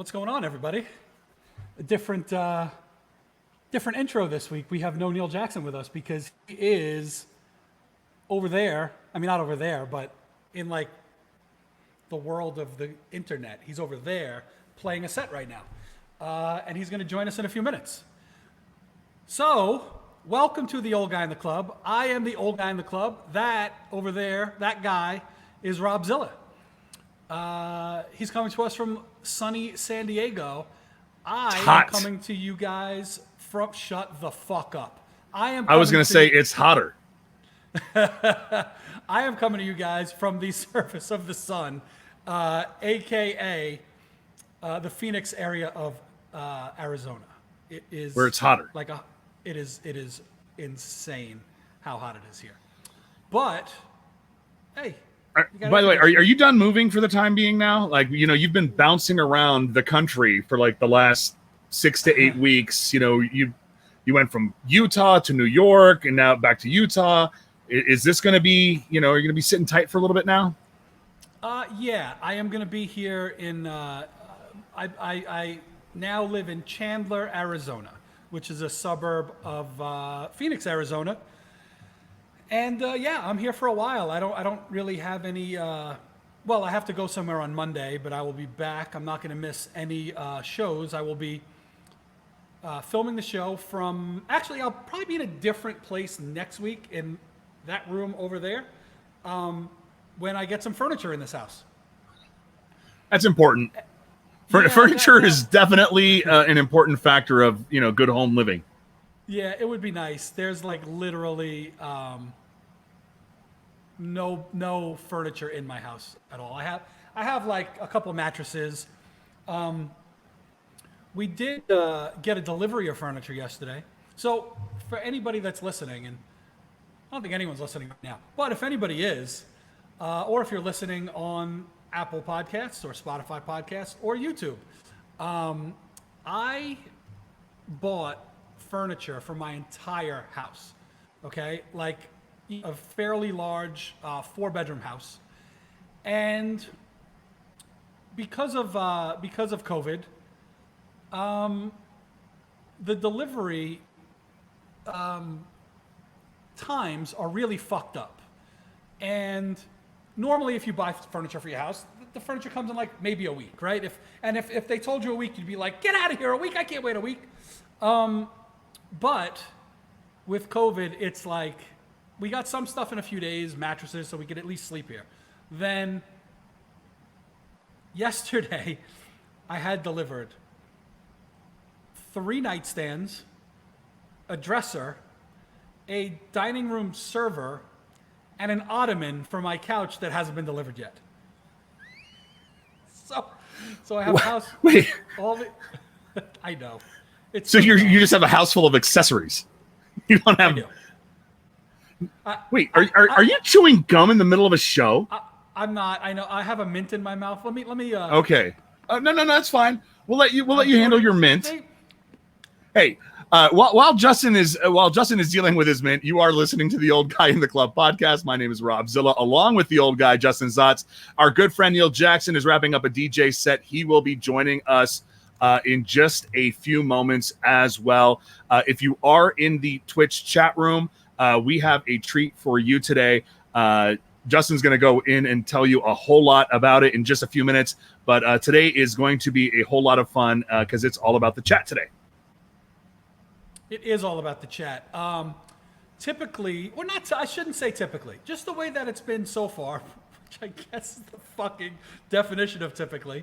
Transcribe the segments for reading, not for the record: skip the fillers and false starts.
What's going on, everybody? A different intro this week. We have no Neil Jackson with us because he is over there. I mean, not over there, but in like the world of the internet. He's over there playing a set right now. And he's going to join us in a few minutes. So, welcome to the Old Guy in the Club. I am the Old Guy in the Club. That over there, that guy, is Rob Zilla. He's coming to us from sunny San Diego. I am coming to you guys from... Shut the fuck up. I was going to say it's hotter. I am coming to you guys from the surface of the sun, a.k.a. The Phoenix area of Arizona. It is where it's hotter. It is insane how hot it is here. But hey, by the way, are you done moving for the time being now? Like, you know, you've been bouncing around the country for like the last 6 to 8 weeks. You know, you went from Utah to New York and now back to Utah. Is this going to be, you know, are you going to be sitting tight for a little bit now? Yeah, I am going to be here in, I now live in Chandler, Arizona, which is a suburb of Phoenix, Arizona. And yeah, I'm here for a while. I don't really have any, well, I have to go somewhere on Monday, but I will be back. I'm not going to miss any shows. I will be filming the show from, actually, I'll probably be in a different place next week in that room over there when I get some furniture in this house. That's important. Furniture is definitely an important factor of, you know, good home living. Yeah, it would be nice. There's like literally no furniture in my house at all. I have like a couple of mattresses. We did get a delivery of furniture yesterday. So for anybody that's listening, and I don't think anyone's listening right now, but if anybody is, or if you're listening on Apple Podcasts or Spotify Podcasts or YouTube, I bought furniture for my entire house. Okay, like a fairly large 4-bedroom house, and because of COVID, the delivery times are really fucked up. And normally, if you buy furniture for your house, the furniture comes in like maybe a week, right? If they told you a week, you'd be like, get out of here, a week? I can't wait a week. But with COVID, it's like we got some stuff in a few days, mattresses, so we could at least sleep here. Then yesterday, I had delivered 3 nightstands, a dresser, a dining room server, and an ottoman for my couch that hasn't been delivered yet. So I have a house. Wait. All the, I know. It's so you just have a house full of accessories. You don't have. Wait, are you chewing gum in the middle of a show? I'm not. I know. I have a mint in my mouth. Let me. Okay. No, that's fine. We'll let you handle your mint. Hey, while Justin is dealing with his mint, you are listening to the Old Guy in the Club podcast. My name is Rob Zilla, along with the old guy Justin Zotz. Our good friend Neil Jackson is wrapping up a DJ set. He will be joining us in just a few moments as well. If you are in the Twitch chat room, we have a treat for you today. Justin's going to go in and tell you a whole lot about it in just a few minutes. But today is going to be a whole lot of fun because it's all about the chat today. It is all about the chat. Typically, or not, I shouldn't say typically, just the way that it's been so far, which I guess is the fucking definition of typically.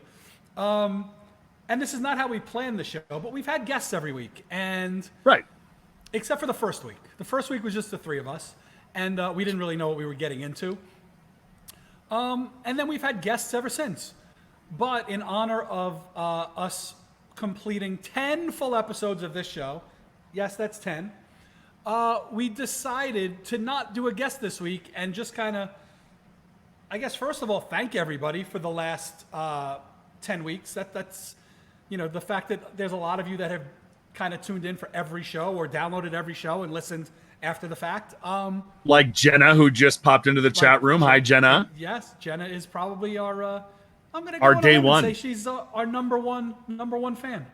And this is not how we plan the show, but we've had guests every week. And right. Except for the first week. The first week was just the 3 of us, and we didn't really know what we were getting into. And then we've had guests ever since. But in honor of us completing 10 full episodes of this show, yes, that's 10, we decided to not do a guest this week and just kind of, I guess, first of all, thank everybody for the last 10 weeks. That's, you know, the fact that there's a lot of you that have kind of tuned in for every show or downloaded every show and listened after the fact. Like Jenna, who just popped into the chat room. Hi, Jenna. Yes, Jenna is probably our I'm gonna go Our on day and one. say she's our number one fan.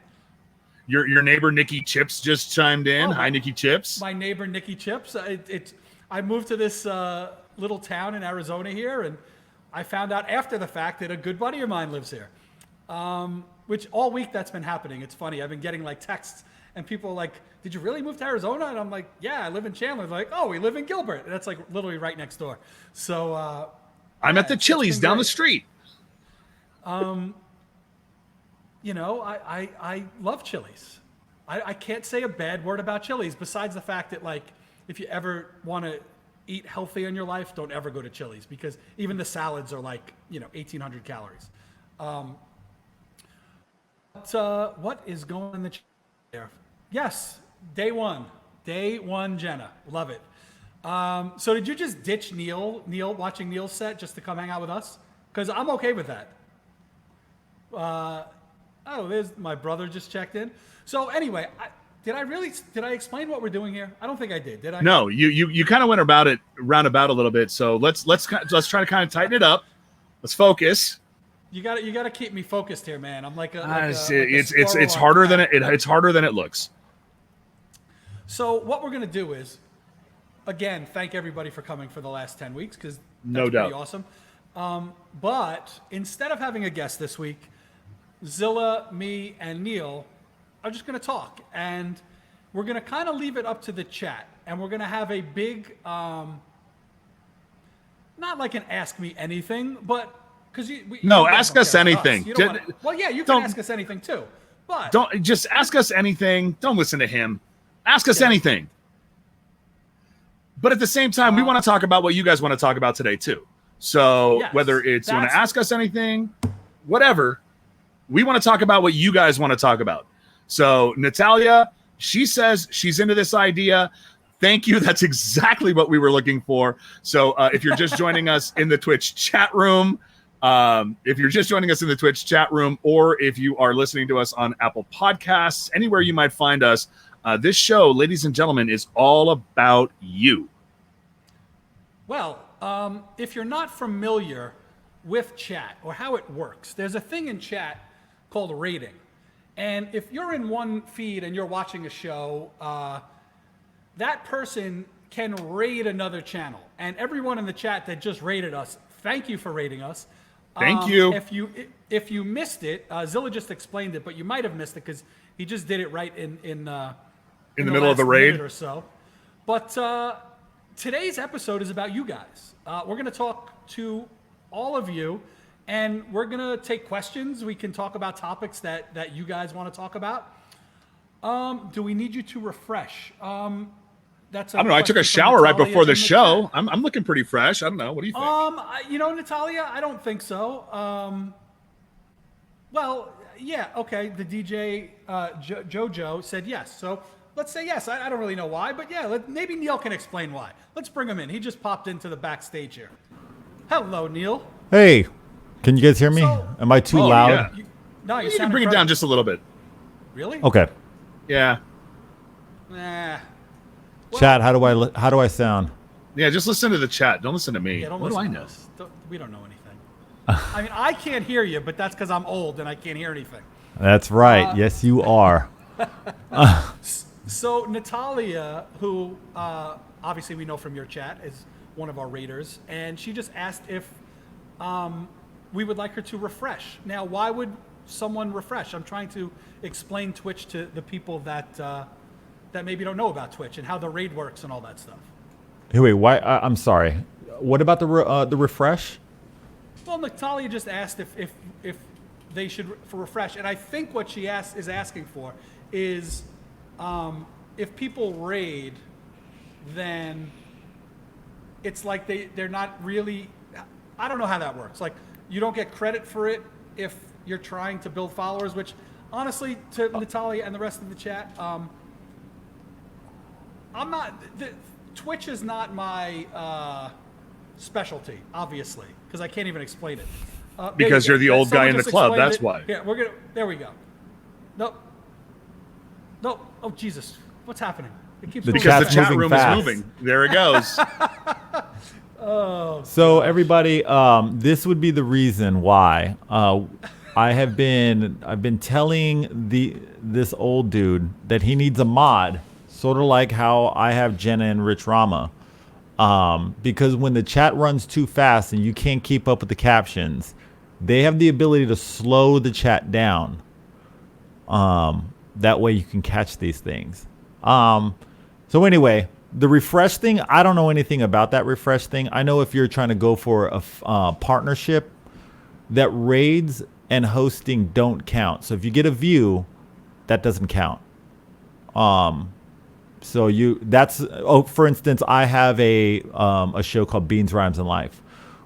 Your neighbor Nikki Chips just chimed in. Hi, Nikki Chips. My neighbor Nikki Chips. I moved to this little town in Arizona here, and I found out after the fact that a good buddy of mine lives here. Which all week that's been happening. It's funny. I've been getting like texts, and people are like, "Did you really move to Arizona?" And I'm like, "Yeah, I live in Chandler." They're like, "Oh, we live in Gilbert." And that's like literally right next door. So I'm at the Chili's down the street. You know, I love Chili's. I can't say a bad word about Chili's besides the fact that, like, if you ever want to eat healthy in your life, don't ever go to Chili's because even the salads are like, 1,800 calories. What is going on in the chat there? Yes, day one, Jenna. Love it. So did you just ditch Neil watching Neil's set just to come hang out with us? Because I'm okay with that. There's my brother just checked in. So anyway, did I explain what we're doing here? I don't think I did I? No, you kind of went roundabout a little bit. So let's try to kind of tighten it up. Let's focus. You got to keep me focused here, man. I'm like it's harder than it's harder than it looks. So what we're gonna do is, again, thank everybody for coming for the last 10 weeks because no doubt pretty awesome. But instead of having a guest this week, Zilla, me, and Neil are just going to talk, and we're going to kind of leave it up to the chat, and we're going to have a big, not like an ask me anything, but because ask us anything. You can ask us anything too, but don't just ask us anything. Don't listen to him. Ask us anything. But at the same time, we want to talk about what you guys want to talk about today too. So whether it's you want to ask us anything, whatever, we want to talk about what you guys want to talk about. So Natalia, she says she's into this idea. Thank you. That's exactly what we were looking for. So if you're just joining us in the Twitch chat room, or if you are listening to us on Apple Podcasts, anywhere you might find us, this show, ladies and gentlemen, is all about you. Well, if you're not familiar with chat or how it works, there's a thing in chat called rating. And if you're in one feed and you're watching a show, that person can rate another channel. And everyone in the chat that just rated us, thank you for rating us. Thank you. If you missed it, Zilla just explained it, but you might have missed it because he just did it right in the middle of the raid or so. But today's episode is about you guys. We're going to talk to all of you, and we're going to take questions. We can talk about topics that you guys want to talk about. Do we need you to refresh? That's I don't know. I took a shower right before the show. I'm looking pretty fresh. I don't know. What do you think? Natalia, I don't think so. Well, yeah, okay. The DJ Jojo said yes. So let's say yes. I don't really know why, but yeah, maybe Neil can explain why. Let's bring him in. He just popped into the backstage here. Hello, Neil. Hey, can you guys hear me? Am I too loud? Yeah. You can bring it down just a little bit. Really? Okay. Yeah. Nah. Well, chat, how do I sound? Yeah, just listen to the chat. Don't listen to me. Yeah, what do I know? We don't know anything. I mean, I can't hear you, but that's because I'm old and I can't hear anything. That's right. Yes, you are. So Natalia, who obviously we know from your chat, is one of our raiders, and she just asked if we would like her to refresh. Now, why would someone refresh? I'm trying to explain Twitch to the people that maybe don't know about Twitch and how the raid works and all that stuff. Hey, wait, why? I'm sorry. What about the refresh? Well, Natalia just asked if they should refresh, and I think what she is asking for is if people raid, then it's like they're not really. I don't know how that works. Like, you don't get credit for it if you're trying to build followers, which honestly, to Natalia and the rest of the chat, I'm not. Twitch is not my specialty, obviously, because I can't even explain it. Because you're the old guy in the club. That's why. Yeah, there we go. Nope. Oh Jesus, what's happening? It keeps because the chat room fast. is moving. There it goes. Oh. So everybody, this would be the reason why I've been telling this old dude that he needs a mod, sort of like how I have Jenna and Rich Rama, because when the chat runs too fast and you can't keep up with the captions, they have the ability to slow the chat down. That way you can catch these things. So anyway, the refresh thing, I don't know anything about that refresh thing. I know if you're trying to go for a partnership, that raids and hosting don't count. So if you get a view, that doesn't count. For instance, I have a show called Beans, Rhymes, and Life.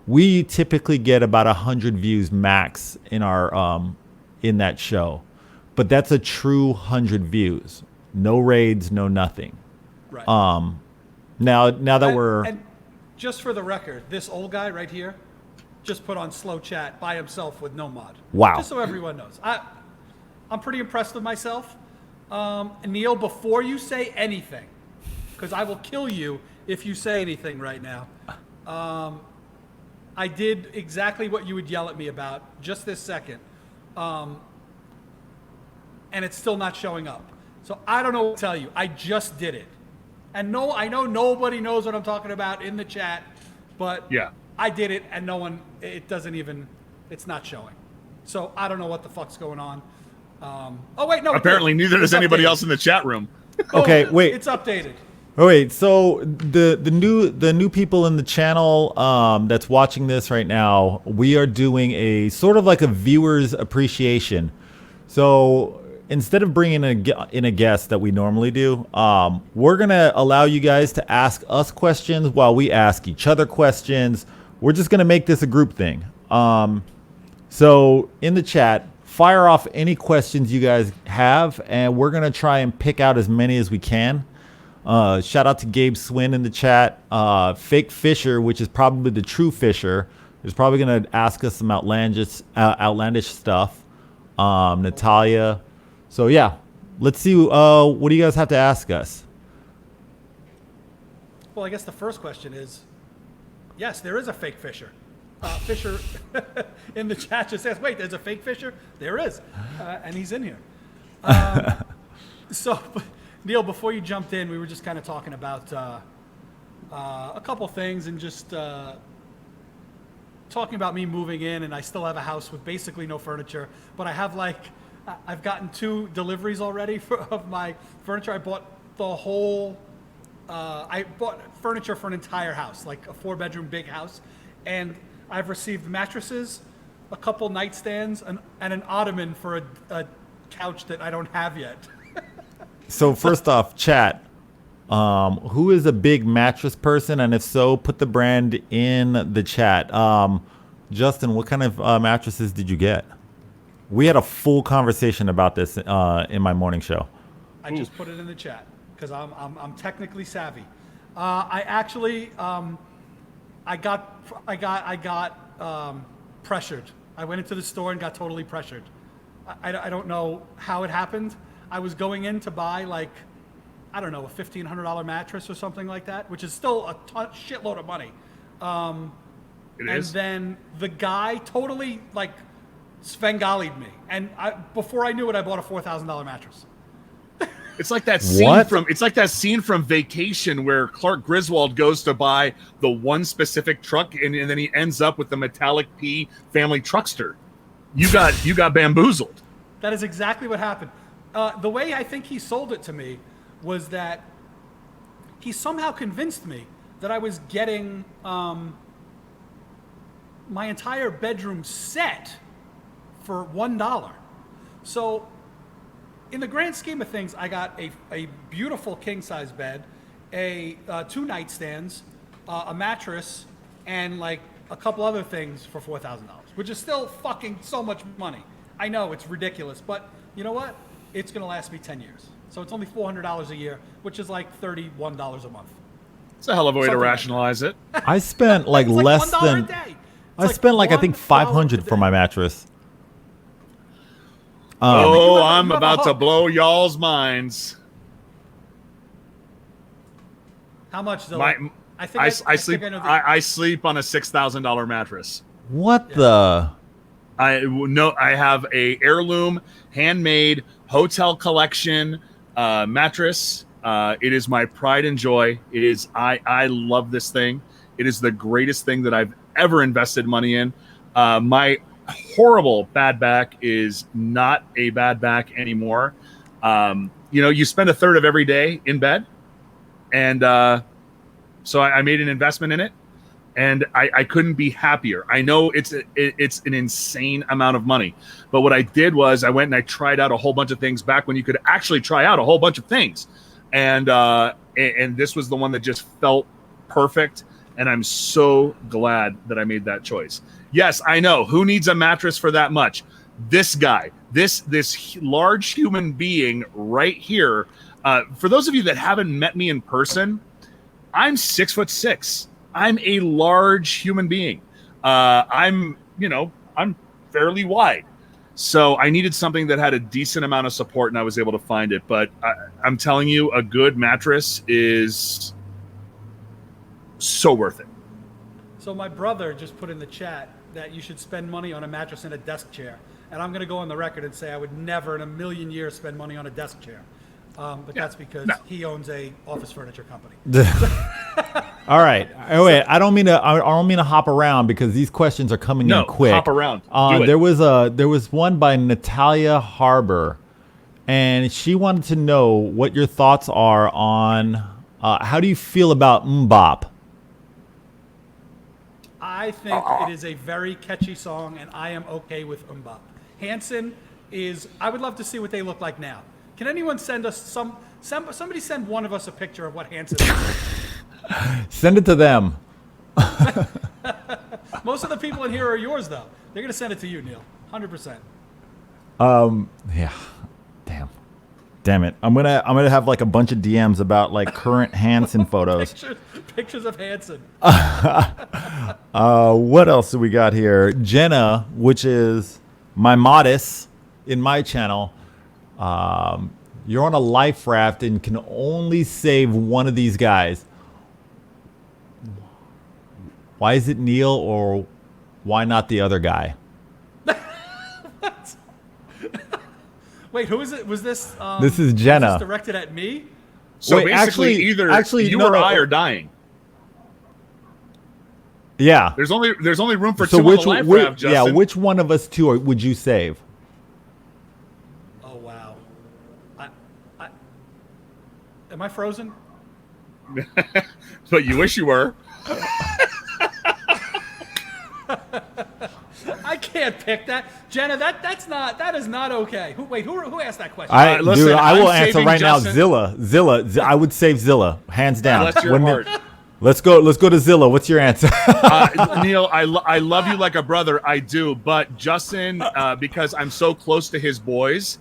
We typically get about 100 views max in our in that show, but that's a true 100 views. No raids, no nothing. Right. Now that we're... And just for the record, this old guy right here just put on slow chat by himself with no mod. Wow. Just so everyone knows. I'm pretty impressed with myself. Neil, before you say anything, because I will kill you if you say anything right now, I did exactly what you would yell at me about just this second. And it's still not showing up. So I don't know what to tell you. I just did it. And no, I know nobody knows what I'm talking about in the chat, but Yeah. I did it and it's not showing. So I don't know what the fuck's going on. Oh wait, no. Apparently neither does It's anybody updated. else in the chat room. Okay, wait. It's updated. Oh, wait, so the new people in the channel that's watching this right now, we are doing a sort of like a viewer's appreciation. So instead of bringing in a guest that we normally do, we're gonna allow you guys to ask us questions while we ask each other questions. We're just gonna make this a group thing. So in the chat, fire off any questions you guys have, and we're gonna try and pick out as many as we can. Shout out to Gabe Swin in the chat. Fake Fisher, which is probably the true Fisher, is probably going to ask us some outlandish stuff. Natalia. So, yeah. Let's see. What do you guys have to ask us? Well, I guess the first question is, yes, there is a fake Fisher. Fisher in the chat just says, wait, there's a fake Fisher? There is. And he's in here. So... Neil, before you jumped in, we were just kind of talking about a couple things and just talking about me moving in, and I still have a house with basically no furniture, but I've gotten 2 deliveries already of my furniture. I bought I bought furniture for an entire house, like a 4-bedroom big house, and I've received mattresses, a couple nightstands, and an ottoman for a couch that I don't have yet. So first off, chat, who is a big mattress person? And if so, put the brand in the chat. Justin, what kind of mattresses did you get? We had a full conversation about this in my morning show. I just put it in the chat because I'm technically savvy. I actually I got pressured. I went into the store and got totally pressured. I don't know how it happened. I was going in to buy a $1,500 mattress or something like that, which is still a shitload of money. It is. And then the guy totally Svengali'd me, and before I knew it, I bought a $4,000 mattress. It's like that scene from Vacation where Clark Griswold goes to buy the one specific truck, and then he ends up with the Metallic P family truckster. You got bamboozled. That is exactly what happened. The way I think he sold it to me was that he somehow convinced me that I was getting my entire bedroom set for $1. So in the grand scheme of things, I got a beautiful king-size bed, 2 nightstands, a mattress, and a couple other things for $4,000, which is still fucking so much money. I know it's ridiculous, but you know what? It's going to last me 10 years. So it's only $400 a year, which is like $31 a month. It's a hell of a way to Something like rationalize it. I spent It's less $1 than... a day. I spent I think $500 for my mattress. I'm about to blow y'all's minds. How much, Zilla? I think sleep. I know I sleep on a $6,000 mattress. What the? I have a heirloom, handmade hotel collection mattress. It is my pride and joy. It is. I love this thing. It is the greatest thing that I've ever invested money in. My horrible bad back is not a bad back anymore. You spend a third of every day in bed, and so I made an investment in it, and I couldn't be happier. I know it's an insane amount of money, but what I did was I went and I tried out a whole bunch of things back when you could actually try out a whole bunch of things, and this was the one that just felt perfect. And I'm so glad that I made that choice. Yes, I know. Who needs a mattress for that much? This guy, this large human being right here. For those of you that haven't met me in person, I'm 6'6". I'm a large human being. I'm fairly wide. So I needed something that had a decent amount of support, and I was able to find it. But I'm telling you, a good mattress is so worth it. So my brother just put in the chat that you should spend money on a mattress and a desk chair. And I'm going to go on the record and say I would never in a million years spend money on a desk chair. But that's because he owns a office furniture company. All right. Oh, wait. I don't mean to hop around because these questions are coming in quick. Hop around. There was one by Natalia Harbor, and she wanted to know what your thoughts are on how do you feel about Mbop? I think it is a very catchy song, and I am okay with Mbop. Hanson is. I would love to see what they look like now. Can anyone send us somebody send one of us a picture of what Hanson is? Send it to them. Most of the people in here are yours, though. They're going to send it to you, Neil. 100%. Yeah. Damn it. I'm gonna have like a bunch of DMs about like current Hanson photos. Pictures of Hanson. What else do we got here? Jenna, which is my modest in my channel. You're on a life raft and can only save one of these guys. Why is it Neil, or why not the other guy? Wait, who is it? Was this? This is Jenna. Was this directed at me? So Wait, basically, either you or I are dying. Yeah. There's only room for two on the life raft, Justin. Yeah, which one of us two would you save? Oh wow. Am I frozen? But you wish you were. I can't pick that, Jenna. That is not okay. Who asked that question? I will answer saving right Justin. now. Zilla. I would save Zilla, hands down. Bless your heart. Let's go to Zilla. What's your answer? Neil, I love you like a brother. I do, but Justin, because I'm so close to his boys,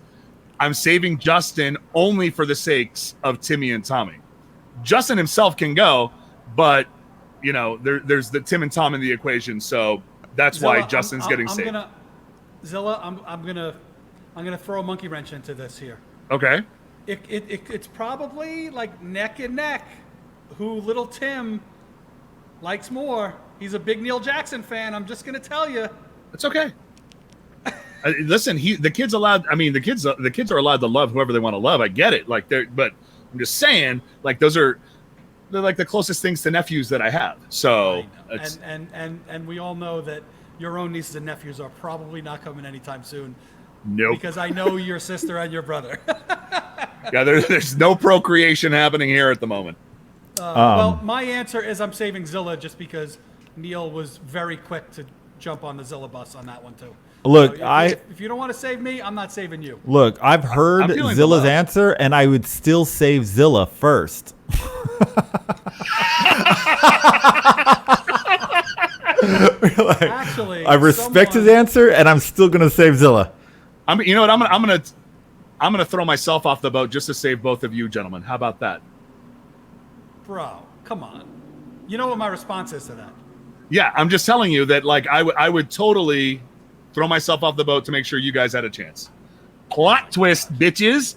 I'm saving Justin only for the sakes of Timmy and Tommy. Justin himself can go, but there's the Tim and Tom in the equation, so that's Zilla, why Justin's getting saved. Zilla, I'm gonna throw a monkey wrench into this here. Okay. It's probably like neck and neck. Who little Tim likes more? He's a big Neil Jackson fan. I'm just gonna tell you. It's okay. Listen, the kids allowed. I mean, the kids are allowed to love whoever they want to love. I get it. But I'm just saying, like they're like the closest things to nephews that I have. So and we all know that your own nieces and nephews are probably not coming anytime soon. Nope. Because I know your sister and your brother. Yeah, there's no procreation happening here at the moment. Well, my answer is I'm saving Zilla just because Neil was very quick to jump on the Zilla bus on that one too. Look, so if you don't want to save me, I'm not saving you. Look, I've heard Zilla's answer, and I would still save Zilla first. Actually, I respect his answer, and I'm still gonna save Zilla. You know what? I'm gonna throw myself off the boat just to save both of you, gentlemen. How about that? Bro, come on. You know what my response is to that? Yeah, I'm just telling you that like I would totally throw myself off the boat to make sure you guys had a chance. Plot twist, bitches.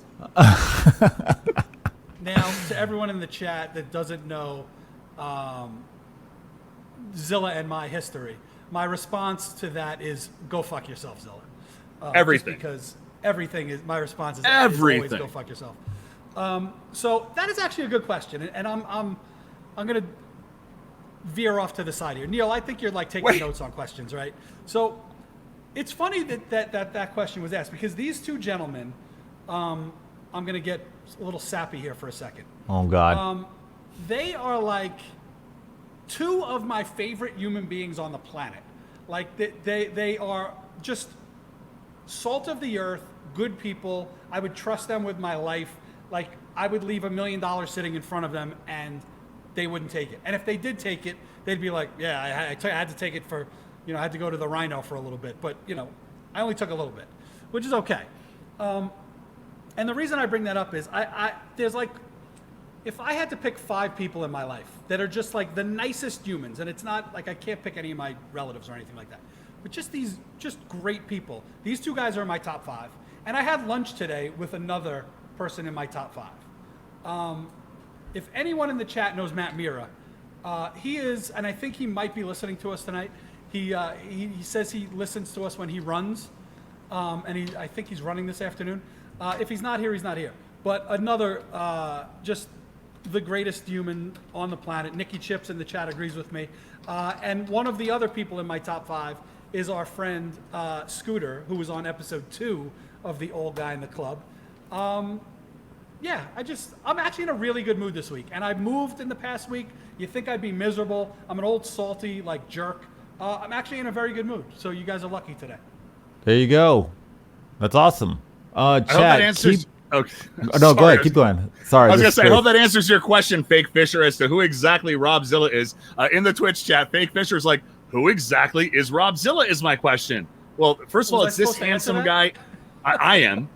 Now, to everyone in the chat that doesn't know, Zilla and my history, my response to that is go fuck yourself, Zilla. Everything. Just because everything is, my response is Everything. always go fuck yourself. So that is actually a good question, and I'm gonna veer off to the side here. Neil, I think you're like taking notes on questions, right? So it's funny that question was asked because these two gentlemen, I'm gonna get a little sappy here for a second. Oh God. They are like two of my favorite human beings on the planet. Like they are just salt of the earth, good people. I would trust them with my life. Like I would leave $1 million sitting in front of them and they wouldn't take it. And if they did take it, they'd be like, yeah, I had to take it for, I had to go to the Rhino for a little bit. But, I only took a little bit, which is okay. And the reason I bring that up is there's like, if I had to pick 5 people in my life that are just like the nicest humans, and it's not like I can't pick any of my relatives or anything like that, but just these just great people. These 2 guys are in my top 5. And I had lunch today with another person in my top 5. If anyone in the chat knows Matt Mira, he is, and I think he might be listening to us tonight. He says he listens to us when he runs, and I think he's running this afternoon. If he's not here, he's not here. But another, just the greatest human on the planet. Nikki Chips in the chat agrees with me. And one of the other people in my top 5 is our friend Scooter, who was on episode 2 of The Old Guy in the Club. Yeah, I'm actually in a really good mood this week. And I moved in the past week. You think I'd be miserable. I'm an old salty, like, jerk. I'm actually in a very good mood. So you guys are lucky today. There you go. That's awesome. Chat, I hope that answers. Okay. No, go ahead. Keep going. Sorry. I was going to say, I hope that answers your question, Fake Fisher, as to who exactly Rob Zilla is. In the Twitch chat, Fake Fisher's like, who exactly is Rob Zilla is my question. Well, first of all, it's this handsome guy. I am.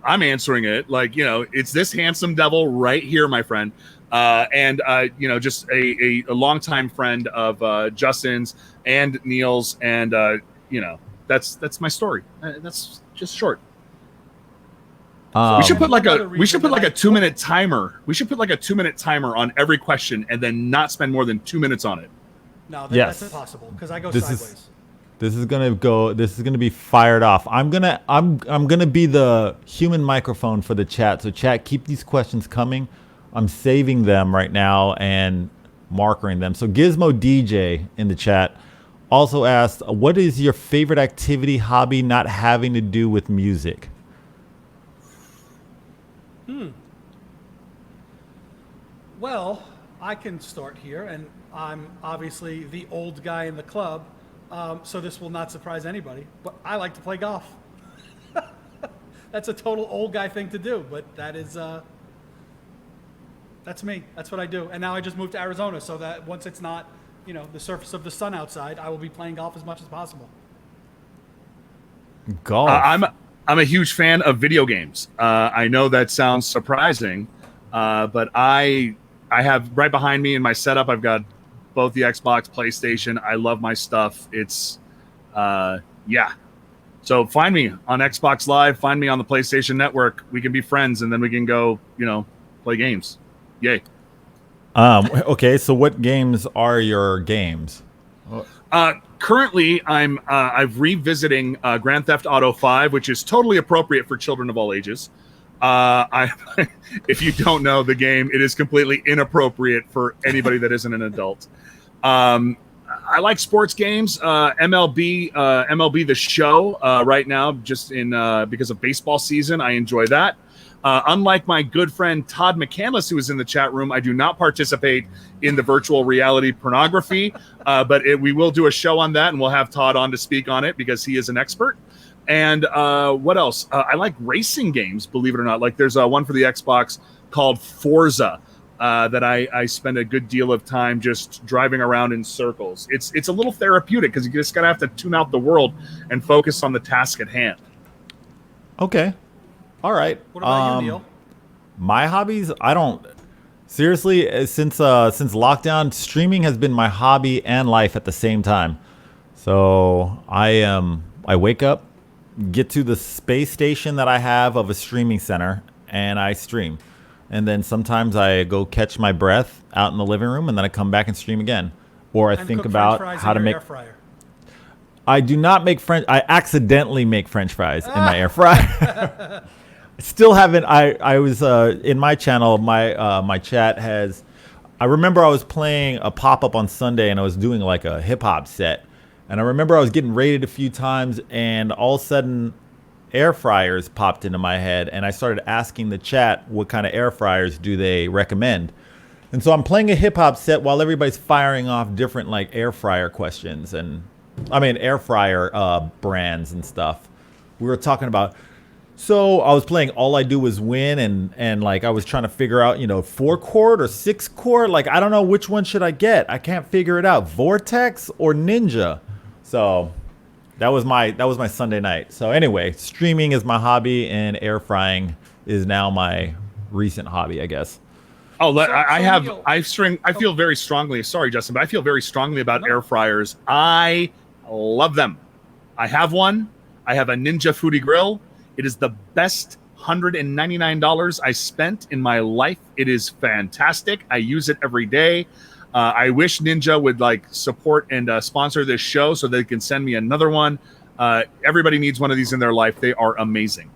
I'm answering it. Like, it's this handsome devil right here, my friend. And just a longtime friend of Justin's and Neil's. And, that's my story. That's just short. We should put like a 2-minute timer. We should put like a 2-minute timer on every question and then not spend more than 2 minutes on it. No, that's impossible because I go sideways. This is gonna be fired off. I'm gonna be the human microphone for the chat. So chat, keep these questions coming. I'm saving them right now and markering them. So Gizmo DJ in the chat also asked, what is your favorite activity, hobby not having to do with music? Well, I can start here, and I'm obviously the old guy in the club, so this will not surprise anybody, but I like to play golf. That's a total old guy thing to do, but that's me. That's what I do. And now I just moved to Arizona, so that once it's not, the surface of the sun outside, I will be playing golf as much as possible. Golf? I'm a huge fan of video games. I know that sounds surprising, but I have right behind me in my setup, I've got both the Xbox, PlayStation. I love my stuff. It's, yeah. So find me on Xbox Live. Find me on the PlayStation Network. We can be friends, and then we can go, play games. Yay. Okay, so what games are your games? Currently, I'm revisiting Grand Theft Auto 5, which is totally appropriate for children of all ages. If you don't know the game, it is completely inappropriate for anybody that isn't an adult. I like sports games. MLB The Show right now, just because of baseball season. I enjoy that. Unlike my good friend Todd McCandless, who is in the chat room, I do not participate in the virtual reality pornography, but we will do a show on that, and we'll have Todd on to speak on it because he is an expert. And what else? I like racing games, believe it or not. Like there's one for the Xbox called Forza that I spend a good deal of time just driving around in circles. It's a little therapeutic because you just gotta have to tune out the world and focus on the task at hand. Okay. All right. What about you, Neil? My hobbies, seriously, since lockdown, streaming has been my hobby and life at the same time. So I wake up, get to the space station that I have of a streaming center, and I stream. and then sometimes I go catch my breath out in the living room, and then I come back and stream again. Or I And think cook about French fries how in to your make. air fryer. I do not make French. I accidentally make French fries in my air fryer. Still haven't. I was in my channel. My chat has. I remember I was playing a pop up on Sunday, and I was doing like a hip hop set, and I remember I was getting rated a few times, and all of a sudden, air fryers popped into my head, and I started asking the chat what kind of air fryers do they recommend. And so I'm playing a hip hop set while everybody's firing off different like air fryer questions and air fryer brands and stuff. We were talking about. So I was playing All I Do Is Win, and like I was trying to figure out, 4-quart or 6-quart. Like I don't know which one should I get. I can't figure it out. Vortex or Ninja. So that was my Sunday night. So anyway, streaming is my hobby, and air frying is now my recent hobby, I guess. Oh, Neil- I feel very strongly. Sorry, Justin, but I feel very strongly about air fryers. I love them. I have one. I have a Ninja Foodie Grill. It is the best $199 I spent in my life. It is fantastic. I use it every day. I wish Ninja would like support and sponsor this show so they can send me another one. Everybody needs one of these in their life. They are amazing.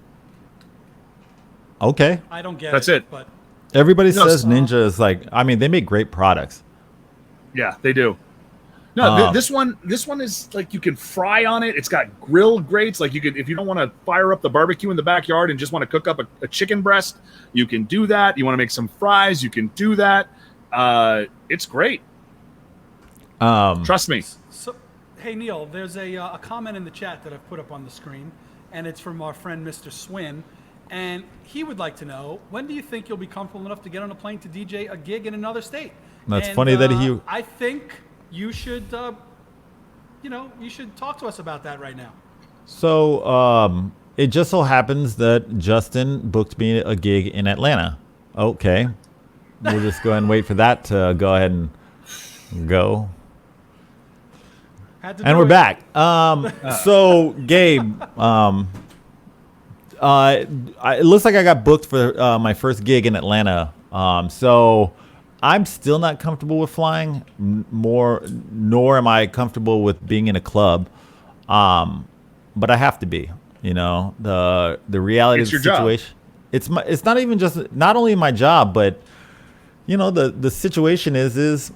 Okay. I don't get That's it. it. But Everybody No, says Ninja is like, they make great products. Yeah, they do. No, this one is like you can fry on it. It's got grill grates. Like you could, if you don't want to fire up the barbecue in the backyard and just want to cook up a chicken breast, you can do that. You want to make some fries, you can do that. It's great. Trust me. So, hey Neil, there's a comment in the chat that I've put up on the screen, and it's from our friend Mr. Swin, and he would like to know, when do you think you'll be comfortable enough to get on a plane to DJ a gig in another state? That's funny that he. I think you should, you should talk to us about that right now. So it just so happens that Justin booked me a gig in Atlanta. Okay, we'll just go ahead and wait for that to go ahead and go. Had to And do we're it. back. So Gabe, it looks like I got booked for my first gig in Atlanta. So I'm still not comfortable with flying, nor am I comfortable with being in a club. But I have to be. The reality It's of the your job. situation. It's not even just not only my job, but the situation is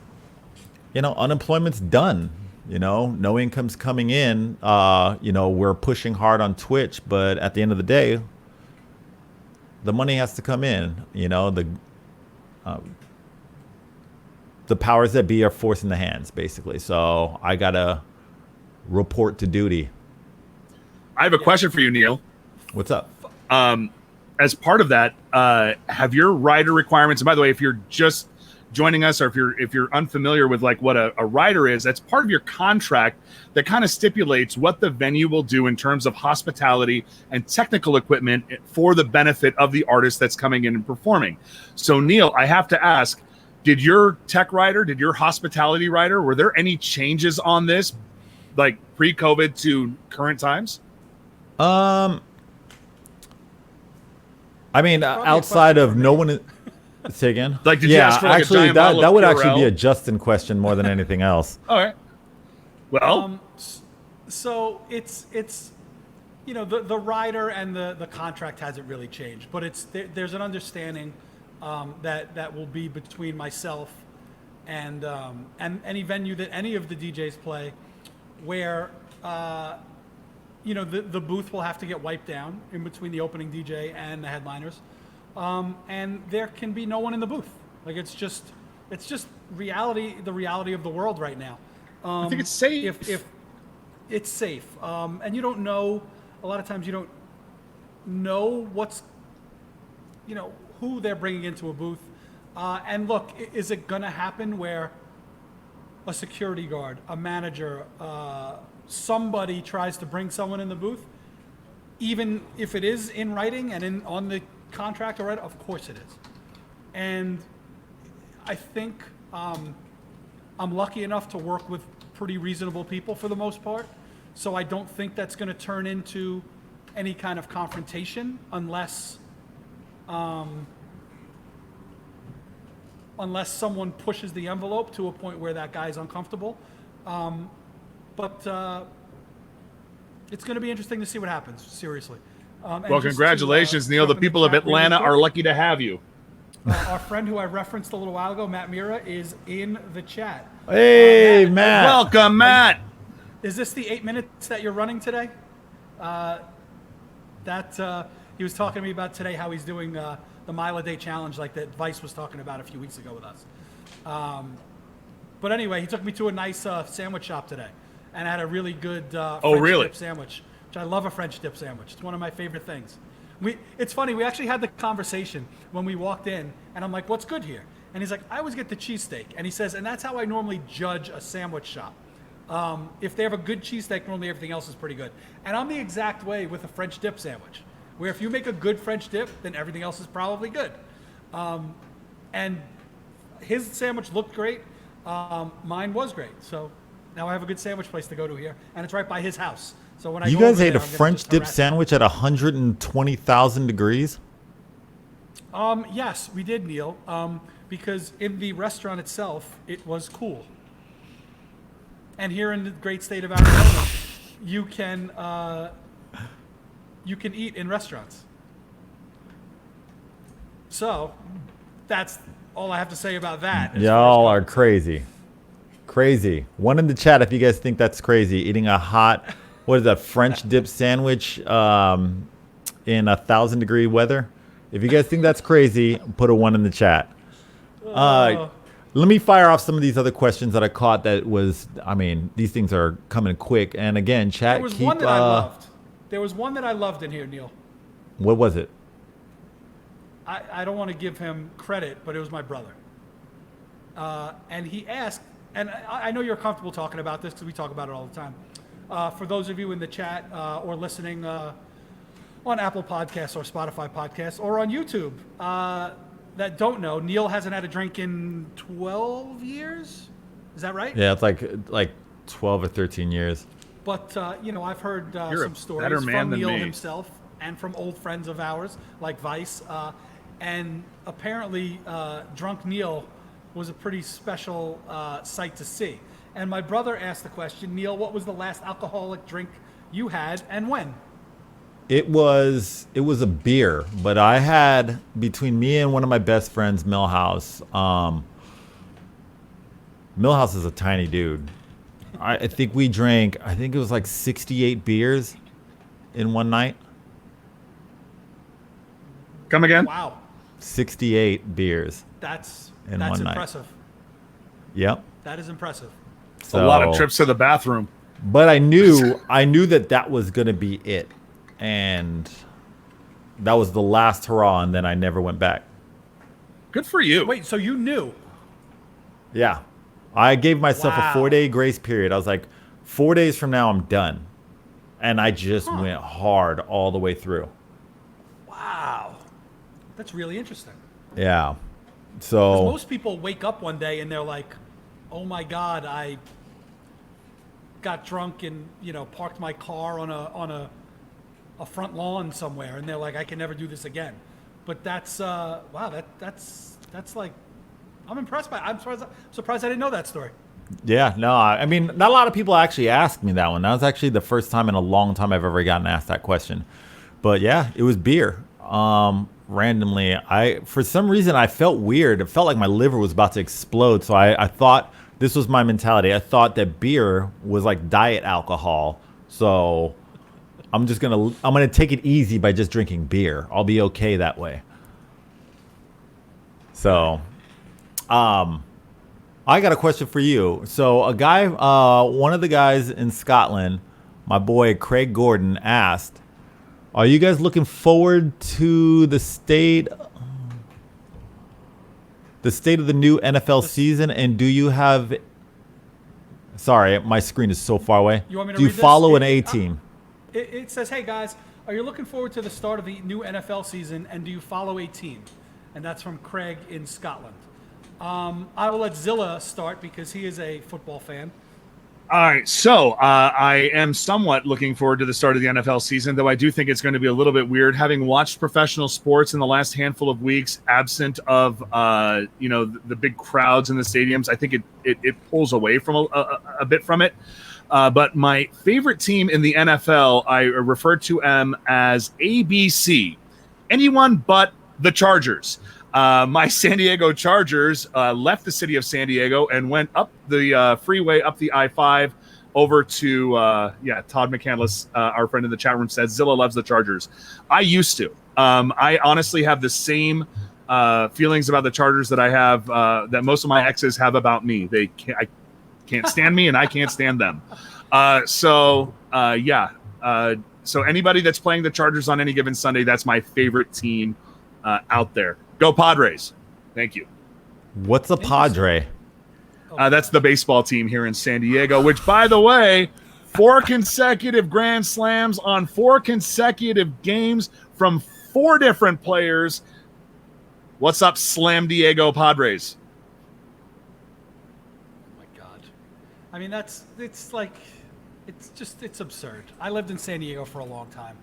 unemployment's done. No income's coming in. We're pushing hard on Twitch, but at the end of the day, the money has to come in. The powers that be are forcing the hands, basically. So I gotta report to duty. I have a question for you, Neil. What's up? As part of that, have your rider requirements? And by the way, if you're just joining us, or if you're unfamiliar with like what a rider is, that's part of your contract that kind of stipulates what the venue will do in terms of hospitality and technical equipment for the benefit of the artist that's coming in and performing. So Neil, I have to ask, did your tech rider, did your hospitality rider, were there any changes on this, like pre-COVID to current times? Outside of no one. Say again. Like, did you ask for like actually, a giant bottle that of would Purell? actually be a Justin question more than anything else. All right. Well, So it's the rider and the contract hasn't really changed, but there's an understanding that will be between myself and any venue that any of the DJs play, where the booth will have to get wiped down in between the opening DJ and the headliners, and there can be no one in the booth. Like it's just reality, the reality of the world right now. I think it's safe. If it's safe, and you don't know, a lot of times you don't know what's, who they're bringing into a booth. And look, is it going to happen where a security guard, a manager, somebody tries to bring someone in the booth, even if it is in writing and on the contract already? Of course it is. And I think I'm lucky enough to work with pretty reasonable people for the most part. So I don't think that's going to turn into any kind of confrontation unless unless someone pushes the envelope to a point where that guy's uncomfortable. But it's going to be interesting to see what happens, seriously. And Well, just congratulations, to, Neil. The jump in people of chat really Atlanta quick, are lucky to have you. our friend who I referenced a little while ago, Matt Mira, is in the chat. Hey, Matt. Welcome, Matt. Is this the 8 minutes that you're running today? He was talking to me about today how he's doing the mile a day challenge like that Vice was talking about a few weeks ago with us. But anyway, he took me to a nice sandwich shop today, and I had a really good French dip sandwich, which I love a French dip sandwich. It's one of my favorite things. It's funny, we actually had the conversation when we walked in, and I'm like, what's good here? And he's like, I always get the cheesesteak. And he says, and that's how I normally judge a sandwich shop. If they have a good cheesesteak, normally everything else is pretty good. And I'm the exact way with a French dip sandwich, where if you make a good French dip, then everything else is probably good. And his sandwich looked great. Mine was great. So now I have a good sandwich place to go to here, and it's right by his house. So when You guys ate a French dip sandwich at 120,000 degrees? Yes, we did, Neil. Because in the restaurant itself, it was cool. And here in the great state of Arizona, you can eat in restaurants. So that's all I have to say about that. Y'all are crazy. Crazy. One in the chat if you guys think that's crazy. Eating a hot, what is that, French dip sandwich in 1,000-degree weather. If you guys think that's crazy, put a 1 in the chat. Let me fire off some of these other questions that I caught that was, I mean, these things are coming quick. And again, chat, there was one that I loved. There was one that I loved in here, Neil. What was it? I don't want to give him credit, but it was my brother. And he asked, and I know you're comfortable talking about this because we talk about it all the time. For those of you in the chat or listening on Apple Podcasts or Spotify Podcasts or on YouTube that don't know, Neil hasn't had a drink in 12 years. Is that right? Yeah, it's like 12 or 13 years. But, I've heard some stories better man from than Neil me. himself and from old friends of ours like Vice. And apparently, Drunk Neil was a pretty special sight to see. And my brother asked the question, Neil, what was the last alcoholic drink you had and when? It was a beer, but I had, between me and one of my best friends, Millhouse. Millhouse is a tiny dude. I think we drank, I think it was like 68 beers in one night. Come again? Wow. 68 beers. That's one night. impressive. Yep. That is impressive. So, A lot of trips to the bathroom. But I knew that was going to be it. And that was the last hurrah, and then I never went back. Good for you. Wait, so you knew? Yeah. I gave myself Wow. a 4-day grace period. I was like, 4 days from now, I'm done. And I just went hard all the way through. Wow. That's really interesting. Yeah. 'Cause So, most people wake up one day and they're like, oh my God, I got drunk and, parked my car on a front lawn somewhere. And they're like, I can never do this again. But that's, wow, that's like, I'm impressed by it. I'm surprised I didn't know that story. yeah, no, I mean, not a lot of people actually asked me that one. That was actually the first time in a long time I've ever gotten asked that question. But yeah, it was beer. Randomly, for some reason, I felt weird. It felt like my liver was about to explode. So I thought, this was my mentality. I thought that beer was like diet alcohol. So I'm gonna take it easy by just drinking beer. I'll be okay that way. So, I got a question for you. So a guy, one of the guys in Scotland, my boy Craig Gordon, asked, are you guys looking forward to the state of the new NFL season? And do you have, sorry, my screen is so far away. You want me to do you read this? follow an A team? It says, hey guys, are you looking forward to the start of the new NFL season and do you follow a team? And that's from Craig in Scotland. I will let Zilla start because he is a football fan. All right, so I am somewhat looking forward to the start of the NFL season, though I do think it's going to be a little bit weird. Having watched professional sports in the last handful of weeks, absent of the big crowds in the stadiums, I think it pulls away from a bit from it. But my favorite team in the NFL, I refer to them as ABC, anyone but the Chargers. My San Diego Chargers left the city of San Diego and went up the freeway, up the I-5, over to, Todd McCandless, our friend in the chat room, says Zilla loves the Chargers. I used to. I honestly have the same feelings about the Chargers that I have, that most of my exes have about me. I can't stand me, and I can't stand them. So anybody that's playing the Chargers on any given Sunday, that's my favorite team out there. Go Padres. Thank you. What's a Padre? That's the baseball team here in San Diego, which, by the way, 4 consecutive grand slams on 4 consecutive games from 4 different players. What's up, Slam Diego Padres? Oh, my God. I mean, it's absurd. I lived in San Diego for a long time.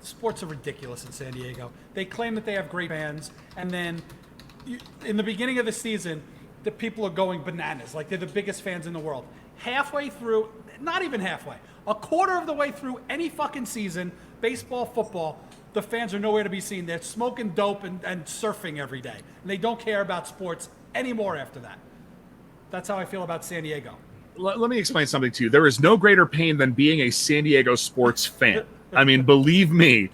Sports are ridiculous in San Diego. They claim that they have great fans, and then in the beginning of the season, the people are going bananas, like they're the biggest fans in the world. Halfway through, not even halfway, a quarter of the way through any fucking season, baseball, football, the fans are nowhere to be seen. They're smoking dope and surfing every day. And they don't care about sports anymore after that. That's how I feel about San Diego. Let me explain something to you. There is no greater pain than being a San Diego sports fan. I mean, believe me,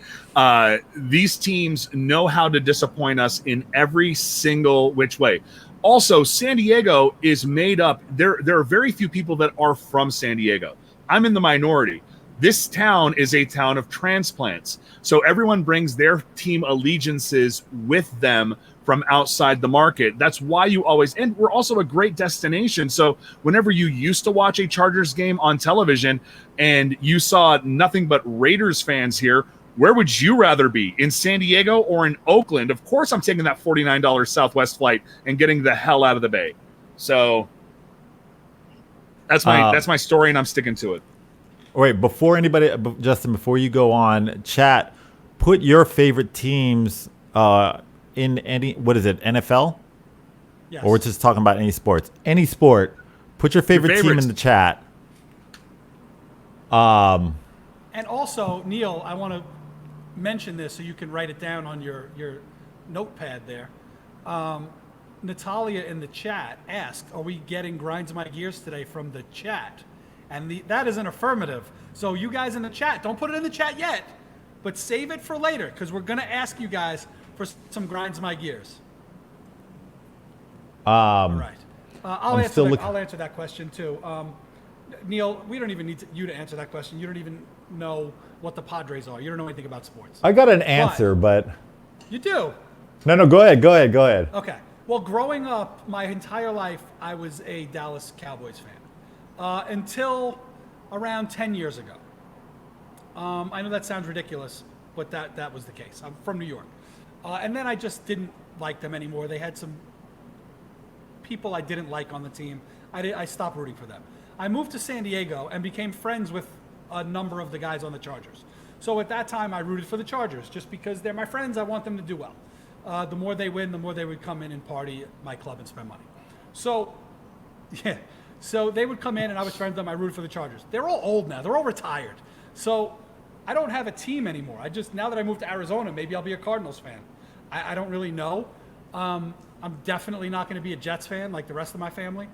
these teams know how to disappoint us in every single which way. Also, San Diego is made up. There are very few people that are from San Diego. I'm in the minority. This town is a town of transplants. So everyone brings their team allegiances with them from outside the market. That's why you always, and we're also a great destination. So whenever you used to watch a Chargers game on television and you saw nothing but Raiders fans here, where would you rather be, in San Diego or in Oakland? Of course, I'm taking that $49 Southwest flight and getting the hell out of the Bay. So that's my story, and I'm sticking to it. Wait, Justin, before you go on, chat, put your favorite teams in any, what is it, NFL? Yes. Or we're just talking about any sports? Any sport, put your favorite team in the chat. And also, Neil, I want to mention this so you can write it down on your notepad there. Natalia in the chat asked, are we getting Grinds My Gears today from the chat? And that is an affirmative. So you guys in the chat, don't put it in the chat yet, but save it for later, because we're going to ask you guys for some Grinds My Gears. All right. I'll answer that question too. Neil, we don't even need you to answer that question. You don't even know what the Padres are. You don't know anything about sports. I got an answer, but you do. No, go ahead. Okay. Well, growing up, my entire life, I was a Dallas Cowboys fan until around 10 years ago. I know that sounds ridiculous, but that was the case. I'm from New York. And then I just didn't like them anymore. They had some people I didn't like on the team. I stopped rooting for them. I moved to San Diego and became friends with a number of the guys on the Chargers. So at that time, I rooted for the Chargers just because they're my friends. I want them to do well. The more they win, the more they would come in and party at my club and spend money. So they would come in and I was friends with them. I rooted for the Chargers. They're all old now. They're all retired. So I don't have a team anymore. Now that I moved to Arizona, maybe I'll be a Cardinals fan. I don't really know. I'm definitely not going to be a Jets fan like the rest of my family,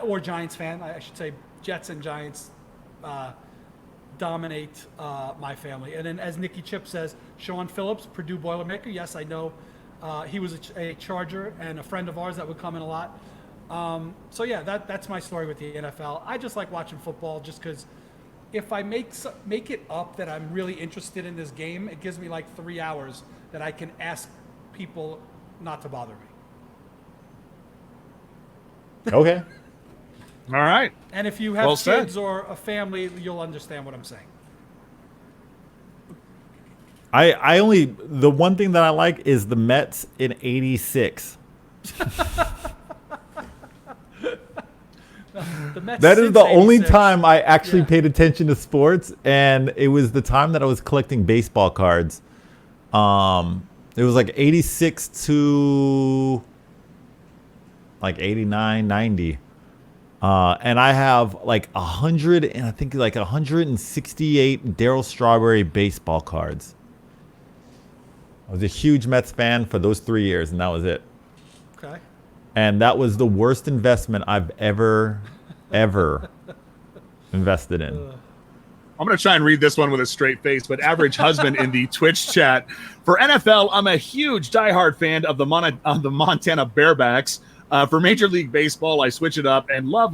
or Giants fan. I should say Jets and Giants dominate my family. And then, as Nikki Chip says, Sean Phillips, Purdue Boilermaker. Yes, I know he was a Charger and a friend of ours that would come in a lot. That's my story with the NFL. I just like watching football just because if I make it up that I'm really interested in this game, it gives me like 3 hours that I can ask people not to bother me. Okay. All right. And if you have kids or a family, you'll understand what I'm saying. The one thing that I like is the Mets in '86. Mets That is since the only 86. time I actually Yeah. paid attention to sports, and it was the time that I was collecting baseball cards. It was like 86 to like 89, 90. And I have like 100 and I think like 168 Darryl Strawberry baseball cards. I was a huge Mets fan for those 3 years, and that was it. Okay. And that was the worst investment I've ever invested in. I'm going to try and read this one with a straight face, but Average Husband in the Twitch chat. For NFL, I'm a huge diehard fan of the Montana Bearbacks. For Major League Baseball, I switch it up and love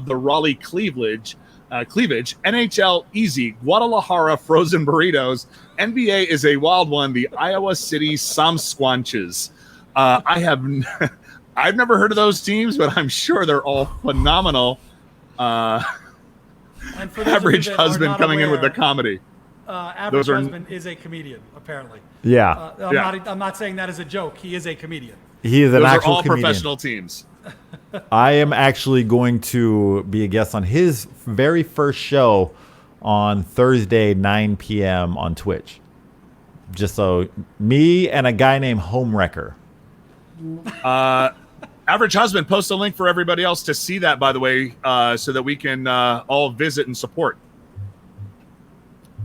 the Raleigh cleavage. NHL, easy. Guadalajara, frozen burritos. NBA is a wild one. The Iowa City Squanches. I've never heard of those teams, but I'm sure they're all phenomenal. And for those of you Average that are Husband not coming in with the aware, comedy. Average Husband is a comedian, apparently. Yeah. I'm not saying that as a joke. He is a comedian. He is an Those are actual all comedian. professional teams. I am actually going to be a guest on his very first show on Thursday, 9 p.m. on Twitch. Just so me and a guy named Homewrecker. Average Husband, post a link for everybody else to see that, by the way, so that we can all visit and support.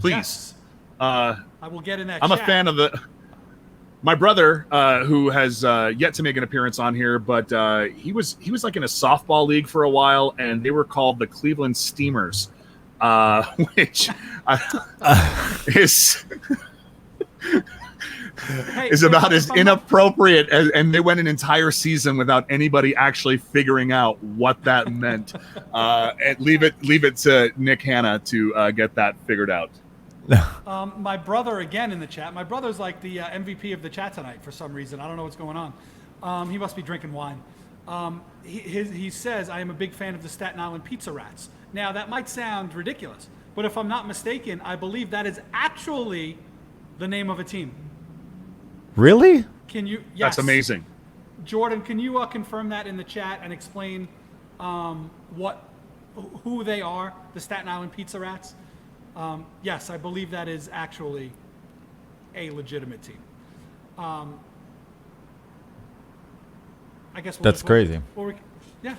Please. Yes. I will get in that I'm chat. a fan of my brother, who has yet to make an appearance on here, but he was like in a softball league for a while, and they were called the Cleveland Steamers, which is is about as inappropriate as, and they went an entire season without anybody actually figuring out what that meant. And leave it to Nick Hanna to get that figured out. My brother, again in the chat. My brother's like the MVP of the chat tonight for some reason. I don't know what's going on. He must be drinking wine. He says, I am a big fan of the Staten Island Pizza Rats. Now, that might sound ridiculous, but if I'm not mistaken, I believe that is actually the name of a team. Really? Can you? Yes. That's amazing. Jordan, can you confirm that in the chat and explain who they are, the Staten Island Pizza Rats? Yes, I believe that is actually a legitimate team. I guess That's crazy. Yeah.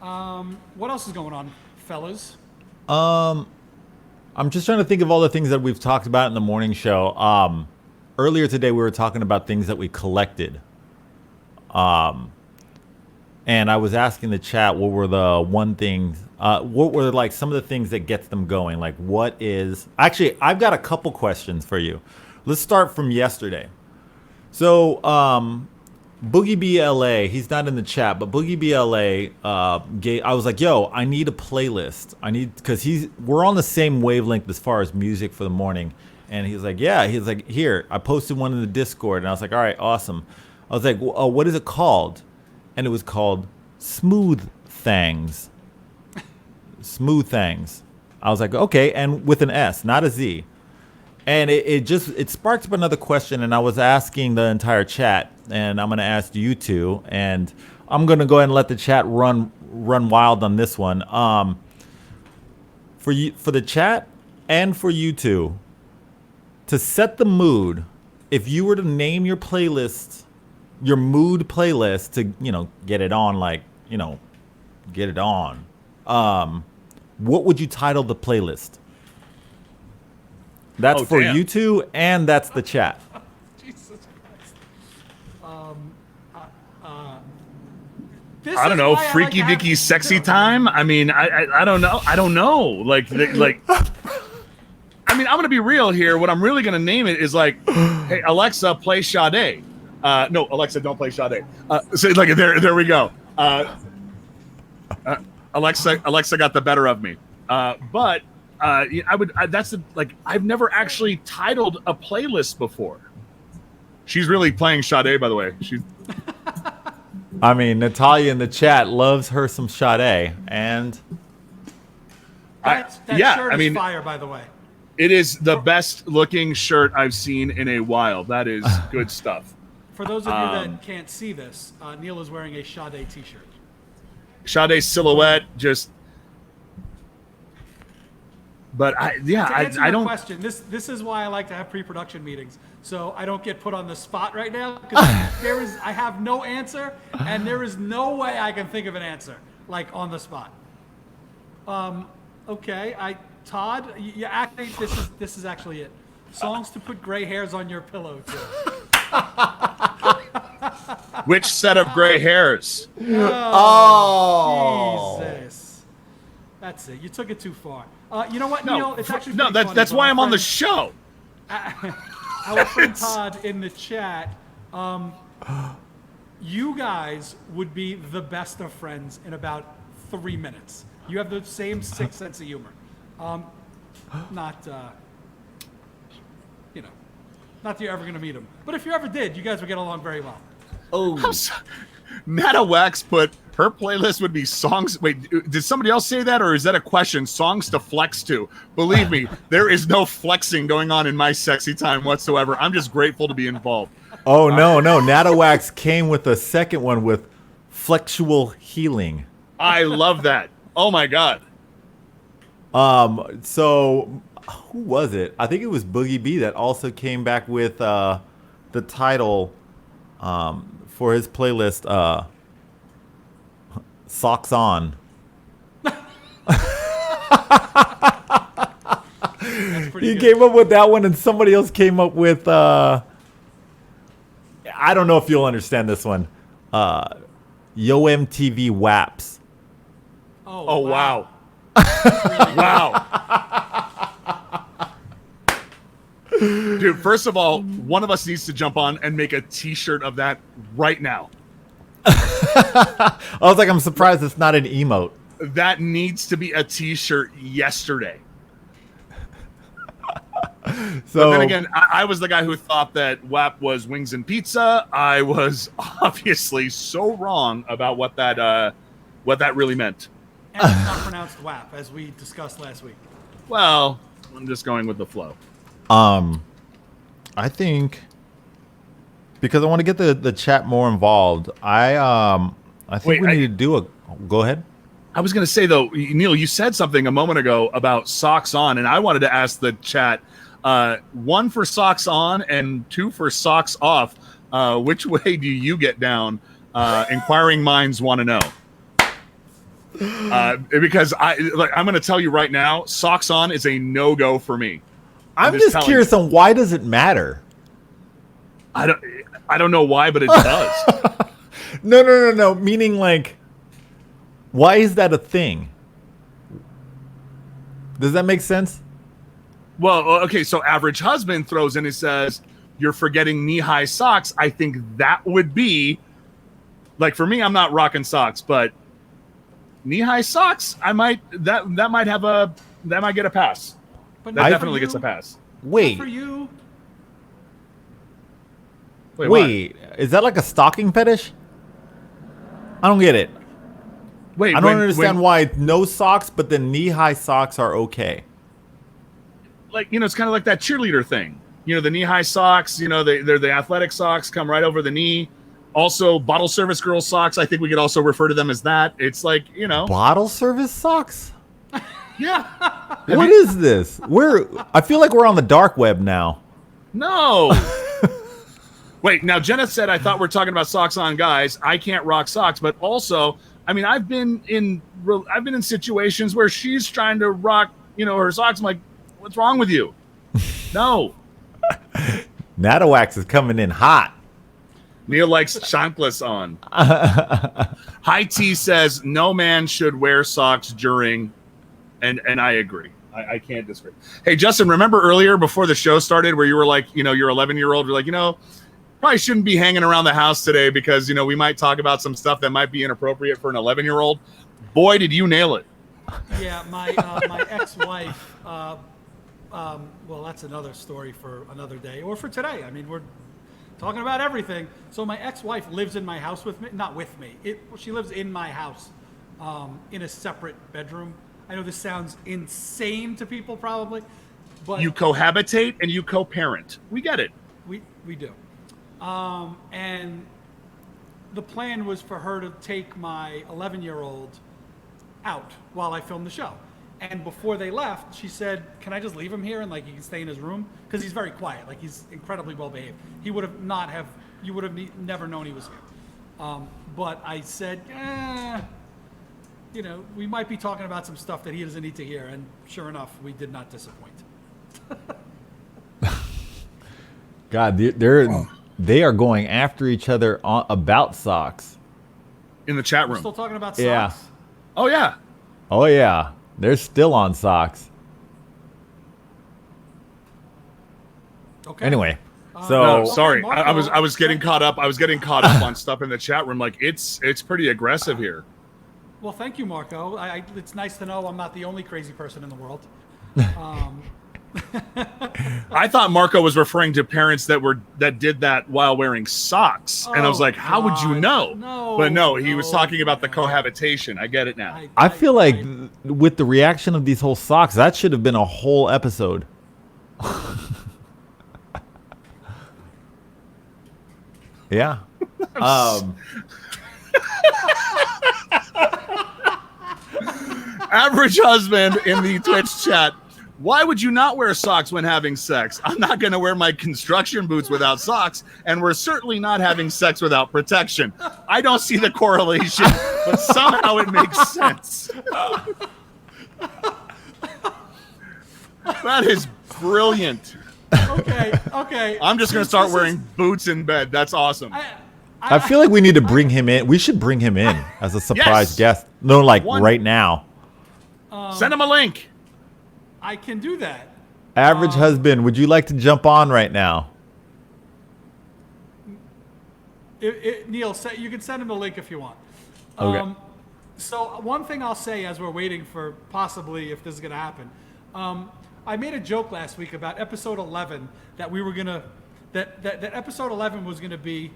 What else is going on, fellas? I'm just trying to think of all the things that we've talked about in the morning show. Earlier today, we were talking about things that we collected. And I was asking the chat, what were the what were like some of the things that gets them going? Like what is, actually, I've got a couple questions for you. Let's start from yesterday. So, Boogie BLA, he's not in the chat, but Boogie BLA, I was like, yo, I need a playlist. Because we're on the same wavelength as far as music for the morning. And he was like, yeah. He was like, here, I posted one in the Discord. And I was like, all right, awesome. I was like, well, what is it called? And it was called Smooth Things. Smooth Things. I was like, okay, and with an S, not a Z. And it sparked up another question, and I was asking the entire chat, and I'm going to ask you two, and I'm going to go ahead and let the chat run wild on this one. For the chat and for you two, to set the mood, if you were to name your playlist, your mood playlist to, get it on, get it on, what would you title the playlist? That's for damn. you two, and that's the chat. Jesus Christ. I don't know, Freaky Dicky Sexy Time. I mean, I don't know. I don't know. Like. I mean, I'm gonna be real here. What I'm really gonna name it is like, hey Alexa, play Sade. No, Alexa, don't play Sade. So like there we go. Alexa got the better of me. But I've never actually titled a playlist before. She's really playing Sade, by the way. I mean, Natalia in the chat loves her some Sade, and that shirt is fire, by the way. It is the best looking shirt I've seen in a while. That is good stuff. For those of you that can't see this, Neil is wearing a Sade t-shirt. Sade's silhouette just. But To answer I your don't. question, this is why I like to have pre-production meetings, so I don't get put on the spot right now. Because I have no answer, and there is no way I can think of an answer like on the spot. Okay, Todd, you actually this is actually it. Songs to put gray hairs on your pillow to. Which set of gray hairs? Oh. Jesus, that's it. You took it too far. You know what, No, Neil? It's actually no. pretty funny, That's but why our I'm on the friend- show. Our friend Todd in the chat, you guys would be the best of friends in about 3 minutes. You have the same sick sense of humor. Not that you're ever going to meet him. But if you ever did, you guys would get along very well. Oh. Nata Wax put her playlist would be songs. Wait, did somebody else say that, or is that a question? Songs to flex to. Believe me, there is no flexing going on in my sexy time whatsoever. I'm just grateful to be involved. Oh, no. Natawax came with a second one with flexual healing. I love that. Oh my god. So who was it? I think it was Boogie B that also came back with the title for his playlist, Socks On. He Good. came up with that one, and somebody else came up with I don't know if you'll understand this one. Yo MTV WAPs. Oh wow. Really Wow. Dude, first of all, one of us needs to jump on and make a t-shirt of that right now. I was like, I'm surprised it's not an emote. That needs to be a t-shirt yesterday. So But then again, I was the guy who thought that WAP was wings and pizza. I was obviously so wrong about what that really meant. And it's not pronounced WAP, as we discussed last week. Well, I'm just going with the flow. I think because I want to get the chat more involved. I think we need to do a. Go ahead. I was going to say though, Neil, you said something a moment ago about socks on, and I wanted to ask the chat, 1 for socks on and 2 for socks off. Which way do you get down? Inquiring minds want to know. Because I'm going to tell you right now, socks on is a no-go for me. I'm just just telling curious on why does it matter? I don't know why, but it does. No. Meaning like, why is that a thing? Does that make sense? Well, okay, so Average Husband throws in and says, you're forgetting knee-high socks. I think that would be, like for me, I'm not rocking socks, but knee-high socks, that might get a pass. But That not definitely for gets a you. pass. Wait, Not for you. wait. Is that like a stocking fetish? I don't get it. Wait, I don't understand why no socks, but then knee-high socks are okay. Like, it's kind of like that cheerleader thing. The knee-high socks, they're the athletic socks, come right over the knee. Also, bottle service girl socks, I think we could also refer to them as that. It's like, Bottle service socks? yeah. What is this? I feel like we're on the dark web now. No. Wait, now Jenna said, I thought we're talking about socks on guys. I can't rock socks, but also, I've been in situations where she's trying to rock, her socks. I'm like, what's wrong with you? No. Natawax is coming in hot. Neil likes chanclas on. High T says no man should wear socks during, and I agree. I can't disagree. Hey, Justin, remember earlier before the show started where you were like, your 11-year-old, you're like, probably shouldn't be hanging around the house today because, we might talk about some stuff that might be inappropriate for an 11-year-old. Boy, did you nail it. Yeah, my ex-wife, well, that's another story for another day or for today. We're talking about everything. So my ex-wife lives in my house with me, not with me. She lives in my house in a separate bedroom. I know this sounds insane to people probably, but You cohabitate and you co-parent. We get it. we do. And the plan was for her to take my 11-year-old out while I filmed the show. And before they left, she said, "Can I just leave him here and like he can stay in his room?" Because he's very quiet, like he's incredibly well behaved. He would have not have, you would have never known he was here. But I said, you know, we might be talking about some stuff that he doesn't need to hear. And sure enough, we did not disappoint. God, they are going after each other about socks. In the chat We're room. still talking about socks. Yeah. Oh yeah. Oh yeah, they're still on socks. Okay. Anyway, so No, Okay, sorry. Marco. I was getting caught up. I was getting caught up on stuff in the chat room. Like it's pretty aggressive here. Well, thank you, Marco. It's nice to know I'm not the only crazy person in the world. I thought Marco was referring to parents that did that while wearing socks, and I was Oh, like, "How would you God. know?" No, But no, he was no, talking about the man. cohabitation. I get it now. I feel like with the reaction of these whole socks, that should have been a whole episode. Yeah. Average husband in the Twitch chat. Why would you not wear socks when having sex? I'm not going to wear my construction boots without socks, and we're certainly not having sex without protection. I don't see the correlation, but somehow it makes sense. That is brilliant. Okay. I'm just going to start wearing boots in bed. That's awesome. I feel like we need to bring him in. We should bring him in as a surprise Yes. guest. No, like One- right now. Send him a link. I can do that. Average husband, would you like to jump on right now? Neil, you can send him the link if you want. Okay. So one thing I'll say as we're waiting for possibly if this is going to happen, I made a joke last week about episode 11 that we were gonna that episode 11 was gonna be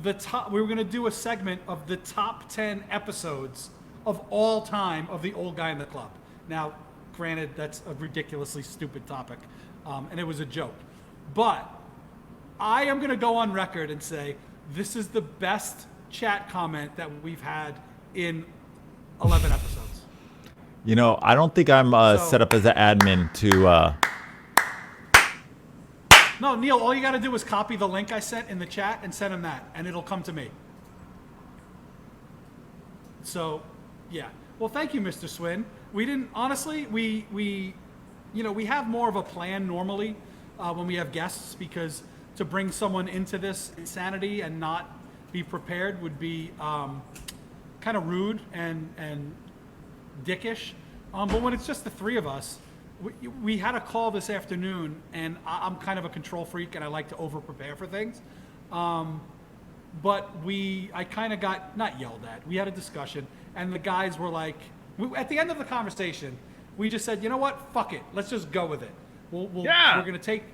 the top. We were gonna do a segment of the top 10 episodes of all time of the Old Guy in the Club. Now, granted, that's a ridiculously stupid topic, and it was a joke, but I am gonna go on record and say this is the best chat comment that we've had in 11 episodes. You know, I don't think I'm set up as an admin to. No, Neil, all you got to do is copy the link I sent in the chat and send him that, and it'll come to me. So, yeah. Well, thank you, Mr. Swin. We didn't, honestly, we have more of a plan normally when we have guests, because to bring someone into this insanity and not be prepared would be kind of rude and dickish. But when it's just the three of us, we had a call this afternoon, and I'm kind of a control freak, and I like to over-prepare for things. But I kind of got, not yelled at, we had a discussion, and the guys were like, at the end of the conversation, we just said, you know what, fuck it, let's just go with it. We're going to take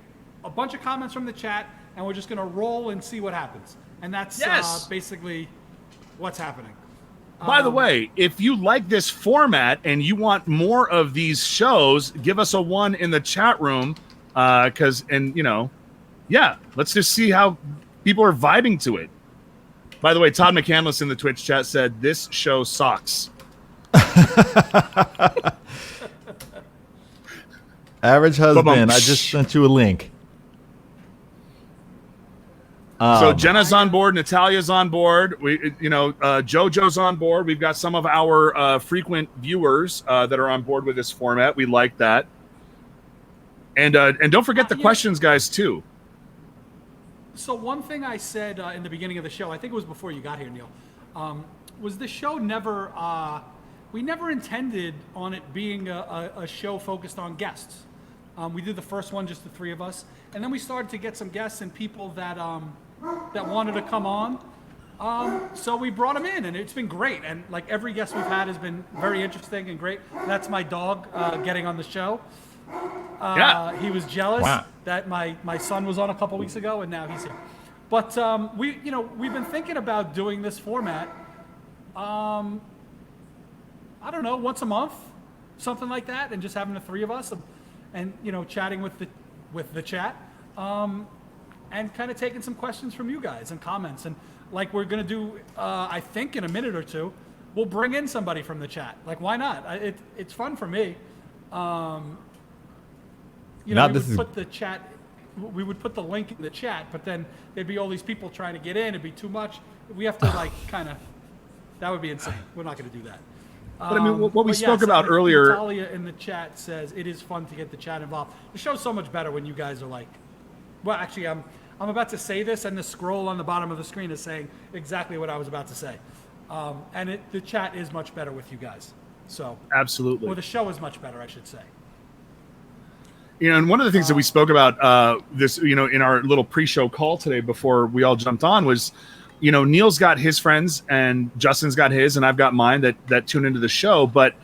a bunch of comments from the chat, and we're just going to roll and see what happens. And that's basically what's happening. By the way, if you like this format and you want more of these shows, give us a 1 in the chat room. Let's just see how people are vibing to it. By the way, Todd McCandless in the Twitch chat said, this show sucks. Average husband, I just sent you a link. So Jenna's on board, Natalia's on board. JoJo's on board. We've got some of our frequent viewers that are on board with this format. We like that. And don't forget the questions, guys, too. So one thing I said in the beginning of the show, I think it was before you got here, Neil, was the show never, we never intended on it being a show focused on guests. We did the first one, just the three of us. And then we started to get some guests and people that wanted to come on. So we brought them in, and it's been great. And like every guest we've had has been very interesting and great. That's my dog getting on the show. He was jealous that my son was on a couple weeks ago, and now he's here. But we've been thinking about doing this format. I don't know, once a month, something like that, and just having the three of us, and chatting with the chat, and kind of taking some questions from you guys and comments. And like we're gonna do, I think in a minute or two, we'll bring in somebody from the chat. Like, why not? It's fun for me. You know, put the chat. We would put the link in the chat, but then there'd be all these people trying to get in. It'd be too much. We have to like kind of. That would be insane. We're not going to do that. But I mean, what we spoke about earlier. Natalia in the chat says it is fun to get the chat involved. The show's so much better when you guys are like. Well, actually, I'm about to say this, and the scroll on the bottom of the screen is saying exactly what I was about to say. And the chat is much better with you guys. So absolutely. Or the show is much better, I should say. You know, and one of the things that we spoke about this, you know, in our little pre-show call today before we all jumped on was, you know, Neil's got his friends and Justin's got his, and I've got mine that tune into the show, but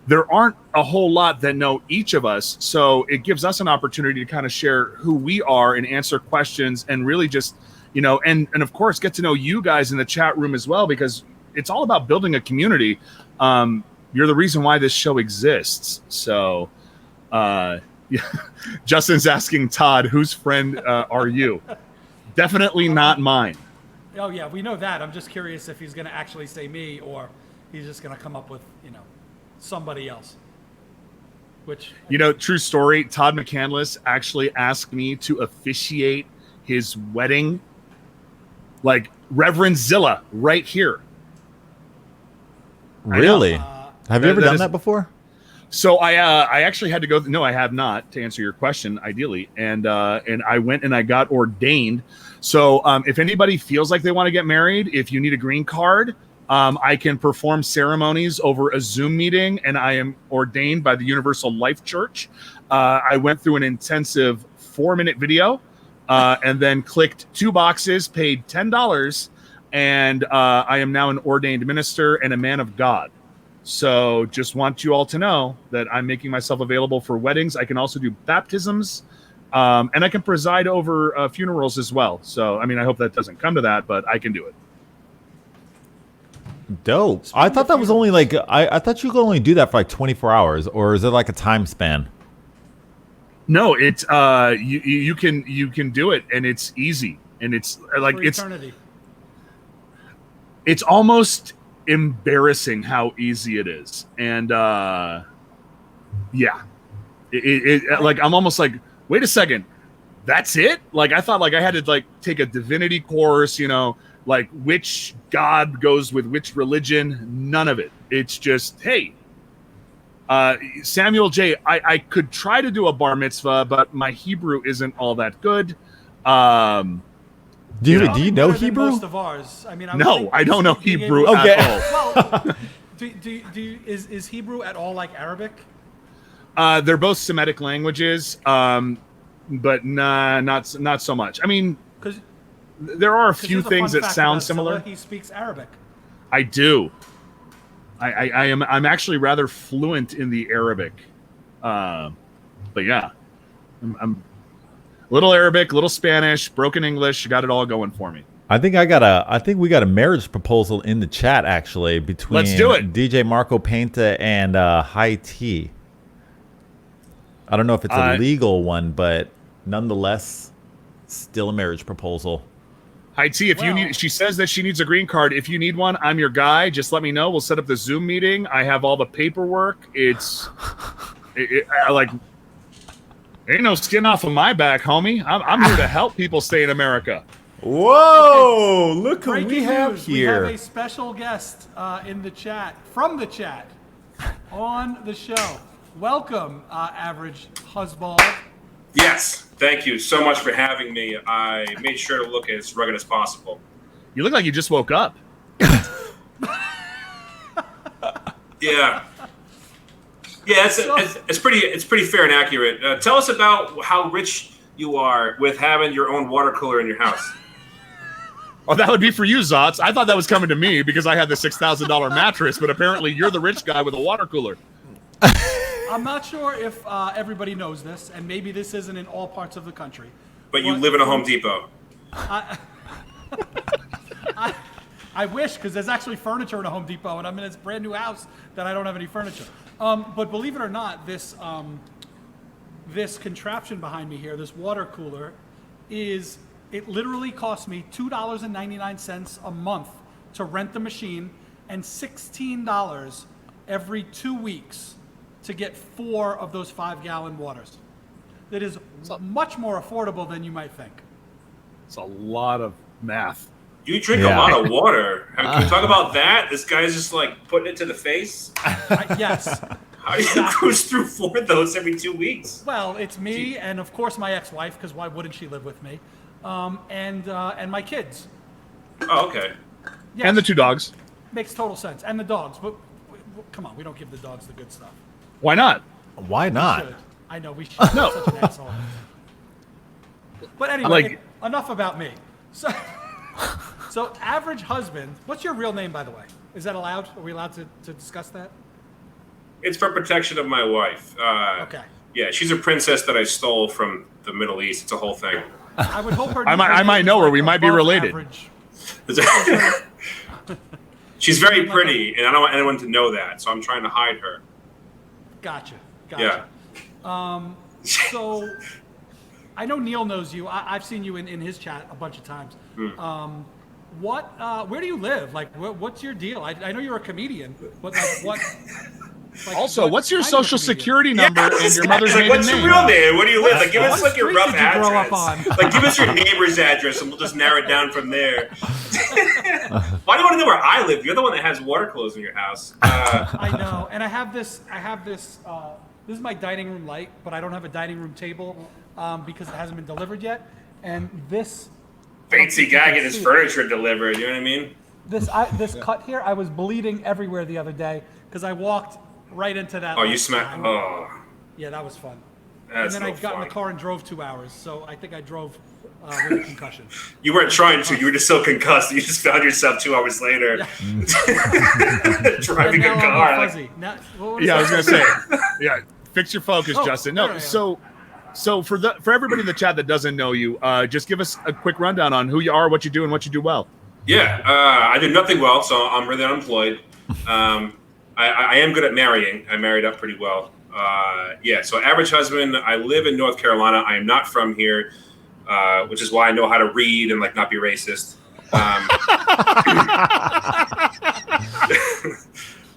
there aren't a whole lot that know each of us. So it gives us an opportunity to kind of share who we are and answer questions and really just, you know, and of course get to know you guys in the chat room as well, because it's all about building a community. You're the reason why this show exists. So, yeah. Justin's asking Todd, whose friend are you? Definitely not mine. Oh yeah, we know that. I'm just curious if he's going to actually say me or he's just going to come up with, you know, somebody else. Which, you know, true story. Todd McCandless actually asked me to officiate his wedding, like Reverend Zilla, right here. Really? Have you ever done that before? So I actually had to go. No, I have not, to answer your question, ideally. And I went and I got ordained. So if anybody feels like they want to get married, if you need a green card, I can perform ceremonies over a Zoom meeting, and I am ordained by the Universal Life Church. I went through an intensive 4-minute video and then clicked 2 boxes, paid $10, and I am now an ordained minister and a man of God. So just want you all to know that I'm making myself available for weddings. I can also do baptisms, and I can preside over funerals as well. So, I mean, I hope that doesn't come to that, but I can do it. Dope. I thought that was only like, I thought you could only do that for like 24 hours, or is it like a time span? No, it's you can do it, and it's easy, and it's like for eternity. It's almost embarrassing how easy it is, and yeah, like I'm almost like, wait a second, that's it? Like I thought like I had to like take a divinity course, you know, like which god goes with which religion. None of it. It's just, hey, Samuel J, I could try to do a bar mitzvah, but my Hebrew isn't all that good. Do you know Hebrew? Most of ours. I mean, I don't know Hebrew Okay. at all. Well, is Hebrew at all like Arabic? They're both Semitic languages, but not so much. I mean, because there are a few things that sound similar. Zilla, he speaks Arabic. I do. I'm actually rather fluent in the Arabic, but yeah, I'm little Arabic, little Spanish, broken English. Got it all going for me. I think we got a marriage proposal in the chat actually between Let's do it. DJ Marco Painta and High T. I don't know if it's a legal one, but nonetheless, still a marriage proposal. Hi T, if you need, she says that she needs a green card. If you need one, I'm your guy. Just let me know. We'll set up the Zoom meeting. I have all the paperwork. It's like, ain't no skin off of my back, homie. I'm here to help people stay in America. Whoa! Okay. Look who Breaking we have news. here. We have a special guest in the chat, from the chat, on the show. Welcome, Average Husband. Yes, thank you so much for having me. I made sure to look as rugged as possible. You look like you just woke up. Yeah. Yeah, it's pretty fair and accurate. Tell us about how rich you are with having your own water cooler in your house. Oh, that would be for you, Zotz. I thought that was coming to me because I had the $6,000 mattress, but apparently you're the rich guy with a water cooler. I'm not sure if everybody knows this, and maybe this isn't in all parts of the country. But you live in a Home Depot. I wish, because there's actually furniture in a Home Depot, and I'm in this brand new house that I don't have any furniture. But believe it or not, this contraption behind me here, this water cooler, is It literally cost me $2.99 a month to rent the machine and $16 every 2 weeks to get 4 of those 5-gallon waters. That is much more affordable than you might think. It's a lot of math. You drink a lot of water. I mean, can we talk about that? This guy's just like putting it to the face. Yes. How do you cruise through 4 of those every 2 weeks? Well, it's me and of course my ex-wife, because why wouldn't she live with me? And my kids. Oh, okay. Yes. And the 2 dogs. Makes total sense. And the dogs. But come on, we don't give the dogs the good stuff. Why not? Why not? Should. I know we should. No. Such an asshole. But anyway, Like- enough about me. So Average Husband. What's your real name, by the way? Is that allowed? Are we allowed to discuss that? It's for protection of my wife. Okay. Yeah, she's a princess that I stole from the Middle East. It's a whole thing. I would hope her. I might know her. We might be above related. average. She's very pretty, and I don't want anyone to know that, so I'm trying to hide her. Gotcha. Yeah. So I know Neil knows you. I've seen you in his chat a bunch of times. Where do you live? Like, what's your deal? I know you're a comedian, but like, what? Like, Also, what's your kind of a social comedian? security number and your mother's maiden what's name? your real name? Where do you live? Like, give us What like your street rough did you grow address. up on? Like, give us your neighbor's address, and we'll just narrow it down from there. Why do you want to know where I live? You're the one that has water clothes in your house. I know, and I have this. This is my dining room light, but I don't have a dining room table because it hasn't been delivered yet. And this Fancy guy getting his furniture delivered. You know what I mean? This cut here, I was bleeding everywhere the other day because I walked right into that. Oh, you light. smacked. Oh, Yeah, that was fun. that's And then no I got in fun. the car and drove 2 hours, so I think I drove with a concussion. You weren't trying to. You were just so concussed. You just found yourself 2 hours later driving And a now car. I'm all Like, fuzzy. Now, what was Yeah, I was that? gonna say. Yeah, fix your focus, Oh, Justin. there No, I am. so for everybody in the chat that doesn't know you, just give us a quick rundown on who you are, what you do, and what you do well. yeah, I do nothing well, so I'm really unemployed. I am good at marrying. I married up pretty well. So Average Husband. I live in North Carolina. I am not from here, which is why I know how to read and like not be racist.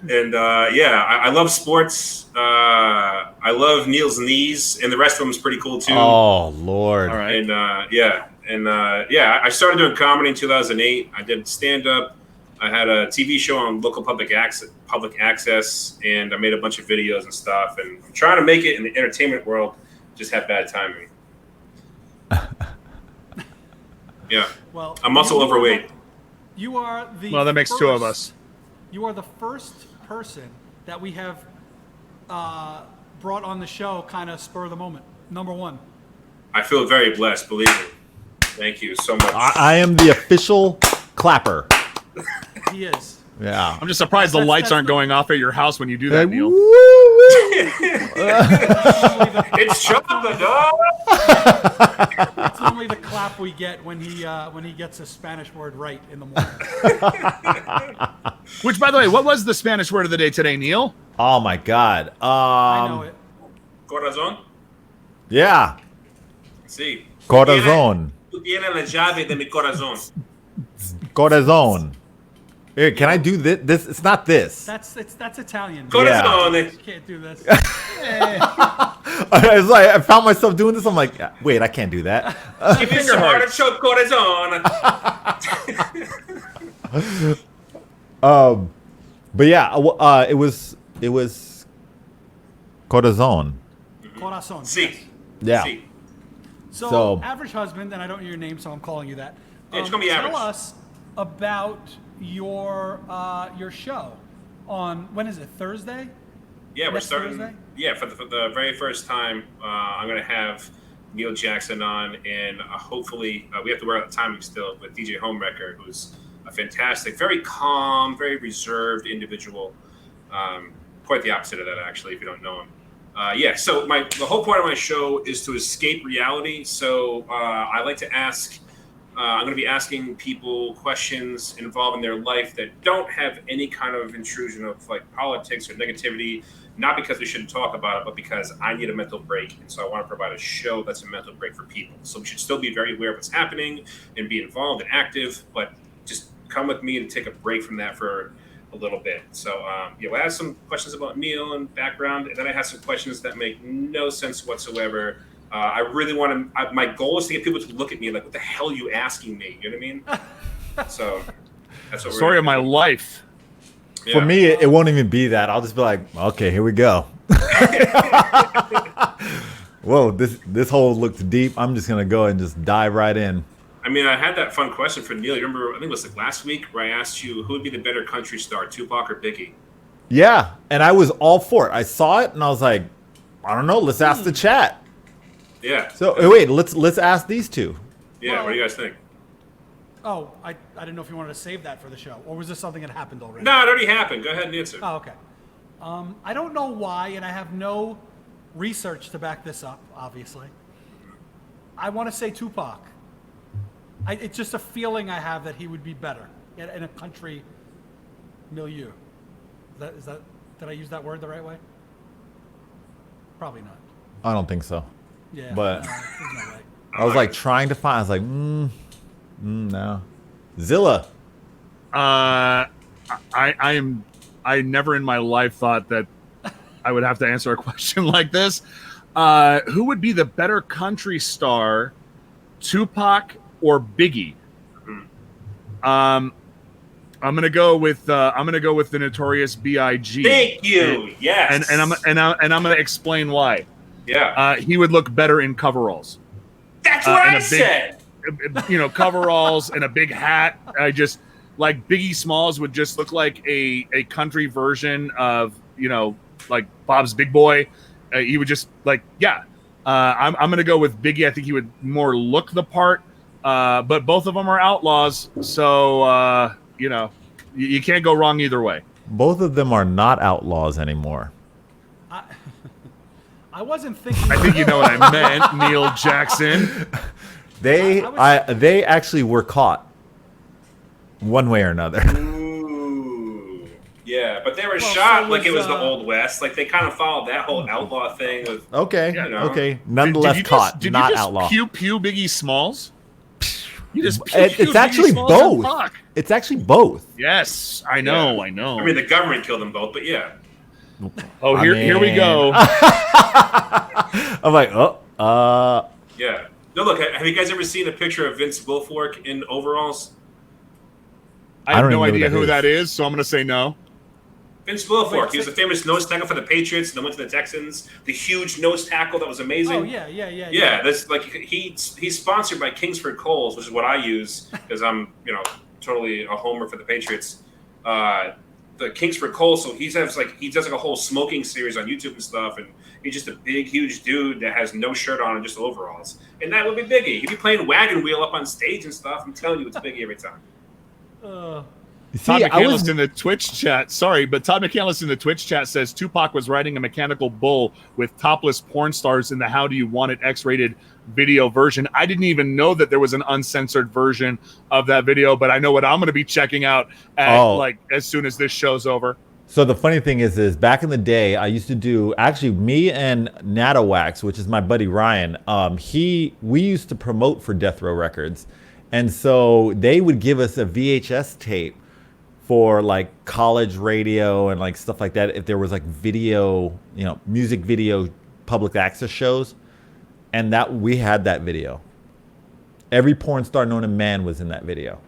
I love sports. I love Neil's knees, and the rest of them is pretty cool too. Oh Lord! All right. I started doing comedy in 2008. I did stand up. I had a TV show on local public access, and I made a bunch of videos and stuff. And I'm trying to make it in the entertainment world. Just had bad timing. Yeah. Well, I'm also overweight. You are the. Well, that makes first, 2 of us. You are the first person that we have brought on the show, kind of spur of the moment. Number one. I feel very blessed. Believe me. Thank you so much. I am the official clapper. He is. Yeah. I'm just surprised the That's- lights that's aren't the- going off at your house when you do that, Like, Neil. woo, woo. It's chocolate, dog. It's normally the clap we get when he gets a Spanish word right in the morning. Which, by the way, what was the Spanish word of the day today, Neil? Oh my God. I know it. Corazón. Yeah. Sí. Corazón. Tú tienes la llave de mi corazón. Corazón. Here, can I do this? It's not this. That's Italian. Corazón. You can't do this. It's like I found myself doing this. I'm like, wait, I can't do that. Give me some artichoke corazón. But yeah, it was Corazón. Corazón. Sí. Yeah. Sí. So, So- Average Husband, and I don't know your name, so I'm calling you that. Yeah, just call me Average. Tell us about your show on, when is it, Thursday? Yeah, we're Next starting. Thursday? Yeah, for the very first time, I'm going to have Neil Jackson on, and hopefully we have to work out the timing still with DJ Homewrecker, who's a fantastic, very calm, very reserved individual. Quite the opposite of that, actually, if you don't know him. So the whole point of my show is to escape reality. So I like to ask I'm going to be asking people questions involving their life that don't have any kind of intrusion of like politics or negativity, not because we shouldn't talk about it, but because I need a mental break. And so I want to provide a show that's a mental break for people. So we should still be very aware of what's happening and be involved and active, but just come with me and take a break from that for a little bit. So, I have some questions about Neil and background, and then I have some questions that make no sense whatsoever. I really want to. My goal is to get people to look at me like, "What the hell are you asking me?" You know what I mean? So that's what Story of my life. For me, it won't even be that. I'll just be like, okay, here we go. Whoa, this hole looks deep. I'm just gonna go and just dive right in. I mean, I had that fun question for Neil. You remember? I think it was like last week where I asked you who would be the better country star, Tupac or Biggie. Yeah, and I was all for it. I saw it and I was like, I don't know. Let's ask the chat. Yeah. So wait, let's ask these two. Yeah. Well, what do you guys think? Oh, I didn't know if you wanted to save that for the show, or was this something that happened already? No, it already happened. Go ahead and answer. Oh, okay. I don't know why, and I have no research to back this up, obviously. I want to say Tupac. It's just a feeling I have that he would be better in a country milieu. Is that did I use that word the right way? Probably not. I don't think so. Yeah. But there's no way. I was like trying to find. I was like, no. Zilla. I never in my life thought that I would have to answer a question like this. Who would be the better country star, Tupac or Biggie? I'm gonna go with the Notorious B.I.G. Thank you. Yes. And I'm gonna explain why. Yeah. He would look better in coveralls. That's what I said. Coveralls and a big hat. I just like Biggie Smalls would just look like a country version of like Bob's Big Boy. He would just like I'm gonna go with Biggie. I think he would more look the part. But both of them are outlaws, so you can't go wrong either way. Both of them are not outlaws anymore. I wasn't thinking. I think you know what I meant, Neil Jackson. They actually were caught one way or another. Ooh. Yeah, but they were shot so like it was the was, Old West. Like they kind of followed that whole outlaw thing with. Okay. Okay. Nonetheless, Did you caught, did not you just outlaw. Pew Biggie Smalls. You just It's actually both. It's actually both. Yes, I know. Yeah. I know. I mean, the government killed them both, but yeah. Oh, here we go. I'm like, Yeah. No, look. Have you guys ever seen a picture of Vince Wilfork in overalls? I have don't no even know idea who that is, so I'm going to say no. Vince Wilfork. He was a famous nose tackle for the Patriots, and then went to the Texans. The huge nose tackle that was amazing. Oh yeah. Yeah, that's like he's sponsored by Kingsford Coles, which is what I use because I'm totally a homer for the Patriots. The Kingsford Coles, so he does like a whole smoking series on YouTube and stuff, and he's just a big, huge dude that has no shirt on and just overalls, and that would be Biggie. He'd be playing wagon wheel up on stage and stuff. I'm telling you, it's Biggie every time. Todd McCandless in the Twitch chat. Sorry, but Todd McCandless in the Twitch chat says Tupac was riding a mechanical bull with topless porn stars in the How Do You Want It X-rated video version. I didn't even know that there was an uncensored version of that video, but I know what I'm going to be checking out as soon as this show's over. So the funny thing is back in the day, I used to do, actually me and Natawax, which is my buddy Ryan, we used to promote for Death Row Records. And so they would give us a VHS tape for like college radio and like stuff like that. If there was like video, music video, public access shows, and that we had that video. Every porn star known to man was in that video.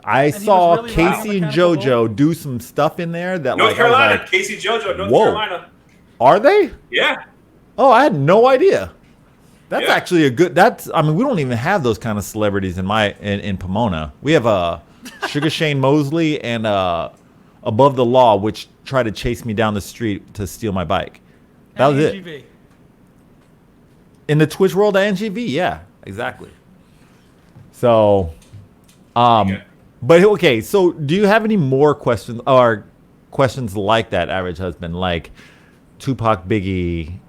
I saw really Casey and JoJo do some stuff in there that North Carolina, like, Casey JoJo, North whoa. Carolina. Are they? Yeah. Oh, I had no idea. That's Yeah. actually a good. I mean, we don't even have those kind of celebrities in Pomona. We have Sugar Shane Mosley and Above the Law, which tried to chase me down the street to steal my bike. That was it. NGV. In the Twitch world, NGV, yeah, exactly. So, but okay. So, do you have any more questions or questions like that, Average Husband, like Tupac, Biggie?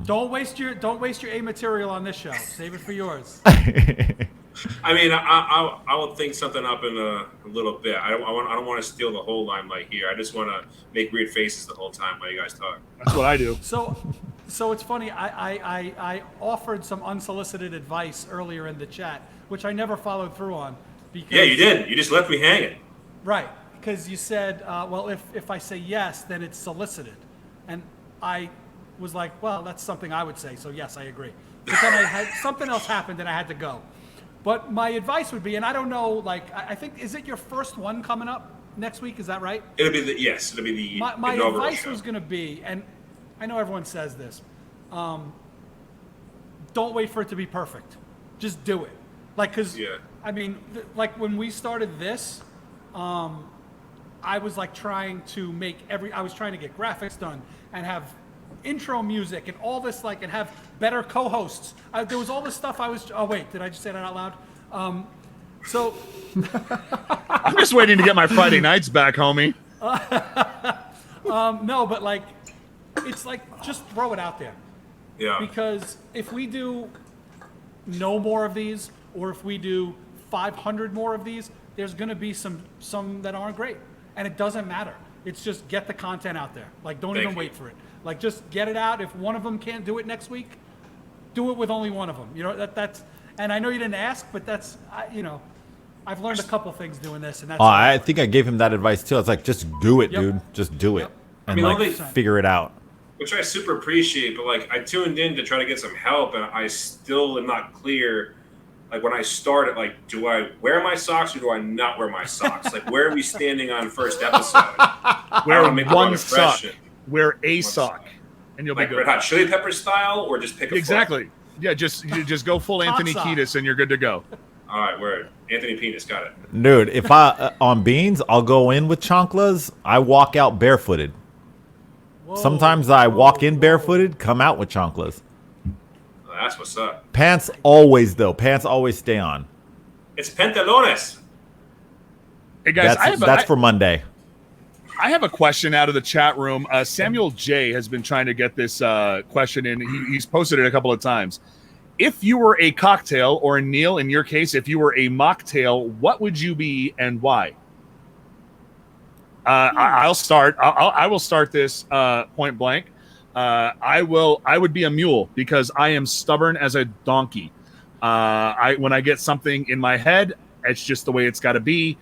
Don't waste your A material on this show. Save it for yours. I mean, I will think something up in a little bit. I don't want to steal the whole limelight here. I just want to make weird faces the whole time while you guys talk. That's what I do. So it's funny. I offered some unsolicited advice earlier in the chat, which I never followed through on. Because, Yeah, you did. You just left me hanging. Right, because you said, well, if I say yes, then it's solicited, and I was like, well, that's something I would say. So yes, I agree. But then I had something else happened and I had to go. But my advice would be, and I don't know, like, I think, is it your first one coming up next week? Is that right? It'll be the My inaugural advice show. was going to be, and I know everyone says this, don't wait for it to be perfect. Just do it. Like, because, Yeah. I mean, like when we started this, I was like trying to make I was trying to get graphics done and have intro music and all this, like, and have better co-hosts. There was all this stuff oh wait, did I just say that out loud? So I'm just waiting to get my Friday nights back, homie. no, but like, it's like, just throw it out there. Yeah. Because if we do no more of these, or if we do 500 more of these, there's going to be some that aren't great. And it doesn't matter. It's just get the content out there. Like, don't even wait for it. Like, just get it out. If one of them can't do it next week, do it with only one of them. You know, that's, and I know you didn't ask, but that's, you know, I've learned a couple things doing this, and that's. I think I gave him that advice too. I was like, just do it, Yep. dude. Just do it, Yep. and I mean, like only- figure it out. Which I super appreciate, but like I tuned in to try to get some help, and I still am not clear. Like when I started, like, do I wear my socks or do I not wear my socks? Like, where are we standing on first episode? Wear wanna make the wrong one sock. impression. Wear a sock, and you'll be Like good. Red Hot Chili Pepper style, or just pick a Exactly. Yeah, just go full Hot Anthony sock. Kiedis, and you're good to go. Foot? All right, word. Anthony Penis, got it. Dude, if I on beans, I'll go in with chanclas. I walk out barefooted. Whoa, Sometimes I walk in whoa. barefooted, come out with chanclas. That's what's up. Pants always though. Pants always stay on. It's pantalones. Hey guys, That's for Monday. I have a question out of the chat room. Samuel J has been trying to get this question in. He's posted it a couple of times. If you were a cocktail, or Neil, in your case, if you were a mocktail, what would you be and why? I'll start. I will start this point blank. I would be a mule because I am stubborn as a donkey. When I get something in my head, it's just the way it's got to be.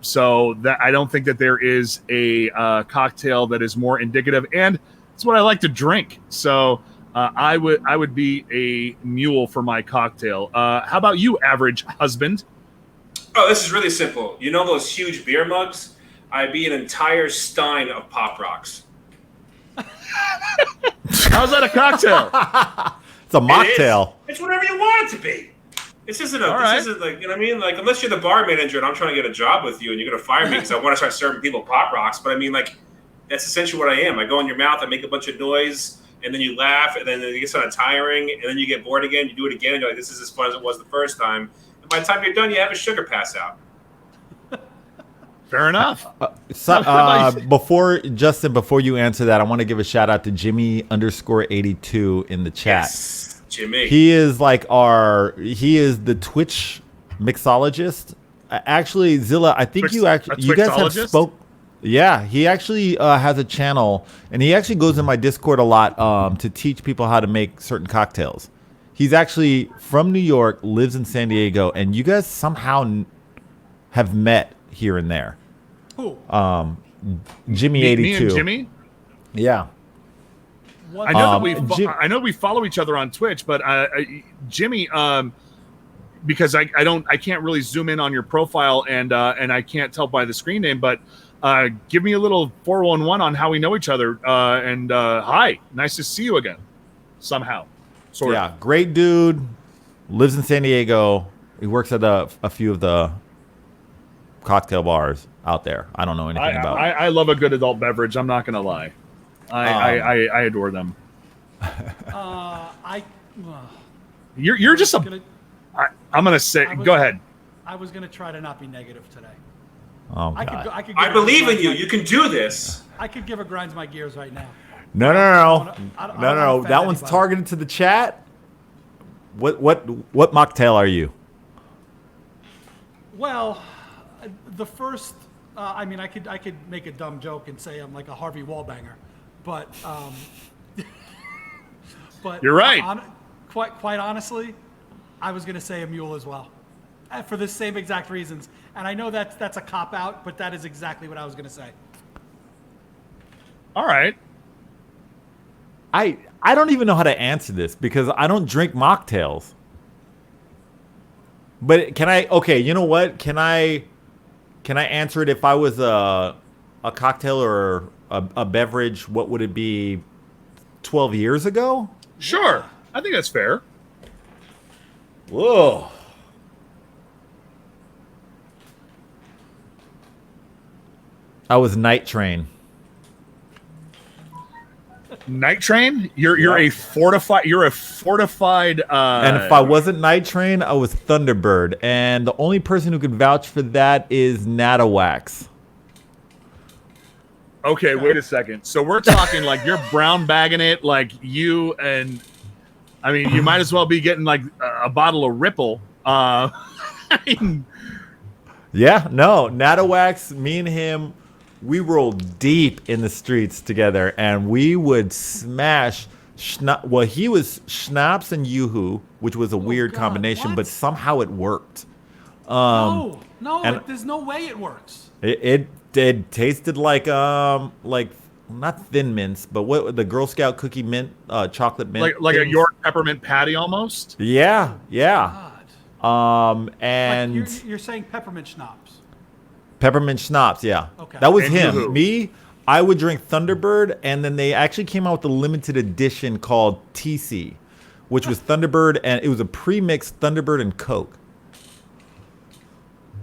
So that I don't think that there is a cocktail that is more indicative, and it's what I like to drink. So I would be a mule for my cocktail. How about you, average husband? Oh, this is really simple. You know those huge beer mugs? I'd be an entire stein of Pop Rocks. How's that a cocktail? It's a It mocktail. is. It's whatever you want it to be. This isn't All right. this isn't like, you know what I mean? Like, unless you're the bar manager and I'm trying to get a job with you and you're going to fire me because I want to start serving people Pop Rocks. But I mean, like, that's essentially what I am. I go in your mouth, I make a bunch of noise, and then you laugh, and then it gets kind of tiring, and then you get bored again. You do it again, and you're like, this is as fun as it was the first time. And by the time you're done, you have a sugar pass out. Fair enough. Before you answer that, I want to give a shout out to Jimmy_82 in the chat. Yes, Jimmy. He is the Twitch mixologist. Actually, Zilla, I think you guys have Twixologist? spoke. Yeah, he actually has a channel, and he actually goes in my Discord a lot to teach people how to make certain cocktails. He's actually from New York, lives in San Diego, and you guys somehow have met here and there. Who? Jimmy82. Me and Jimmy. Yeah. What? I know that Jim- I know we follow each other on Twitch, but Jimmy, because I can't really zoom in on your profile, and I can't tell by the screen name, but give me a little 411 on how we know each other. Hi, nice to see you again. Somehow, sort Yeah, of. great dude. Lives in San Diego. He works at a few of the cocktail bars out there. I don't know anything about. I love a good adult beverage. I'm not gonna lie. I adore them. You're just gonna, I'm gonna say. I was- Go ahead. I was gonna try to not be negative today. Oh I god. could. I could. I give believe a in you. grind You can do this. I could give a grinds my gears right now. No. I don't That offend one's anybody. targeted to the chat. What mocktail are you? Well, the first, I mean, I could make a dumb joke and say I'm like a Harvey Wallbanger, but but You're right. Quite honestly, I was going to say a mule as well, for the same exact reasons. And I know that's a cop out, but that is exactly what I was going to say. All right. I don't even know how to answer this because I don't drink mocktails. But can I? Okay, you know what? Can I answer it if I was a cocktail or a beverage? What would it be? 12 years ago? Sure. I think that's fair. Whoa. I was Night Train. Night Train? You're a fortified. And if I wasn't Night Train, I was Thunderbird. And the only person who could vouch for that is Natawax. Okay, wait a second. So we're talking like you're brown bagging it, like you and I mean, you might as well be getting like a bottle of Ripple. I mean, Yeah, no, Natawax, me and him, we rolled deep in the streets together, and we would smash. Well, he was schnapps and yoo-hoo, which was a weird God, combination, what? but somehow it worked. No, and- there's no way it works. It tasted like not Thin Mints, but what the Girl Scout cookie mint, chocolate mint, like a things. York peppermint patty almost. Yeah. God. And Like you're saying peppermint schnapps. peppermint schnapps, yeah. Okay. That was And him. yoo-hoo. Me, I would drink Thunderbird, and then they actually came out with a limited edition called TC, which was Thunderbird, and it was a pre-mixed Thunderbird and Coke.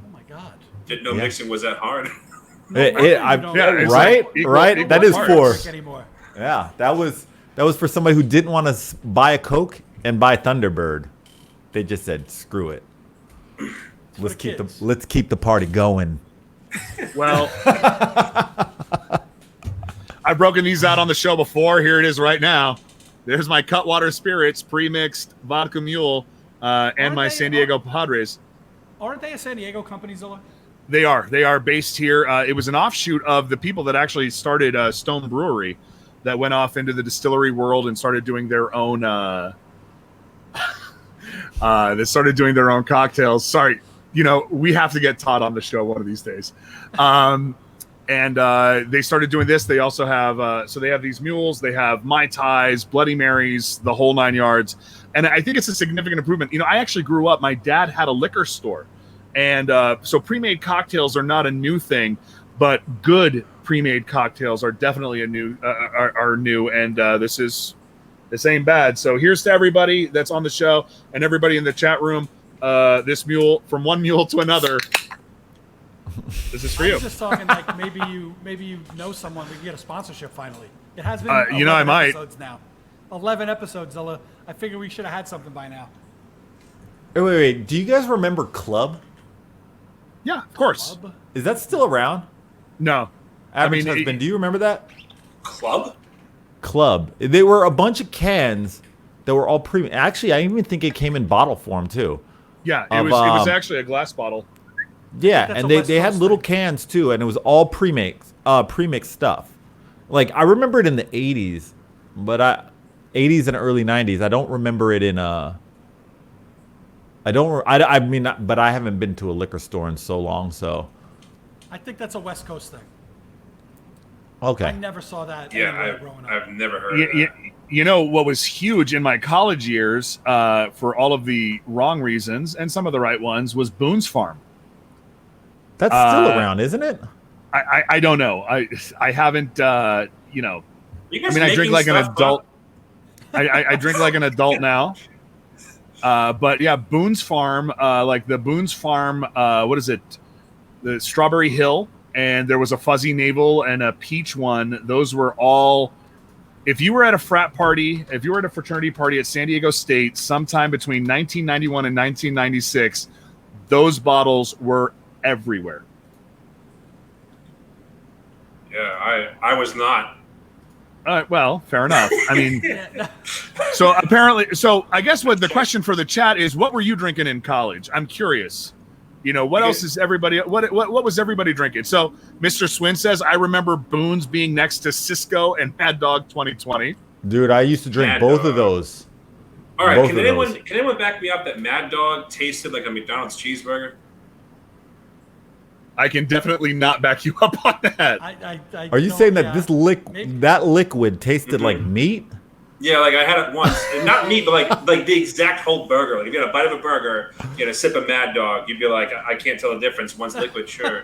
Oh my God. Didn't know Yeah. mixing was that hard. No It- wonder it- you I- don't Yeah, drink it's right, like equal- right. equal That is parts. for anymore. yeah. That was for somebody who didn't want to buy a Coke and buy Thunderbird. They just said, "Screw it. the kids. Let's keep the party going." Well, I've broken these out on the show before. Here it is right now. There's my Cutwater Spirits pre-mixed vodka mule and Aren't my they- San Diego Padres. Aren't they a San Diego company, Zilla? They are based here. It was an offshoot of the people that actually started Stone Brewery, that went off into the distillery world and started doing their own. They started doing their own cocktails. Sorry, we have to get Todd on the show one of these days. And they started doing this. They also have so they have these mules. They have Mai Tais, Bloody Marys, the whole 9 yards. And I think it's a significant improvement. I actually grew up. My dad had a liquor store. And so pre-made cocktails are not a new thing, but good pre-made cocktails are definitely are new. And this ain't bad. So here's to everybody that's on the show and everybody in the chat room. This mule, from one mule to another, this is for I you. was just talking like maybe you know someone. We can get a sponsorship finally. It has been 11 I might. episodes now. 11 episodes, Zilla. I figure we should have had something by now. Wait. Do you guys remember Club? Yeah, of course. Club? Is that still around? No. Average mean, Husband, do you remember that? Club? Club. They were a bunch of cans that were all premium. Actually, I even think it came in bottle form too. Yeah, it Of, was actually a glass bottle. Yeah, That's and a they West had Coast little thing. cans too, and it was all premixed stuff. Like I remember it in the 80s, but 80s and early 90s. I don't remember it in I mean, but I haven't been to a liquor store in so long, so I think that's a West Coast thing. okay. I never saw that Yeah, anywhere growing up. I've never heard of that. You know what was huge in my college years, for all of the wrong reasons and some of the right ones, was Boone's Farm. That's still around, isn't it? I don't know. I haven't. You I guys mean, I drink making like an stuff adult. up? I drink like an adult now. But yeah, Boone's Farm, like the Boone's Farm, what is it? The Strawberry Hill, and there was a Fuzzy Navel and a Peach one. Those were all. If you were at a frat party, if you were at a fraternity party at San Diego State, sometime between 1991 and 1996, those bottles were everywhere. Yeah, I was not. Well, fair enough. I mean, so apparently, I guess what the question for the chat is, what were you drinking in college? I'm curious. You know, what else is everybody? What was everybody drinking? So Mr. Swin says, I remember Boone's being next to Cisco and Mad Dog 2020. Dude, I used to drink Mad both Dog. of those. All right, Both can of anyone those. back me up that Mad Dog tasted like a McDonald's cheeseburger? I can definitely not back you up on that. Are you saying that that liquid tasted like meat? Yeah, like I had it once, and not meat, but like the exact whole burger. Like if you had a bite of a burger, you had a sip of Mad Dog, you'd be like, I can't tell the difference. One's liquid, sure.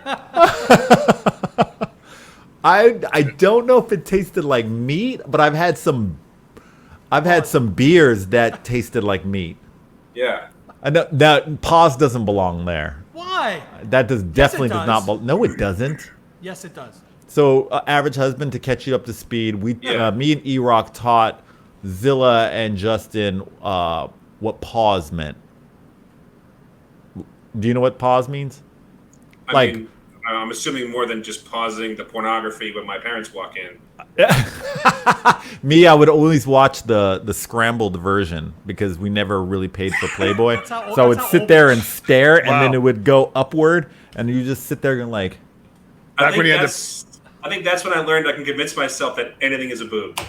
I don't know if it tasted like meat, but I've had some beers that tasted like meat. Yeah. And that pause doesn't belong there. Why? That definitely does not does. belong. No, it doesn't. Yes, it does. So, Average Husband, to catch you up to speed, me and E-Rock taught Zilla and Justin what pause meant. Do you know what pause means? I mean, I'm assuming more than just pausing the pornography when my parents walk in. Me, I would always watch the scrambled version because we never really paid for Playboy. So I would sit there and stare, and then it would go upward, and you just sit there going like. I think that's when I learned I can convince myself that anything is a boob.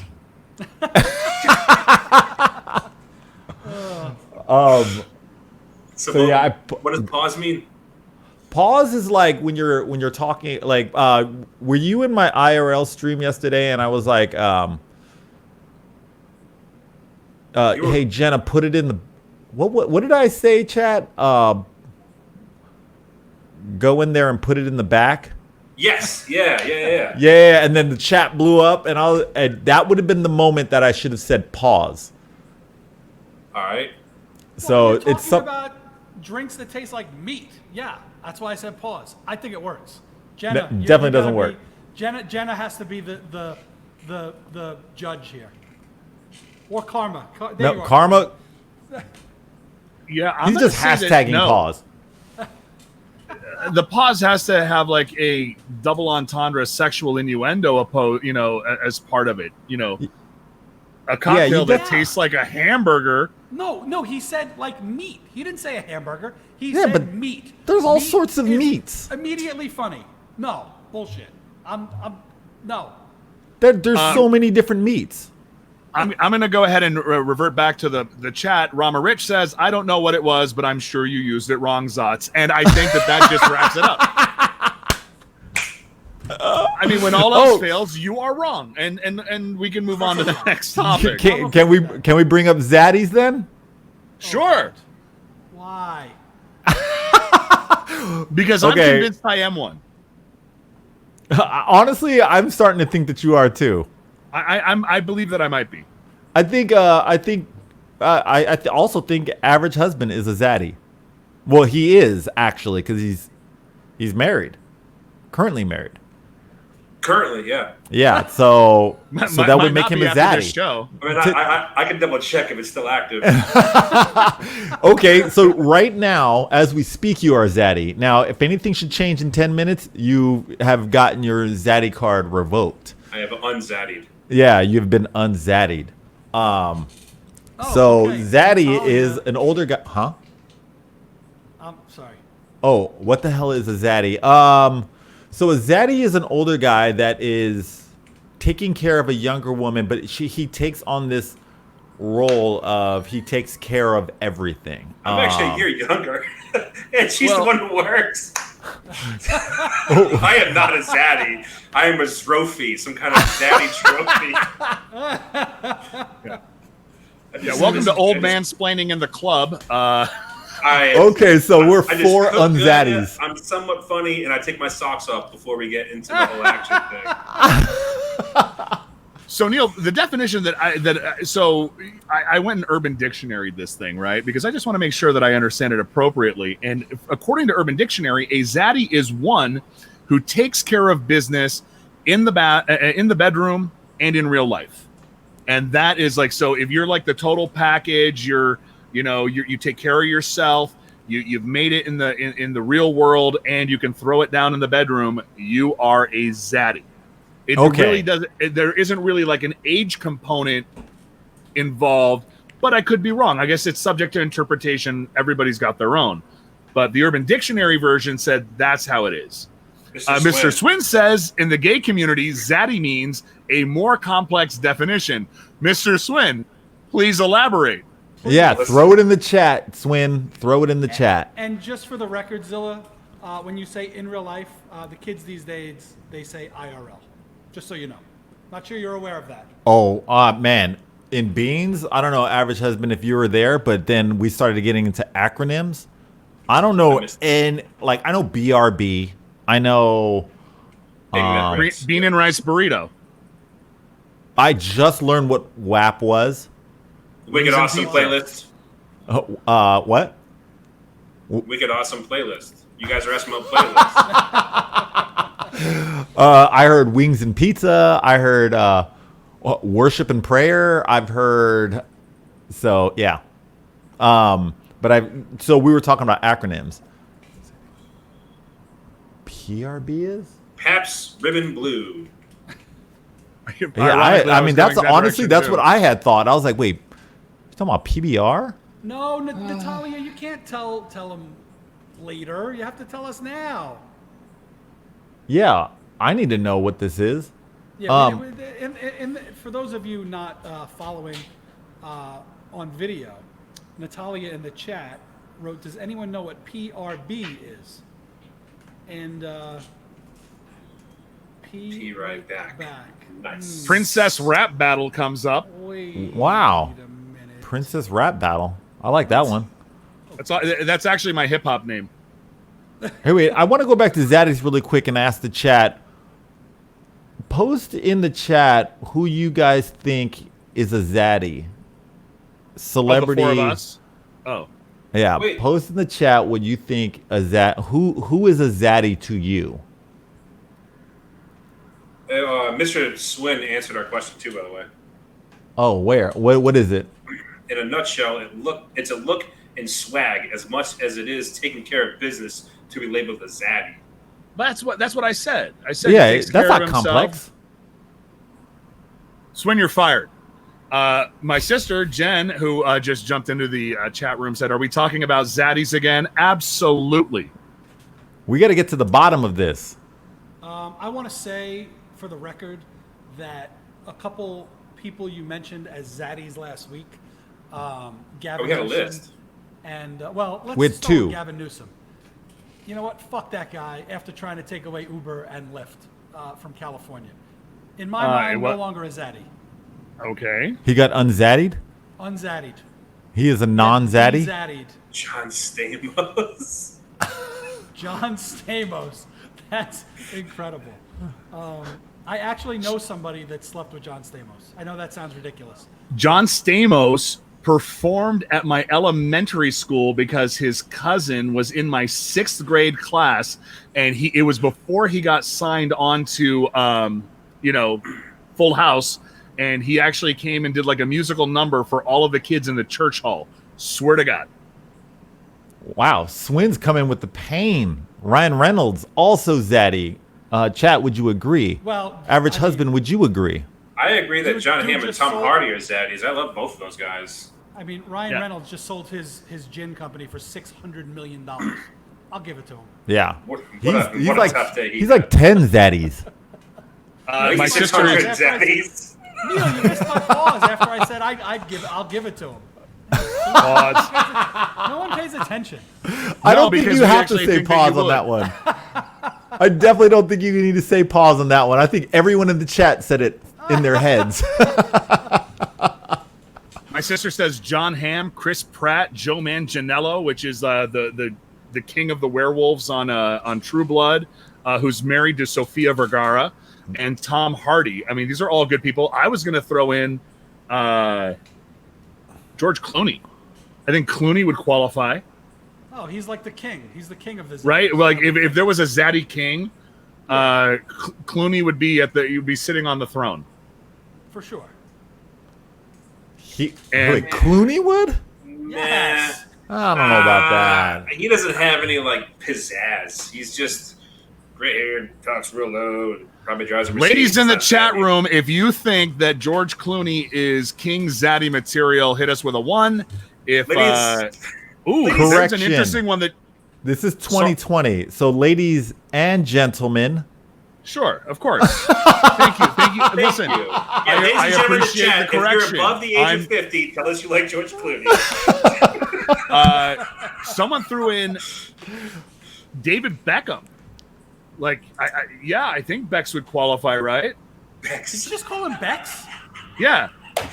So yeah, what does pause mean? Pause is like when you're talking. Like, were you in my IRL stream yesterday? And I was like, "Hey Jenna, put it in the what did I say, chat? Go in there and put it in the back." Yes. Yeah. Yeah, and then the chat blew up, and that would have been the moment that I should have said pause. All right. So you're talking about drinks that taste like meat. Yeah, that's why I said pause. I think it works. Jenna definitely doesn't work. Jenna has to be the judge here, or Karma. No, Karma. Yeah, he's just hashtagging pause. The pause has to have like a double entendre sexual innuendo as part of it. You know, a cocktail that tastes like a hamburger. No, he said like meat. He didn't say a hamburger. He said meat. There's all meat sorts of meats. Immediately funny. No, bullshit. No. There's so many different meats. I'm going to go ahead and revert back to the chat. Rama Rich says, I don't know what it was, but I'm sure you used it wrong, Zotz. And I think that just wraps it up. I mean, when all else fails, you are wrong. And we can move on to the next topic. Can we bring up Zaddies then? Sure. Why? Because I'm convinced I am one. Honestly, I'm starting to think that you are too. I believe that I might be. I also think Average Husband is a Zaddy. Well, he is actually because he's married, currently married. Currently, yeah. Yeah, so that would make him a Zaddy. Show. I mean, I can double check if it's still active. Okay, so right now, as we speak, you are a Zaddy. Now, if anything should change in 10 minutes, you have gotten your Zaddy card revoked. I have unzaddied. Yeah, you've been unzaddied. Zaddy is an older guy. Huh? I'm sorry. Oh, what the hell is a Zaddy? So a Zaddy is an older guy that is taking care of a younger woman, but he takes on this role of he takes care of everything. I'm actually a year younger, and she's the one who works. I am not a Zaddy. I am a Trophy, some kind of Zaddy trophy. Welcome to Old Man Splaining in the Club. Okay, so we're four unzaddies. I'm somewhat funny, and I take my socks off before we get into the whole action thing. So Neil, the definition that I went and Urban Dictionary this thing, right? Because I just want to make sure that I understand it appropriately. And according to Urban Dictionary, a zaddy is one who takes care of business in the bedroom and in real life. And that is like, so if you're like the total package, you take care of yourself, you've made it in the real world, and you can throw it down in the bedroom, you are a zaddy. It really doesn't. There isn't really like an age component involved, but I could be wrong. I guess it's subject to interpretation. Everybody's got their own. but the Urban Dictionary version said that's how it is. Swin. Mr. Swin says in the gay community, zaddy means a more complex definition. Mr. Swin, please elaborate. Yeah, Let's- throw it in the chat, Swin. Throw it in the chat. And just for the record, Zilla, when you say in real life, the kids these days, they say IRL. Just so you know. Not sure you're aware of that. Oh, man. In Beans, I don't know, Average Husband, if you were there, but then we started getting into acronyms. I don't know. I know BRB. I know. Bean and rice burrito. I just learned what WAP was. Wicked Awesome playlist. What? Wicked Awesome playlist. You guys are asking about playlists. I heard Wings and Pizza. I heard Worship and Prayer. I've heard. So yeah. So we were talking about acronyms. PRB is? Pabst Ribbon Blue. Yeah, I mean that's honestly that's what I had thought. I was like, wait, you talking about PBR? No, Natalia, you can't tell them later. You have to tell us now. Yeah, I need to know what this is. Yeah, for those of you not following on video, Natalia in the chat wrote, "Does anyone know what PRB is?" And P right back. Nice. Princess Rap Battle comes up. Wait Wow. a minute. Princess Rap Battle. I like that one. That's actually my hip hop name. Hey, wait, I want to go back to Zaddy's really quick and ask the chat. Post in the chat who you guys think is a Zaddy. Celebrity. Of the four of us. Oh. Yeah, Wait. post in the chat what you think who is a Zaddy to you. Mr. Swin answered our question too, by the way. Oh, where? What is it? In a nutshell, it's a look and swag as much as it is taking care of business to be labeled a zaddy. That's what I said. I said Yeah, he takes that's care of not himself. complex. Swin, you're fired. My sister, Jen, who just jumped into the chat room, said, are we talking about zaddies again? Absolutely. We got to get to the bottom of this. I want to say, for the record, that a couple people you mentioned as zaddies last week, Gavin we got a Newsom, list. and let's With start with two. Gavin Newsom. You know what? Fuck that guy after trying to take away Uber and Lyft from California. In my mind, no longer a zaddy. Okay. He got unzaddied? Unzaddied. He is a non-zaddy? Zaddied. John Stamos. John Stamos. That's incredible. I actually know somebody that slept with John Stamos. I know that sounds ridiculous. John Stamos performed at my elementary school because his cousin was in my 6th grade class, and it was before he got signed on to Full House, and he actually came and did like a musical number for all of the kids in the church hall. Swear to God. Wow, Swin's coming with the pain. Ryan Reynolds, also zaddy. Chat, would you agree? Well, Average Husband, would you agree? I agree that Dude- John dude Hamm and just Tom sold- Hardy are zaddies. I love both of those guys. I mean, Ryan Yeah. Reynolds just sold his gin company for $600 million. I'll give it to him. Yeah. What He's a like tough day he he's had. like 10 zaddies. My sister 600 is- zaddies. Neil, you missed my pause after I said I'll give it to him. No one pays attention. I don't think because you we have to actually say think that pause you on would. that one. I definitely don't think you need to say pause on that one. I think everyone in the chat said it in their heads. My sister says John Hamm, Chris Pratt, Joe Manganiello, which is the king of the werewolves on True Blood, who's married to Sofia Vergara, and Tom Hardy. I mean, these are all good people. I was going to throw in George Clooney. I think Clooney would qualify, Oh, he's like the king. He's the king of this. right? Like if there was a zaddy king, Clooney would be you'd be sitting on the throne. For sure. Wait, And Clooney would? Yes. I don't know about that. He doesn't have any like pizzazz. He's just gray hair, talks real low, and probably drives a Mercedes. ladies in the Not chat zaddy. room, if you think that George Clooney is King Zaddy material, hit us with a 1. If Ladies- ooh, ladies- there's an Correction. interesting one that This is 2020. So, ladies and gentlemen. Sure, of course. Thank you. Listen, Yeah, ladies and gentlemen in the appreciate chat, the correction. if you're above the age of 50, tell us you like George Clooney. Someone threw in David Beckham. Like, I think Bex would qualify, right? Did you just call him Bex? Yeah,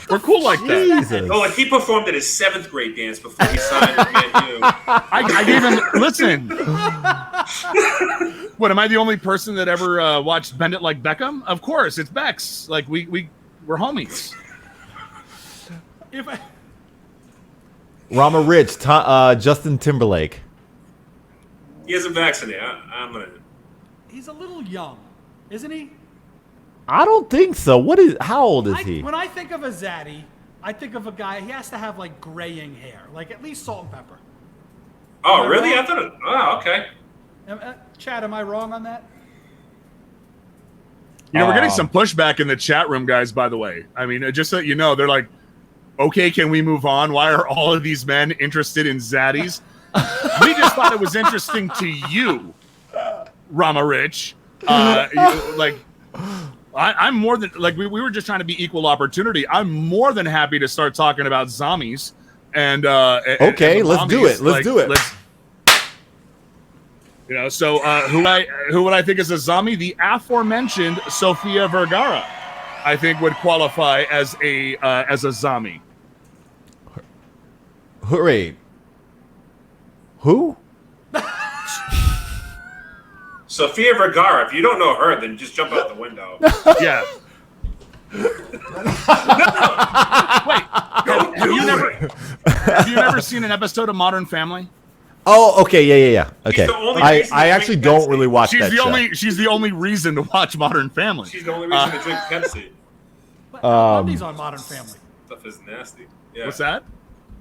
we're cool like that. Jesus. Oh, like he performed at his 7th grade dance before he signed with Man U. I gave him. Listen. What, am I the only person that ever watched Bend It Like Beckham? Of course, it's Bex. Like we're homies. Rama Rich, Justin Timberlake. He isn't vaccinated. I'm gonna. He's a little young, isn't he? I don't think so. How old is he? When I think of a zaddy, I think of a guy. He has to have like graying hair, like at least salt and pepper. Oh, really? I thought. Oh, okay. Chad, am I wrong on that? You know, we're getting some pushback in the chat room, guys. By the way, I mean, just so you know, they're like, "Okay, can we move on? Why are all of these men interested in zaddies?" We just thought it was interesting to you, Rama Rich. I'm more than like we were just trying to be equal opportunity. I'm more than happy to start talking about zombies and okay, and let's do it. Let's do it. So who would I think is a zombie? The aforementioned Sofia Vergara, I think would qualify as a zombie. Hooray! Who? Sofia Vergara. If you don't know her, then just jump out the window. Yeah. Wait. Have you never seen an episode of Modern Family? Oh, okay, yeah. Okay. I actually don't really watch She's that the show. she's the only reason to watch Modern Family. She's the only reason to drink Pepsi. Al Bundy's on Modern Family. Stuff is nasty. Yeah. What's that?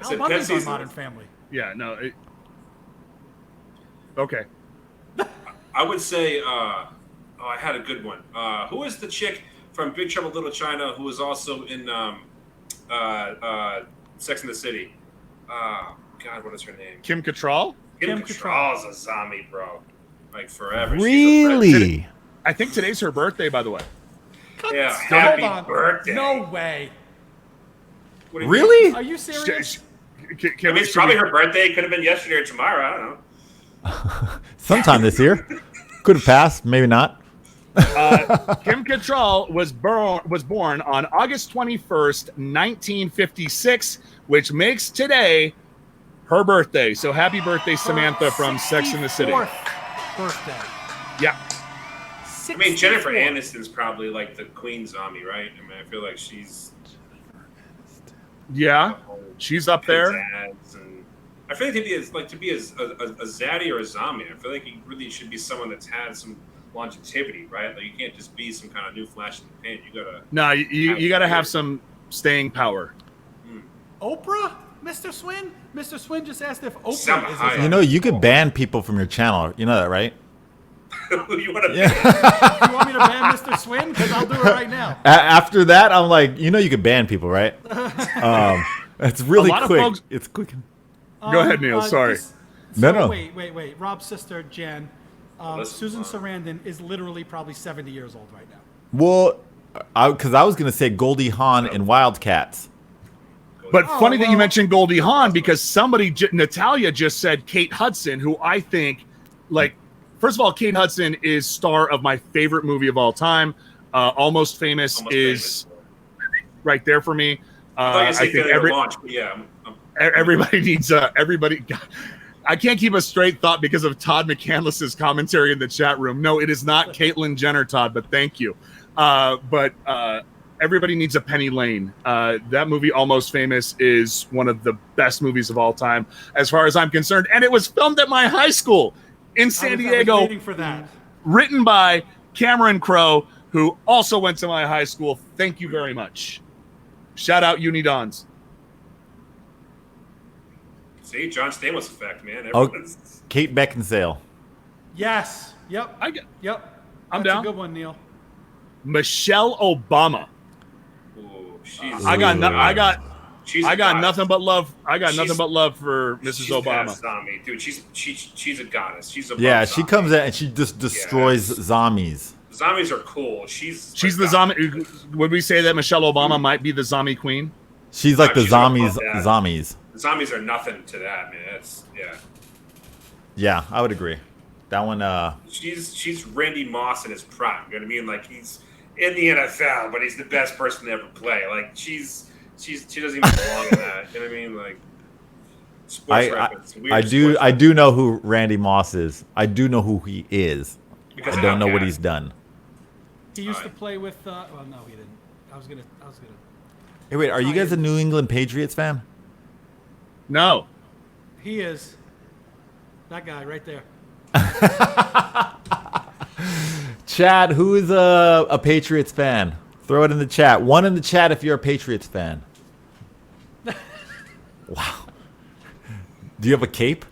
Al Bundy's on Modern Family. Yeah, no. Okay. I would say, I had a good one. Who is the chick from Big Trouble in Little China who was also in Sex and the City? God, what is her name? Kim Cattrall? Kim Cattrall's a zombie, bro. Like forever. Really? I think today's her birthday, by the way. Yeah, Hold happy on. birthday. No way. What do you Really? think? Are you serious? It's probably her birthday. It could have been yesterday or tomorrow. I don't know. Sometime this year. Could have passed, maybe not. Kim Cattrall was born on August 21st, 1956, which makes today her birthday. So happy birthday, Samantha from Sex and the City. 64th birthday. Yeah. I mean, Jennifer Aniston's probably like the queen zombie, right? I mean, I feel like she's She's up there. And I feel like to be a zaddy or a zombie, I feel like you really should be someone that's had some longevity, right? Like you can't just be some kind of new flash in the pan. You gotta. No, you gotta have some staying power. Oprah, Mr. Swin? Mr. Swin just asked if Oprah Salma is a Hayek. zombie. You know, you could ban people from your channel. You know that, right? Who you want to You want me to ban Mr. Swin? Because I'll do it right now. After that, I'm like, you could ban people, right? It's really A lot of quick. folks- It's quick. Go ahead, Neil. Sorry. No. Wait. Rob's sister, Jen, Susan Sarandon is literally probably 70 years old right now. Well, because I was going to say Goldie Hawn and Wildcats. But funny that you mentioned Goldie Hawn because Natalia just said Kate Hudson, who I think, like, first of all, Kate Hudson is star of my favorite movie of all time. Almost Famous is right there for me. I think launch, but yeah. Everybody needs everybody. God, I can't keep a straight thought because of Todd McCandless's commentary in the chat room. No, it is not Caitlyn Jenner, Todd, but thank you. But everybody needs a Penny Lane. That movie, Almost Famous, is one of the best movies of all time, as far as I'm concerned. And it was filmed at my high school in San Diego. I was waiting for that. Written by Cameron Crowe, who also went to my high school. Thank you very much. Shout out Unidons. See, John Stamos effect, man. Kate Beckinsale. Yes. Yep. Yep. I'm That's down. a good one, Neil. Michelle Obama. Ooh, she's I got I got nothing but love. I got She's- nothing but love for Mrs. She's Obama. past zombie, dude. She's a goddess. She's a Yeah, she comes in and she just destroys zombies. Zombies are cool. She's the zombie. Would we say that Michelle Obama might be the zombie queen? She's like the she's zombies. above that. Zombies. Zombies are nothing to that, man. That's Yeah, I would agree. That one. She's Randy Moss in his prime. You know what I mean? Like he's in the NFL, but he's the best person to ever play. Like she doesn't even belong in that. You know what I mean? Like sports reference. I do know who Randy Moss is. I do know who he is. Because I don't know what he's done. He used to play with. Well, no, he didn't. I was gonna. Hey, wait, are you guys a New England Patriots fan? No. He is. That guy right there. Chad, who is a Patriots fan? Throw it in the chat. One in the chat if you're a Patriots fan. Wow. Do you have a cape?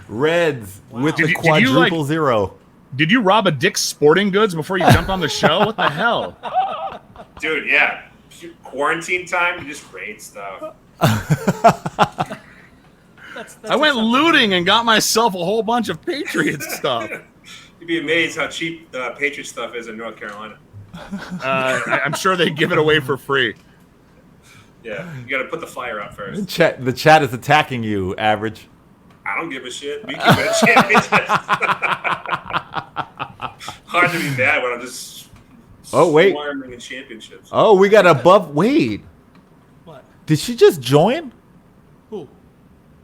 Reds with the quadruple zero. Did you rob a Dick's Sporting Goods before you jumped on the show? What the hell? Dude, yeah. Quarantine time, you just raid stuff. That's I went looting and got myself a whole bunch of Patriots stuff. You'd be amazed how cheap Patriot stuff is in North Carolina. I'm sure they give it away for free. Yeah, you got to put the flyer out first. The chat is attacking you, Average. I don't give a shit. We keep it a championship. Hard to be mad when I'm just swarming in championships. Oh, we got above. Wait. What? Did she just join? Who?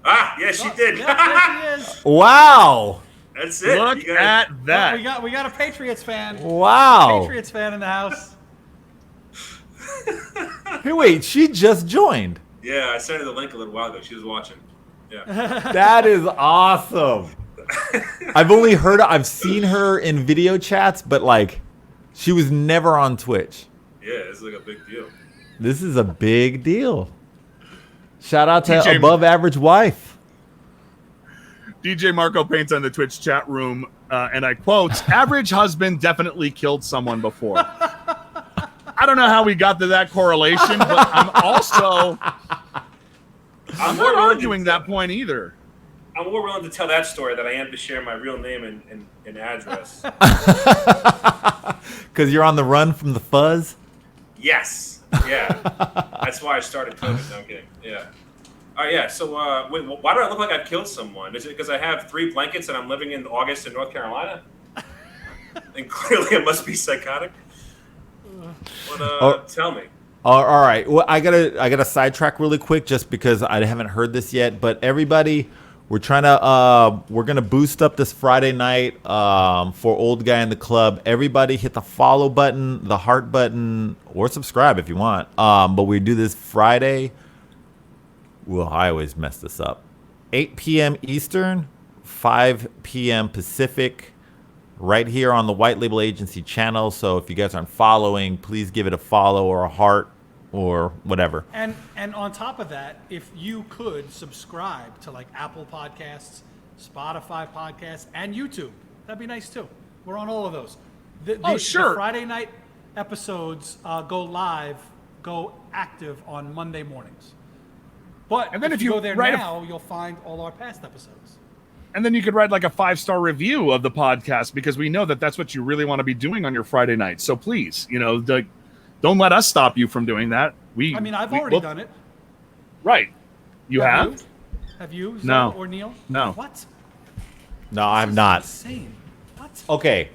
Ah, yeah, she did. Yeah, there she is. Wow. That's it. Look at that. Well, we got a Patriots fan. Wow. Patriots fan in the house. Hey, wait, she just joined. Yeah, I sent her the link a little while ago. She was watching. Yeah. That is awesome. I've seen her in video chats, but like, she was never on Twitch. Yeah, it's like a big deal. This is a big deal. Shout out to DJ Above Average Wife. DJ Marco Paints on the Twitch chat room, and I quote, "Average husband definitely killed someone before." I don't know how we got to that correlation, but I'm not arguing that point either. I'm more willing to tell that story than I am to share my real name and address. Because you're on the run from the fuzz? Yes. Yeah. That's why I started COVID. No, I'm kidding. Yeah. All right, yeah. So wait, why do I look like I've killed someone? Is it because I have 3 blankets and I'm living in August in North Carolina? And clearly I must be psychotic. But tell me. All right. Well, I gotta sidetrack really quick just because I haven't heard this yet. But everybody, we're gonna boost up this Friday night for Old Guy in the Club. Everybody hit the follow button, the heart button, or subscribe if you want. But we do this Friday. Well, I always mess this up. 8 p.m. Eastern, 5 p.m. Pacific. Right here on the White Label Agency channel. So if you guys aren't following, please give it a follow or a heart or whatever. And on top of that, if you could subscribe to like Apple Podcasts, Spotify Podcasts, and YouTube, that'd be nice too. We're on all of those. Sure. The Friday night episodes go active on Monday mornings. But And then if if you you go there write now, you'll find all our past episodes. And then you could write like a 5-star review of the podcast because we know that that's what you really want to be doing on your Friday night. So please, don't let us stop you from doing that. I've already done it. Right. You have? Have you? No. Zilla or Neil? No. What? No, I'm not. Insane. What? Okay.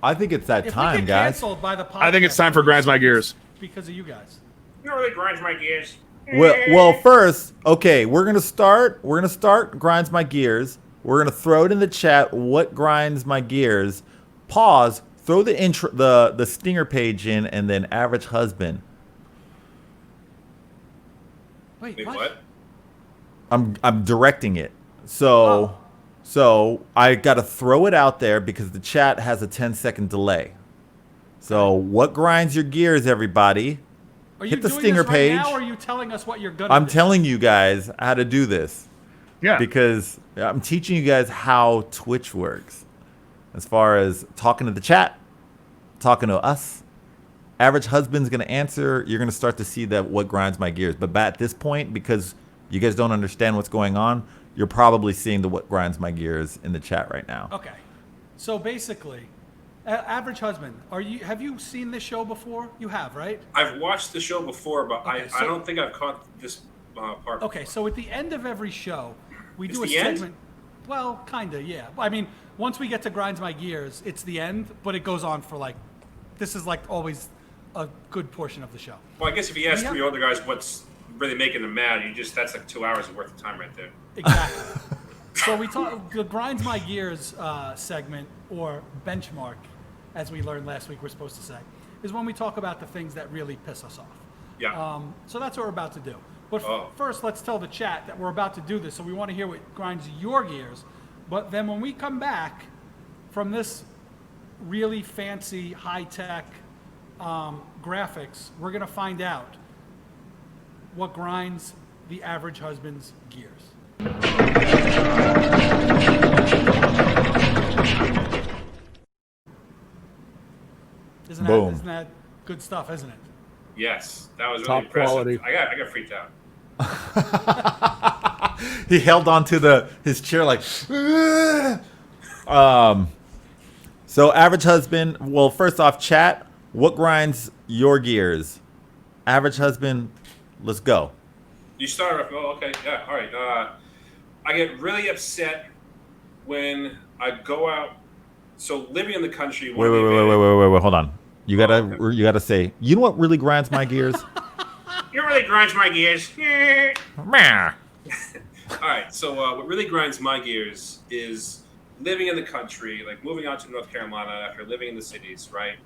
I think it's that If time, we get guys. canceled by the podcast, I think it's time for Grinds My Gears. because of you guys. You don't really grinds my gears. Well, first, okay, we're gonna start Grinds My Gears. We're gonna throw it in the chat. What grinds my gears? Pause. Throw the intro, the stinger page in, and then Average Husband. Wait, what? I'm directing it. So I gotta throw it out there because the chat has a 10-second delay. So what grinds your gears, everybody? Are you Hit the doing stinger this right page. now, or are you telling us what you're gonna I'm do? telling you guys how to do this. Yeah. Because I'm teaching you guys how Twitch works. As far as talking to the chat, talking to us. Average Husband's going to answer. You're going to start to see that what grinds my gears. But at this point, because you guys don't understand what's going on, you're probably seeing the what grinds my gears in the chat right now. Okay. So basically, Average Husband, have you seen this show before? You have, right? I've watched the show before, but Okay, I don't think I've caught this part. Okay, so at the end of every show, we It's do a the end? segment. Well, kind of, yeah. I mean, once we get to Grinds My Gears, it's the end, but it goes on for this is always a good portion of the show. Well, I guess if you ask Yeah. 3 other guys what's really making them mad, that's like 2 hours worth of time right there. Exactly. So we talk the Grinds My Gears segment, or benchmark, as we learned last week we're supposed to say, is when we talk about the things that really piss us off. Yeah. So that's what we're about to do. But Oh. first, let's tell the chat that we're about to do this, so we want to hear what grinds your gears. But then when we come back from this really fancy, high-tech graphics, we're going to find out what grinds the average husband's gears. Boom. Isn't that good stuff, isn't it? Yes, that was really Top impressive. quality. I got freaked out. He held onto his chair like. So Average Husband. Well, first off, chat. What grinds your gears? Average Husband. Let's go. You started off. Oh, okay. Yeah. All right. I get really upset when I go out. So living in the country. Wait. Hold on. You gotta say. You know what really grinds my gears? It really grinds my gears. Meh. All right. So what really grinds my gears is living in the country, like moving out to North Carolina after living in the cities, right?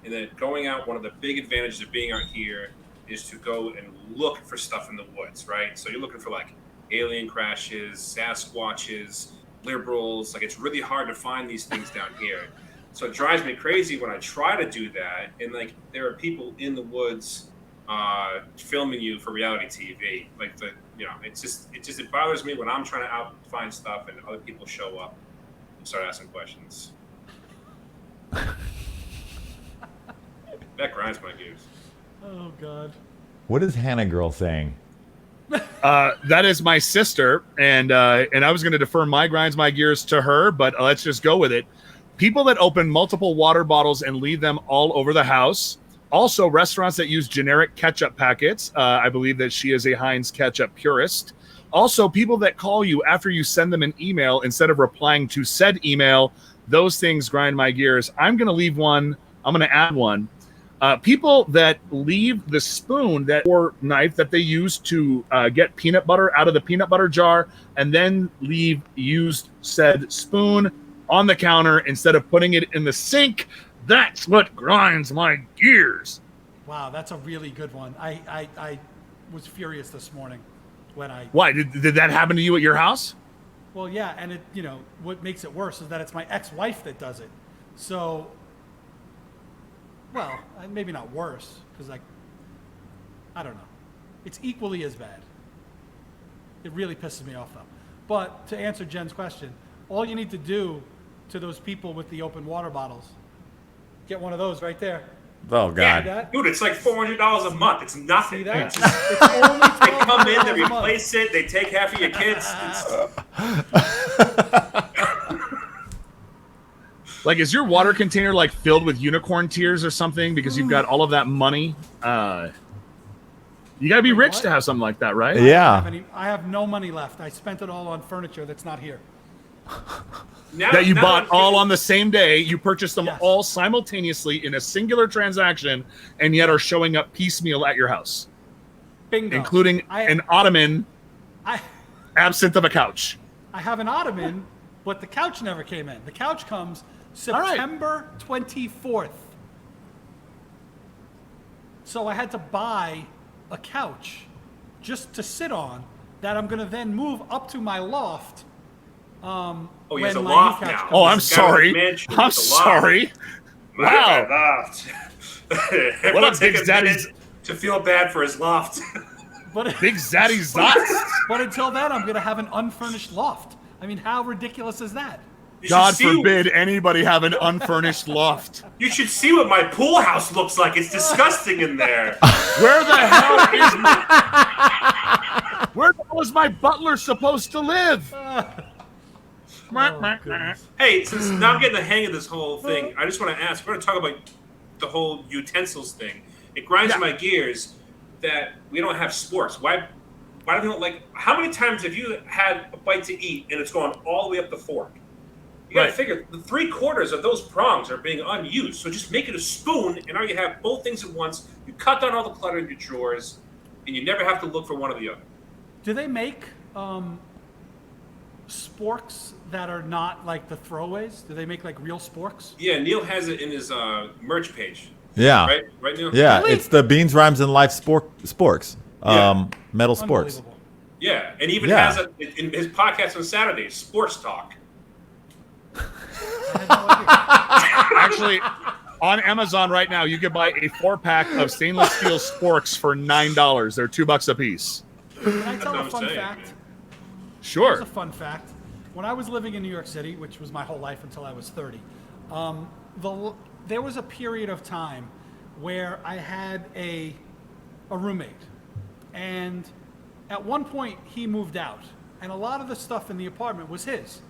And then going out. One of the big advantages of being out here is to go and look for stuff in the woods, right? So you're looking for like alien crashes, Sasquatches, liberals. Like it's really hard to find these things down here. So it drives me crazy when I try to do that, and like there are people in the woods filming you for reality TV. Like it bothers me when I'm trying to out find stuff and other people show up and start asking questions. That grinds my gears. Oh, God. What is Hannah Girl saying? That is my sister, and I was going to defer my grinds my gears to her, but let's just go with it. People that open multiple water bottles and leave them all over the house. Also, restaurants that use generic ketchup packets. I believe that she is a Heinz ketchup purist. Also, people that call you after you send them an email instead of replying to said email. Those things grind my gears. I'm going to leave one. I'm going to add one. People that leave the spoon or knife that they use to get peanut butter out of the peanut butter jar and then leave used said spoon on the counter instead of putting it in the sink. That's what grinds my gears. Wow, that's a really good one. I was furious this morning when I... Why? Did that happen to you at your house? Well, yeah, and what makes it worse is that it's my ex-wife that does it. So, well, maybe not worse, because I don't know. It's equally as bad. It really pisses me off, though. But to answer Jen's question, all you need to do to those people with the open water bottles, get one of those right there. Oh See God. that? Dude, it's like $400 a month. It's nothing. See that? It's just- It's only they come in, they $12 a month. replace it, they take half of your kids. Like, is your water container like filled with unicorn tears or something because you've got all of that money? You got to be rich what? to have something like that, right? Yeah. I have no money left. I spent it all on furniture that's not here. That you bought all on the same day. You purchased them Yes. all simultaneously in a singular transaction, and yet are showing up piecemeal at your house, Bingo. including an ottoman I absent of a couch. have an ottoman, but the couch never came in. The couch comes right. September 24th. So I had to buy a couch just to sit on that I'm going to then move up to my loft. Oh, he has a when my new loft couch now. comes Oh, I'm This guy with a sorry. mansion I'm with a loft. sorry. Wow. Loft. What Everyone up, take Big a Daddy's- minute to feel bad for his loft. But, Big Zaddy Zots. but until then, I'm going to have an unfurnished loft. I mean, how ridiculous is that? God forbid anybody have an unfurnished loft. You should see what my pool house looks like. It's disgusting in there. Where the hell is my butler supposed to live? Hey, since now I'm getting the hang of this whole thing, I just want to ask. We're going to talk about the whole utensils thing. It grinds my gears that we don't have sporks. Why do we don't like? How many times have you had a bite to eat and it's going all the way up the fork? You got to figure the 3/4 of those prongs are being unused. So just make it a spoon, and now you have both things at once. You cut down all the clutter in your drawers, and you never have to look for one or the other. Do they make sporks that are not like the throwaways? Do they make like real sporks? Yeah, Neil has it in his merch page. Yeah. Right, Neil? Yeah, Really? it's the Beans, Rhymes, and Life sporks. Metal sporks. Unbelievable. Yeah, and even has it in his podcast on Saturdays, Sports Talk. I had no idea. Actually, on Amazon right now, you can buy a 4-pack of stainless steel sporks for $9. They're $2 a piece. Can I tell what a I'm fun saying, fact? man. Sure. Here's a fun fact. When I was living in New York City, which was my whole life until I was 30, there was a period of time where I had a roommate. And at one point, he moved out. And a lot of the stuff in the apartment was his.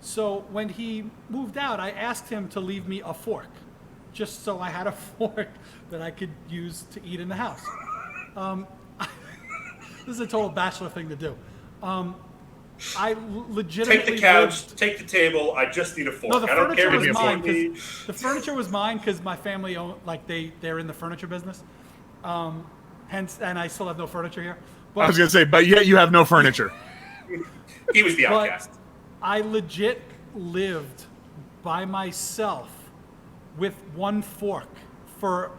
So when he moved out, I asked him to leave me a fork, just so I had a fork that I could use to eat in the house. This is a total bachelor thing to do. I legitimately Take the couch, take the table. I just need a fork. No, the I don't care furniture what was the mine. fork. The furniture was mine because my family owned, like they're in the furniture business. Hence, and I still have no furniture here. But, I was going to say, but yet you have no furniture. He was the but outcast. I legit lived by myself with one fork for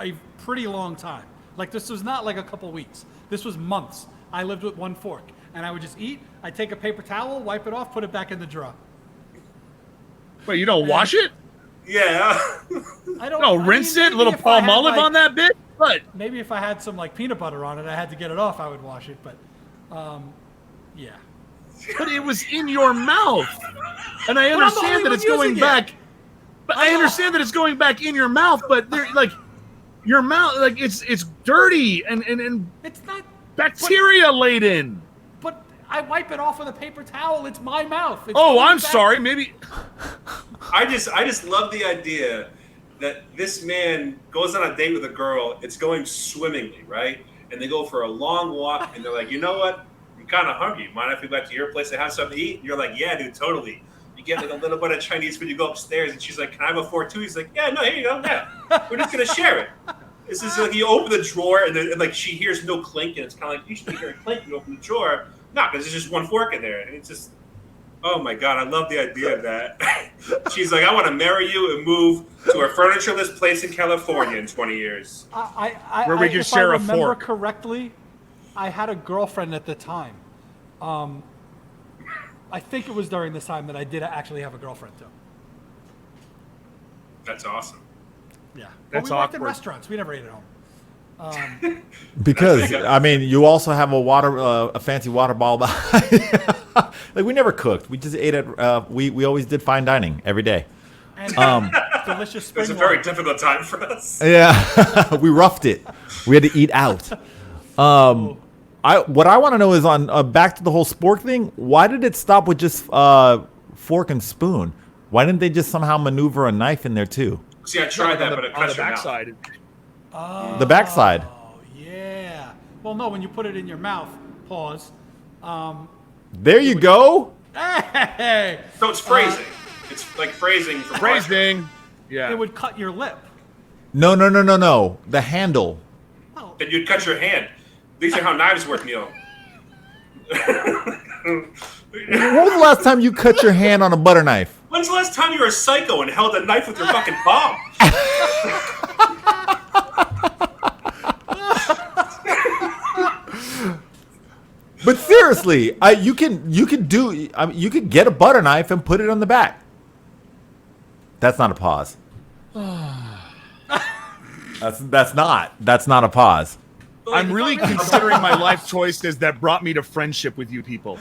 a pretty long time. Like this was not like a couple weeks. This was months. I lived with one fork, and I would just eat. I'd take a paper towel, wipe it off, put it back in the drawer. Wait, you don't wash it? Yeah. I don't. No, I rinse mean, it? Little maybe if I had, palm olive like- on that bit? What? Maybe if I had some like peanut butter on it, I had to get it off, I would wash it. But, yeah. But it was in your mouth. And I I'm the understand only that one it's going using it. back. But I understand that it's going back in your mouth, but there, like, your mouth, like, it's dirty and It's not. bacteria laden. But I wipe it off with a paper towel. It's my mouth. It's Oh, going I'm back- sorry. Maybe. I just love the idea that this man goes on a date with a girl. It's going swimmingly, right? And they go for a long walk, and they're like, you know what? I'm kind of hungry. Mind if we go back to your place and have something to eat? And you're like, yeah, dude, totally. You get like a little bit of Chinese food. You go upstairs, and she's like, can I have a fork too? He's like, yeah, no, here you go. Yeah, we're just gonna share it. This is like you open the drawer, and like she hears no clink, and it's kind of like you should hear a clink. You open the drawer, no, because there's just one fork in there, and it's just. Oh my God, I love the idea of that. She's like, I want to marry you and move to a furnitureless place in California in 20 years. Where we can if share I a remember fork. correctly, I had a girlfriend at the time. I think it was during this time that I did actually have a girlfriend too. That's awesome. Yeah, That's but we worked in awkward. restaurants. We never ate at home. Because I mean, you also have a fancy water ball behind. Like we never cooked. We just ate at. We always did fine dining every day. And delicious It was spring a very water. difficult time for us. Yeah, we roughed it. We had to eat out. What I want to know is on back to the whole spork thing. Why did it stop with just fork and spoon? Why didn't they just somehow maneuver a knife in there too? See, I tried that, but it on the cuts your mouth. backside. The backside. Oh yeah. Well, no, when you put it in your mouth, pause. There you go. Hey, So it's phrasing. It's like phrasing for Phrasing. Yeah. it would cut your lip. No. The handle. Oh, Then you'd cut your hand. These are how knives work, Neil. When was the last time you cut your hand on a butter knife? When's the last time you were a psycho and held a knife with your fucking palm? But seriously, you could get a butter knife and put it on the back. That's not a pause. That's not a pause. I'm really considering my life choices that brought me to friendship with you people.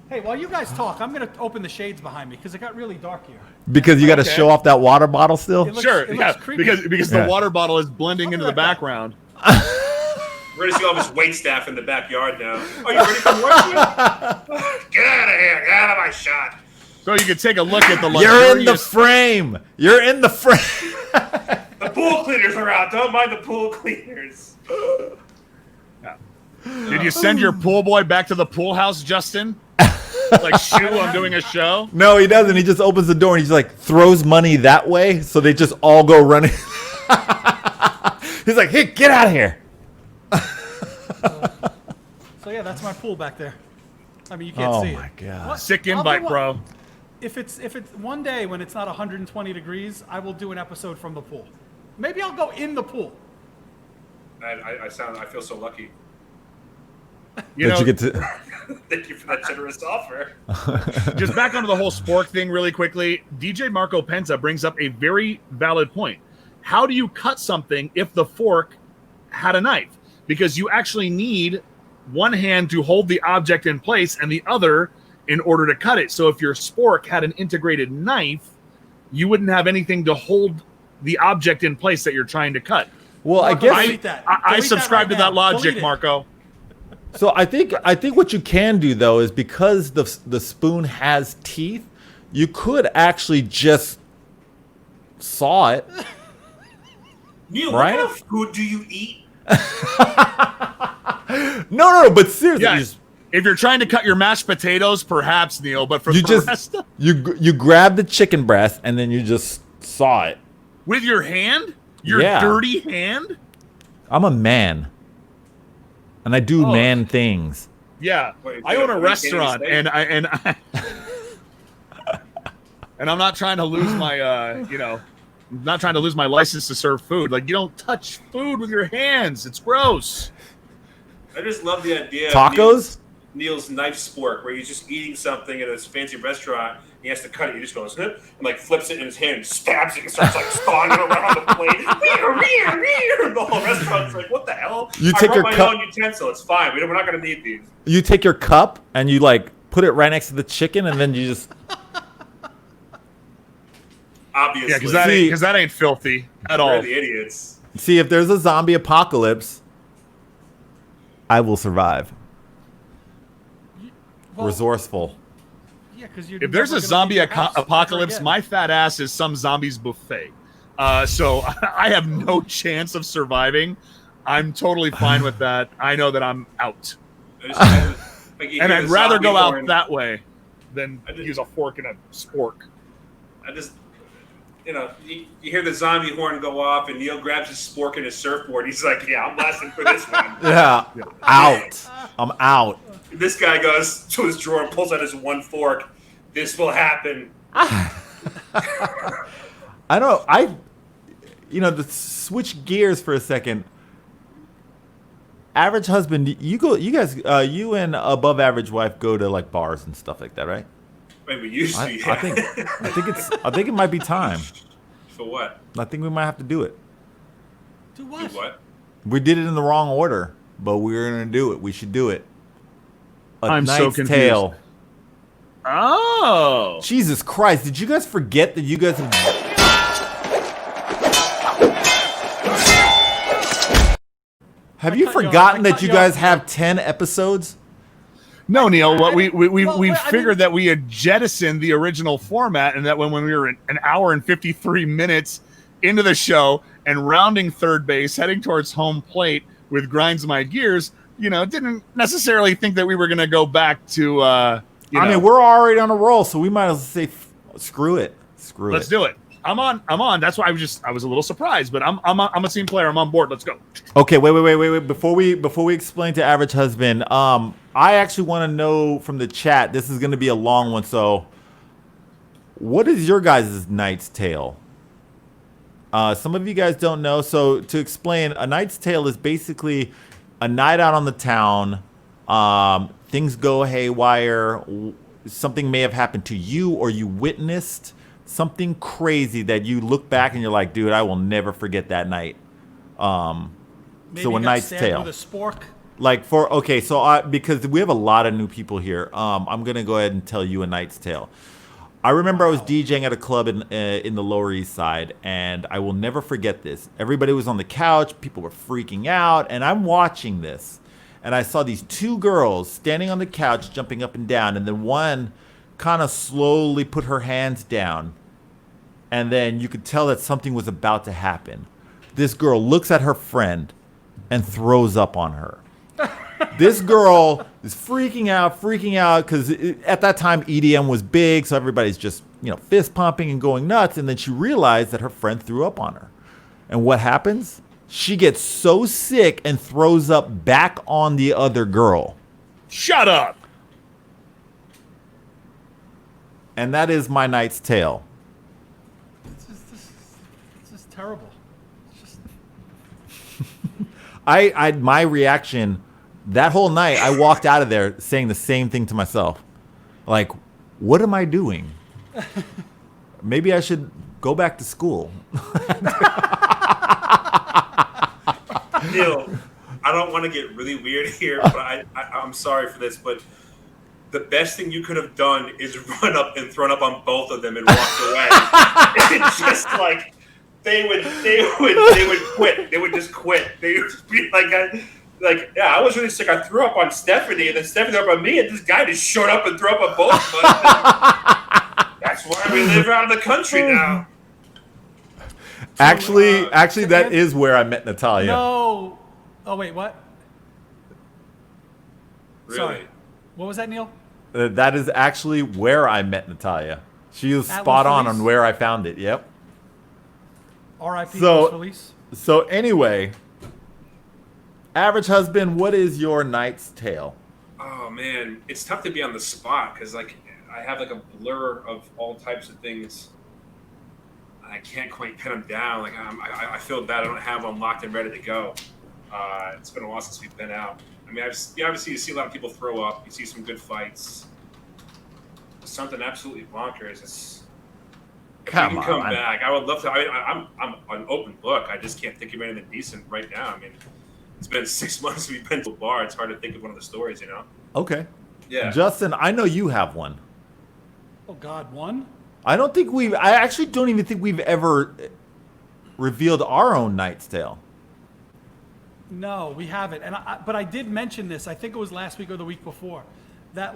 hey, Hey, while you guys talk, I'm gonna open the shades behind me because it got really dark here. Because you got to Okay. show off that water bottle still. It looks- Sure, it looks yeah, creepy. because Yeah. the water bottle is blending into the like that. background. We're gonna see all this wait staff in the backyard now. Oh, you ready for work? Get out of here! Get out of my shot! So you can take a look at the You're in the luxurious. frame. You're in the frame. The pool cleaners are out. Don't mind the pool cleaners. Did you send your pool boy back to the pool house, Justin? Like, shoo, I'm doing a show. No, he doesn't. He just opens the door and he's like throws money that way, so they just all go running. He's like, "Hey, get out of here!" So yeah, that's my pool back there. I mean, you can't Oh see my it. God. What? Sick I'll do invite, one- bro. If it's one day when it's not 120 degrees, I will do an episode from the pool. Maybe I'll go in the pool. I feel so lucky. You That know, you get to. Thank you for that generous offer. just back onto the whole spork thing really quickly. DJ Marco Penza brings up a very valid point. How do you cut something if the fork had a knife? Because you actually need one hand to hold the object in place and the other in order to cut it. So if your spork had an integrated knife, you wouldn't have anything to hold the object in place that you're trying to cut. Well, I Marco, guess delete that. I Delete that subscribe right to that now. logic, Delete it. Marco. so. I think what you can do though is because the spoon has teeth, you could actually just saw it. Neil, Right? what kind of food do you eat? No, but seriously, Yeah. you just- If you're trying to cut your mashed potatoes, perhaps, Neil, but for you the just rest of, you grab the chicken breast and then you just saw it. with your hand? Your Yeah. dirty hand? I'm a man, and I do Oh. man things. Yeah, Wait, I own a what restaurant, can't you and and I'm not trying to lose my, I'm not trying to lose my license to serve food. Like, you don't touch food with your hands; it's gross. I just love the idea. Of Tacos? Neil's knife spork, where he's just eating something at a fancy restaurant. He has to cut it. He just goes and like flips it in his hand, and stabs it, and starts like sawing it around the plate. The whole restaurant's like, "What the hell?" You I take brought your my cup- own utensil. It's fine. We're not going to need these. You take your cup and you like put it right next to the chicken, and then you just Obviously, Yeah, See- because that ain't filthy at all. we're the idiots. see if there's a zombie apocalypse. I will survive. Well, Resourceful. Yeah, because you're. If there's a never gonna zombie leave your house ever apocalypse, again. my fat ass is some zombies buffet. So I have no chance of surviving. I'm totally fine with that. I know that I'm out. Like, you And hear I'd the rather zombie go out horn. that way than I just- use a fork and a spork. I just, you hear the zombie horn go off, and Neil grabs his spork and his surfboard. He's like, "Yeah, I'm lasting for this one." Yeah, out. I'm out. This guy goes to his drawer and pulls out his one fork. This will happen. I don't. To switch gears for a second. Average husband, you guys, you and above average wife go to like bars and stuff like that, right? Wait, we used to. I Yeah. think it might be time. For what? I think we might have to do it. Do Do what? what? We did it in the wrong order, but we're gonna do it. We should do it. A I'm so Knight's confused. Tale. Oh. Jesus Christ! Did you guys forget that you guys have? Have you cut you off. forgotten I that cut you you guys off. have 10 episodes? No, Neil. What we Well, we I figured that we had jettisoned the original format, and that when we were an hour and 53 minutes into the show and rounding third base, heading towards home plate with Grinds My Gears, didn't necessarily think that we were going to go back to. I mean, we're already on a roll, so we might as well say, screw it. Screw let's it. do it. I'm on. That's why I was a little surprised, but I'm a team player. I'm on board. Let's go. Okay, wait. Before we explain to Average Husband, I actually want to know from the chat. This is going to be a long one, so what is your guys' Knight's Tale? Some of you guys don't know. So to explain, a Knight's Tale is basically a night out on the town. Things go haywire. Something may have happened to you, or you witnessed something crazy that you look back and you're like, dude, I will never forget that night. Maybe So a you got Knight's stabbed Tale. with a spork. Like because we have a lot of new people here. I'm gonna go ahead and tell you a Knight's Tale. I remember I was DJing at a club in the Lower East Side, and I will never forget this. Everybody was on the couch, people were freaking out, and I'm watching this, and I saw these two girls standing on the couch, jumping up and down, and then one kind of slowly put her hands down, and then you could tell that something was about to happen. This girl looks at her friend and throws up on her. This girl is freaking out because at that time EDM was big, so everybody's just, fist pumping and going nuts. And then she realized that her friend threw up on her. And what happens? She gets so sick and throws up back on the other girl. Shut up. And that is my Knight's Tale. This is terrible. It's just... My reaction that whole night, I walked out of there saying the same thing to myself. Like, what am I doing? Maybe I should go back to school. Neil, I don't want to get really weird here, but I'm sorry for this, but the best thing you could have done is run up and thrown up on both of them and walked away. It's just like they would quit. They would just quit. They would just be yeah, I was really sick. I threw up on Stephanie, and then Stephanie threw up on me, and this guy just showed up and threw up on both of us. That's why we live out in the country now. Actually, that is where I met Natalia. No. Oh, wait, what? Really? Sorry. What was that, Neil? That is actually where I met Natalia. She was At spot Los on Feliz? where I found it. Yep. R.I.P. So- Feliz. So anyway, Average Husband, what is your Knight's Tale? Oh man, it's tough to be on the spot because I have a blur of all types of things. I can't quite pin them down. I feel bad I don't have one locked and ready to go. It's been a while since we've been out. I mean, obviously you see a lot of people throw up. You see some good fights. Something absolutely bonkers. If we can come back, I would love to. I'm an open book. I just can't think of anything decent right now. I mean, it's been 6 months since we've been to a bar. It's hard to think of one of the stories, Okay. Yeah. Justin, I know you have one. Oh, God, one? I actually don't even think we've ever revealed our own Knight's Tale. No, we haven't. But I did mention this, I think it was last week or the week before, that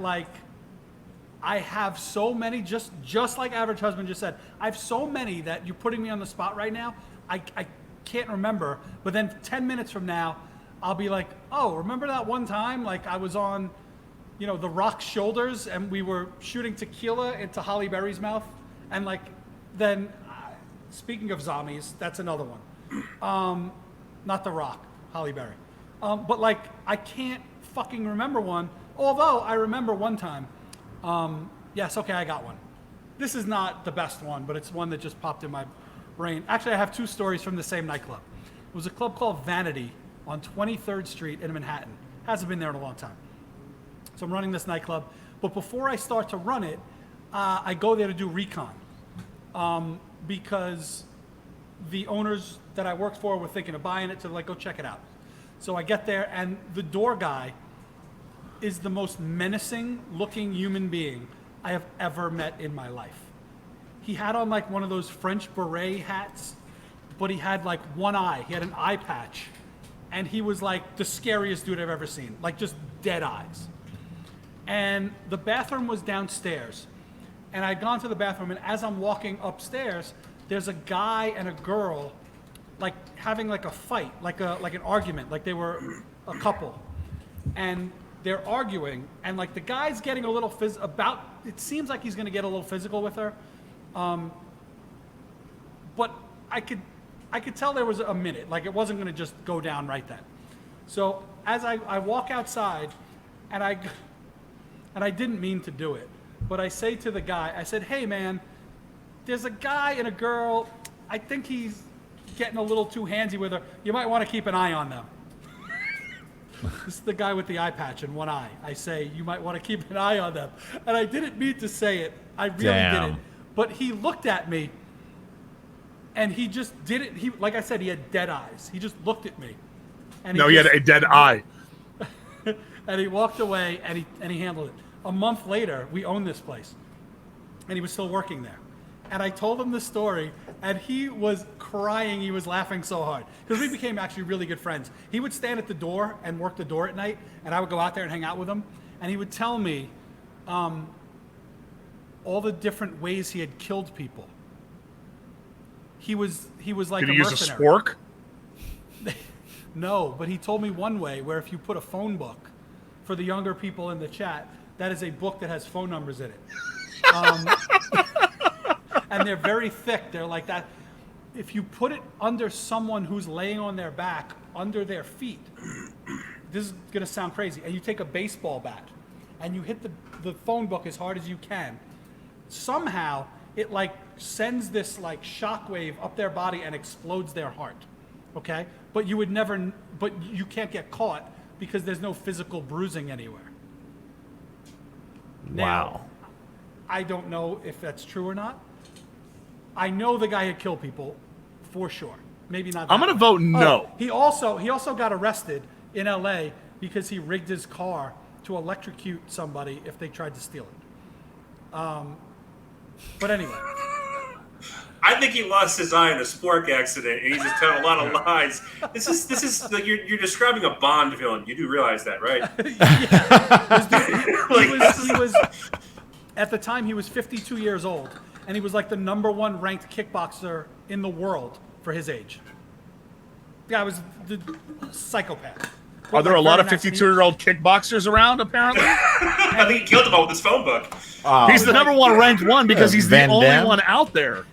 I have so many, just like Average Husband just said, I have so many that you're putting me on the spot right now. I can't remember, but then 10 minutes from now, I'll be like, oh, remember that one time? I was on, the Rock's shoulders and we were shooting tequila into Holly Berry's mouth. And then, speaking of zombies, that's another one. Not The Rock, Holly Berry. But I can't fucking remember one. Although I remember one time. Yes, okay, I got one. This is not the best one, but it's one that just popped in my brain. Actually, I have two stories from the same nightclub. It was a club called Vanity on 23rd Street in Manhattan. Hasn't been there in a long time. So I'm running this nightclub. But before I start to run it, I go there to do recon. Because the owners that I worked for were thinking of buying it to go check it out. So I get there, and the door guy is the most menacing looking human being I have ever met in my life. He had on one of those French beret hats, but he had one eye. He had an eye patch, and he was the scariest dude I've ever seen, just dead eyes. And the bathroom was downstairs, and I'd gone to the bathroom, and as I'm walking upstairs, there's a guy and a girl having a fight, an argument, they were a couple. And they're arguing, and the guy's getting a little it seems like he's going to get a little physical with her. But I could tell there was a minute, it wasn't going to just go down right then. So as I walk outside, and I didn't mean to do it, but I say to the guy, I said, hey man, there's a guy and a girl, I think he's getting a little too handsy with her. You might want to keep an eye on them. This is the guy with the eye patch and one eye. I say, you might want to keep an eye on them. And I didn't mean to say it. I really didn't. But he looked at me, and he just didn't. Like I said, he had dead eyes. He just looked at me. And he had a dead eye. and he walked away, and he handled it. A month later, we owned this place, and he was still working there. And I told him the story, and he was crying. He was laughing so hard because we became actually really good friends. He would stand at the door and work the door at night, and I would go out there and hang out with him. And he would tell me all the different ways he had killed people. He was like Did a he use a mercenary. spork? No, but he told me one way where if you put a phone book, for the younger people in the chat, that is a book that has phone numbers in it. And they're very thick. They're like that. If you put it under someone who's laying on their back, under their feet, this is going to sound crazy, and you take a baseball bat and you hit the phone book as hard as you can, somehow it like sends this like shockwave up their body and explodes their heart. Okay? But you can't get caught because there's no physical bruising anywhere. Wow. Now, I don't know if that's true or not. I know the guy had killed people for sure. Maybe not. I'm going to vote no. He also got arrested in LA because he rigged his car to electrocute somebody if they tried to steal it. But anyway. I think he lost his eye in a spork accident, and he's just telling a lot of lies. This is like you're describing a Bond villain. You do realize that, right? He was at the time he was 52 years old, and he was like the #1 ranked kickboxer in the world for his age. The guy was the psychopath. Are there a lot of 52-year-old kickboxers around, apparently? I think he killed him all with his phone book. He's the #1 ranked one because he's the Van only Damme? one out there.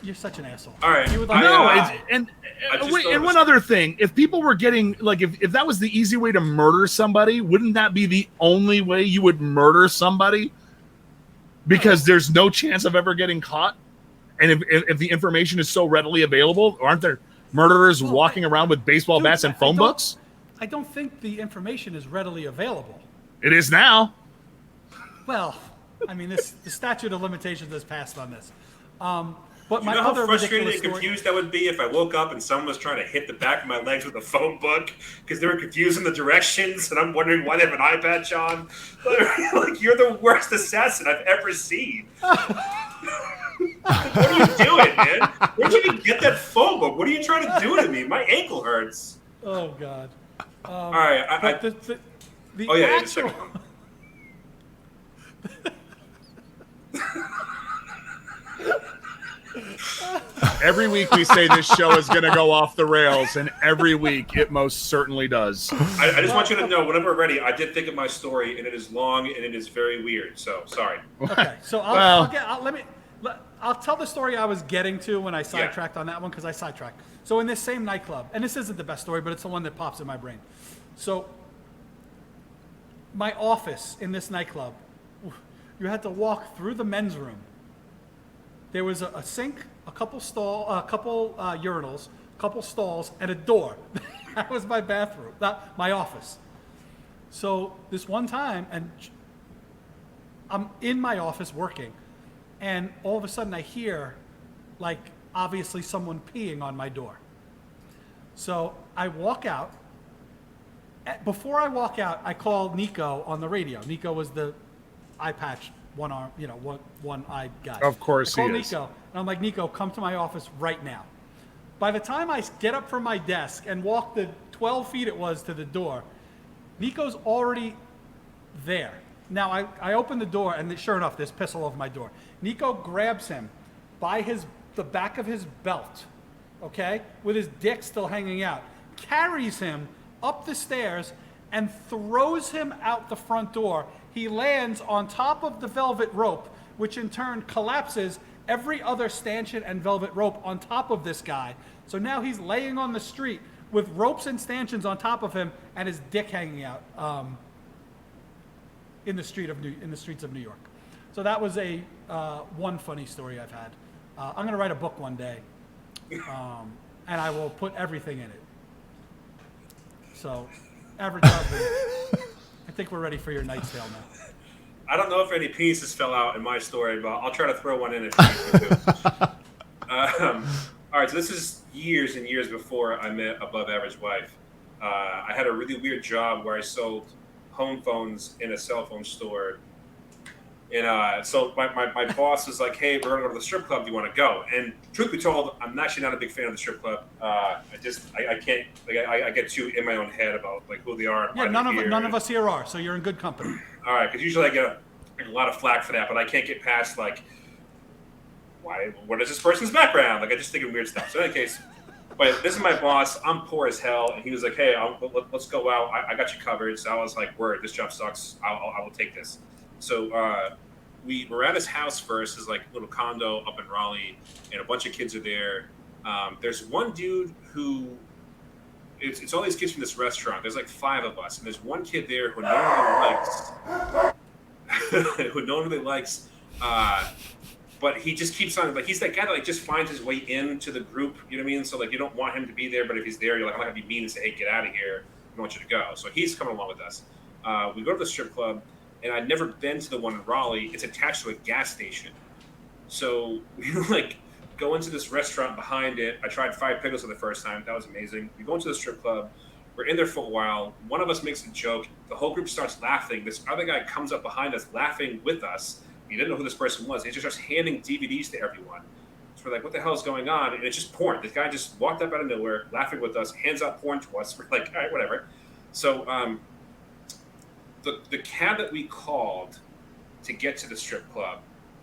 You're such an asshole. All right. You would And I just thought it was- one other thing, if people were getting, like, if that was the easy way to murder somebody, wouldn't that be the only way you would murder somebody? Because there's no chance of ever getting caught? And if the information is so readily available, aren't there murderers walking around with baseball bats and phone books? I don't think the information is readily available. It is now. Well, I mean, the statute of limitations has passed on this. But You my know how other frustrated and ridiculous story. confused I would be if I woke up and someone was trying to hit the back of my legs with a phone book because they were confused in the directions, and I'm wondering why they have an eye patch on. Like, you're the worst assassin I've ever seen. What are you doing, man? Where'd you even get that phone book? What are you trying to do to me? My ankle hurts. Oh God. All right. But the Oh, yeah, yeah, the actual. second one. Every week we say this show is going to go off the rails, and every week it most certainly does. I just want you to know, whenever we're ready, I did think of my story, and it is long and it is very weird. So sorry. Okay, so I'll tell the story I was getting to when I sidetracked on that one because I sidetracked. So in this same nightclub, and this isn't the best story, but it's the one that pops in my brain. So my office in this nightclub, you had to walk through the men's room. There was a sink, a couple urinals, a couple stalls, and a door. That was my bathroom, my office. So this one time, and I'm in my office working, and all of a sudden I hear, like, obviously someone peeing on my door. So I walk out. Before I walk out, I call Nico on the radio. Nico was the eye patch, one arm, one-eyed guy. Of course I call he is. Nico, and I'm like, Nico, come to my office right now. By the time I get up from my desk and walk the 12 feet it was to the door, Nico's already there. Now, I open the door, and sure enough, there's piss all over my door. Nico grabs him by the back of his belt, okay, with his dick still hanging out, carries him up the stairs, and throws him out the front door. He lands on top of the velvet rope, which in turn collapses every other stanchion and velvet rope on top of this guy. So now he's laying on the street with ropes and stanchions on top of him and his dick hanging out in the streets of New York. So that was one funny story I've had. I'm going to write a book one day, and I will put everything in it. So, Average Husband, I think we're ready for your Knight's Tale now. I don't know if any penises fell out in my story, but I'll try to throw one in if you need me to. All right, so this is years and years before I met Above Average Wife. I had a really weird job where I sold home phones in a cell phone store. And so my boss was like, "Hey, we're gonna go to the strip club. Do you want to go?" And truth be told, I'm actually not a big fan of the strip club. I can't I get too in my own head about like who they are. And Yeah, why none they're of here. us here are, so you're in good company. All right, because usually I get a lot of flack for that, but I can't get past like, why? What is this person's background? Like I just think of weird stuff. So in any case, but this is my boss. I'm poor as hell, and he was like, "Hey, let's go out. I got you covered." So I was like, "Word, this job sucks. I will take this." So we were at his house first, his like little condo up in Raleigh, and a bunch of kids are there. There's one dude who it's all these kids from this restaurant. There's like 5 of us, and there's one kid there who no one really likes, who no one really likes. But he just keeps on like he's that guy that like just finds his way into the group. You know what I mean? So like you don't want him to be there, but if he's there, you're like I'm not gonna be mean and say, "Hey, get out of here. I want you to go." So he's coming along with us. We go to the strip club. And I'd never been to the one in Raleigh. It's attached to a gas station. So we like go into this restaurant behind it. I tried 5 pickles for the first time. That was amazing. We go into the strip club. We're in there for a while. One of us makes a joke. The whole group starts laughing. This other guy comes up behind us laughing with us. He didn't know who this person was. He just starts handing DVDs to everyone. So we're like, what the hell is going on? And it's just porn. This guy just walked up out of nowhere, laughing with us, hands out porn to us. We're like, all right, whatever. So the cab that we called to get to the strip club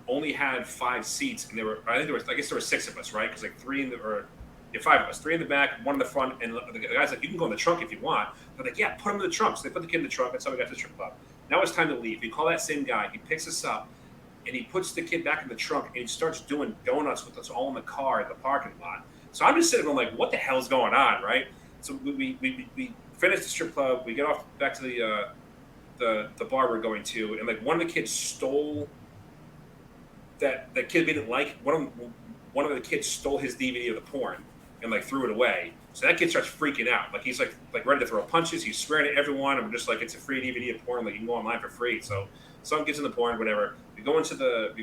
only had 5 seats, and I guess there were 6 of us, right? Because like 5 of us, 3 in the back, 1 in the front, and the guy's like, "You can go in the trunk if you want." They're like, "Yeah, put him in the trunk." So they put the kid in the trunk. That's how we got to the strip club. Now it's time to leave. We call that same guy. He picks us up, and he puts the kid back in the trunk, and he starts doing donuts with us all in the car in the parking lot. So I'm just sitting there like, what the hell's going on, right? So we finish the strip club. We get off back to the bar we're going to, and like one of the kids stole that kid we didn't like. One of the kids stole his DVD of the porn and like threw it away. So that kid starts freaking out. Like he's like ready to throw punches. He's swearing at everyone. I'm just like, it's a free DVD of porn. Like you can go online for free. So someone gives him the porn, whatever. We go into the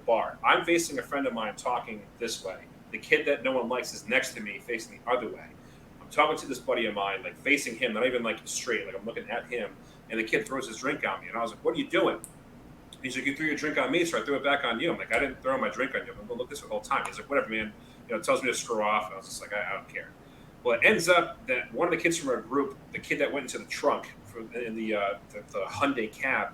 bar. I'm facing a friend of mine talking this way. The kid that no one likes is next to me, facing the other way. I'm talking to this buddy of mine, like facing him, not even like straight. Like I'm looking at him. And the kid throws his drink on me. And I was like, "What are you doing?" He's like, "You threw your drink on me, so I threw it back on you." I'm like, "I didn't throw my drink on you. I'm going to look this the whole time." He's like, "Whatever, man." Tells me to screw off. And I was just like, I don't care. Well, it ends up that one of the kids from our group, the kid that went into the trunk in the Hyundai cab,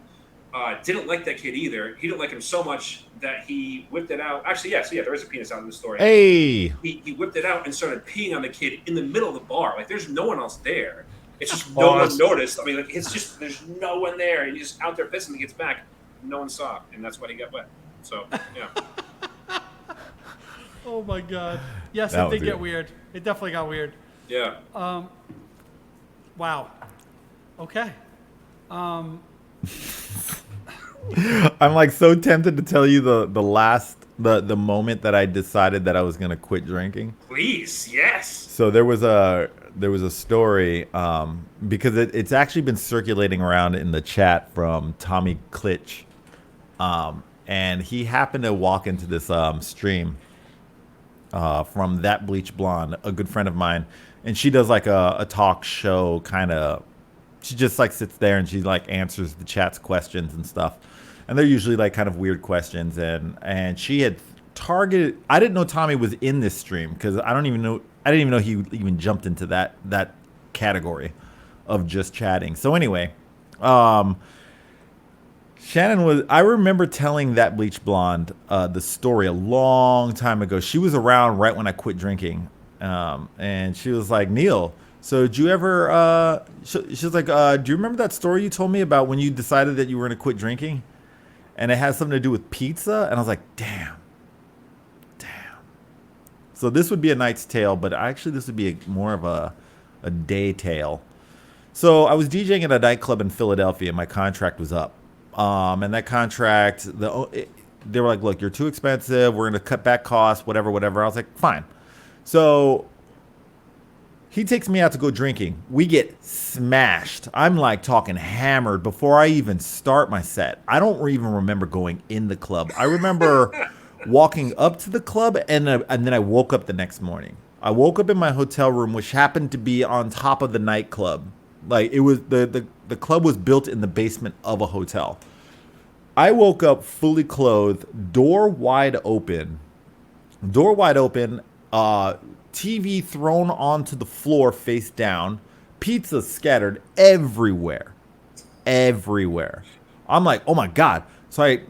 didn't like that kid either. He didn't like him so much that he whipped it out. Actually, yeah, so yeah, there is a penis out in the story. Hey! He whipped it out and started peeing on the kid in the middle of the bar. Like, there's no one else there. It's just no one noticed. I mean, like it's just there's no one there. He's just out there pissing. He gets back, no one saw, and that's why he got wet. So yeah. Oh my God! Yes, That it did was get good. weird. It definitely got weird. Yeah. Wow. Okay. I'm like so tempted to tell you the moment that I decided that I was gonna quit drinking. Please, yes. So there was a story because it's actually been circulating around in the chat from Tommy Klitsch, and he happened to walk into this stream from That Bleach Blonde, a good friend of mine, and she does like a talk show kind of. She just like sits there and she like answers the chat's questions and stuff, and they're usually like kind of weird questions. And she had targeted. I didn't know Tommy was in this stream because I didn't even know he even jumped into that category of just chatting. So anyway, Shannon was. I remember telling That Bleach Blonde the story a long time ago. She was around right when I quit drinking, and she was like, "Neil, so did you ever?" She was like, "Do you remember that story you told me about when you decided that you were going to quit drinking, and it had something to do with pizza?" And I was like, "Damn." So this would be a night's tale, but actually this would be more of a day tale. So I was DJing at a nightclub in Philadelphia. My contract was up. And that contract, they were like, "Look, you're too expensive. We're going to cut back costs, whatever. I was like, fine. So he takes me out to go drinking. We get smashed. I'm like talking hammered before I even start my set. I don't even remember going in the club. I remember walking up to the club and then I woke up the next morning. I woke up in my hotel room, which happened to be on top of the nightclub. Like it was the club was built in the basement of a hotel. I woke up fully clothed, door wide open, TV thrown onto the floor face down, pizza scattered everywhere. I'm like, oh my God. So I,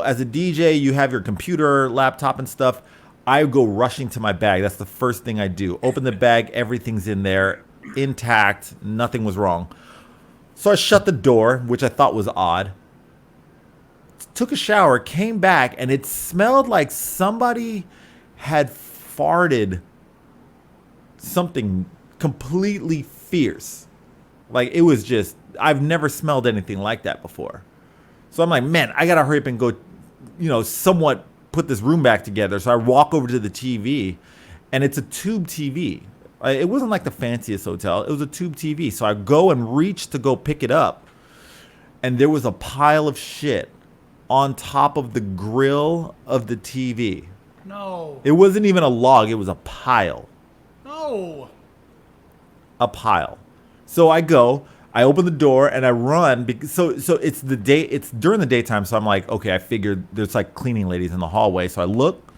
as a DJ, you have your computer, laptop and stuff. I go rushing to my bag. That's the first thing I do. Open the bag, everything's in there, intact, nothing was wrong. So I shut the door, which I thought was odd. Took a shower, came back, and it smelled like somebody had farted something completely fierce. Like it was just, I've never smelled anything like that before. So I'm like, man, I gotta hurry up and go, somewhat put this room back together. So I walk over to the TV, and it's a tube TV. It wasn't like the fanciest hotel. It was a tube TV. So I go and reach to go pick it up, and there was a pile of shit on top of the grill of the TV. No. It wasn't even a log. It was a pile. No. A pile. So I go, I open the door and I run. So it's during the daytime. So I'm like, okay, I figured there's like cleaning ladies in the hallway. So I look,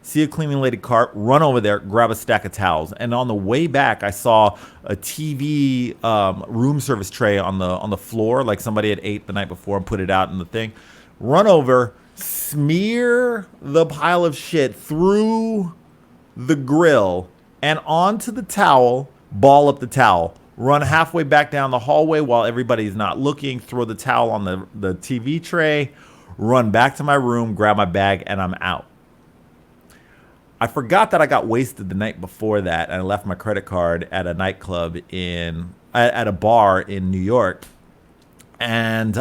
see a cleaning lady cart, run over there, grab a stack of towels. And on the way back, I saw a TV room service tray on the floor, like somebody had ate the night before and put it out in the thing. Run over, smear the pile of shit through the grill and onto the towel, ball up the towel, run halfway back down the hallway while everybody's not looking, throw the towel on the TV tray, run back to my room, grab my bag, and I'm out. I forgot that I got wasted the night before that, and I left my credit card at a nightclub at a bar in New York. And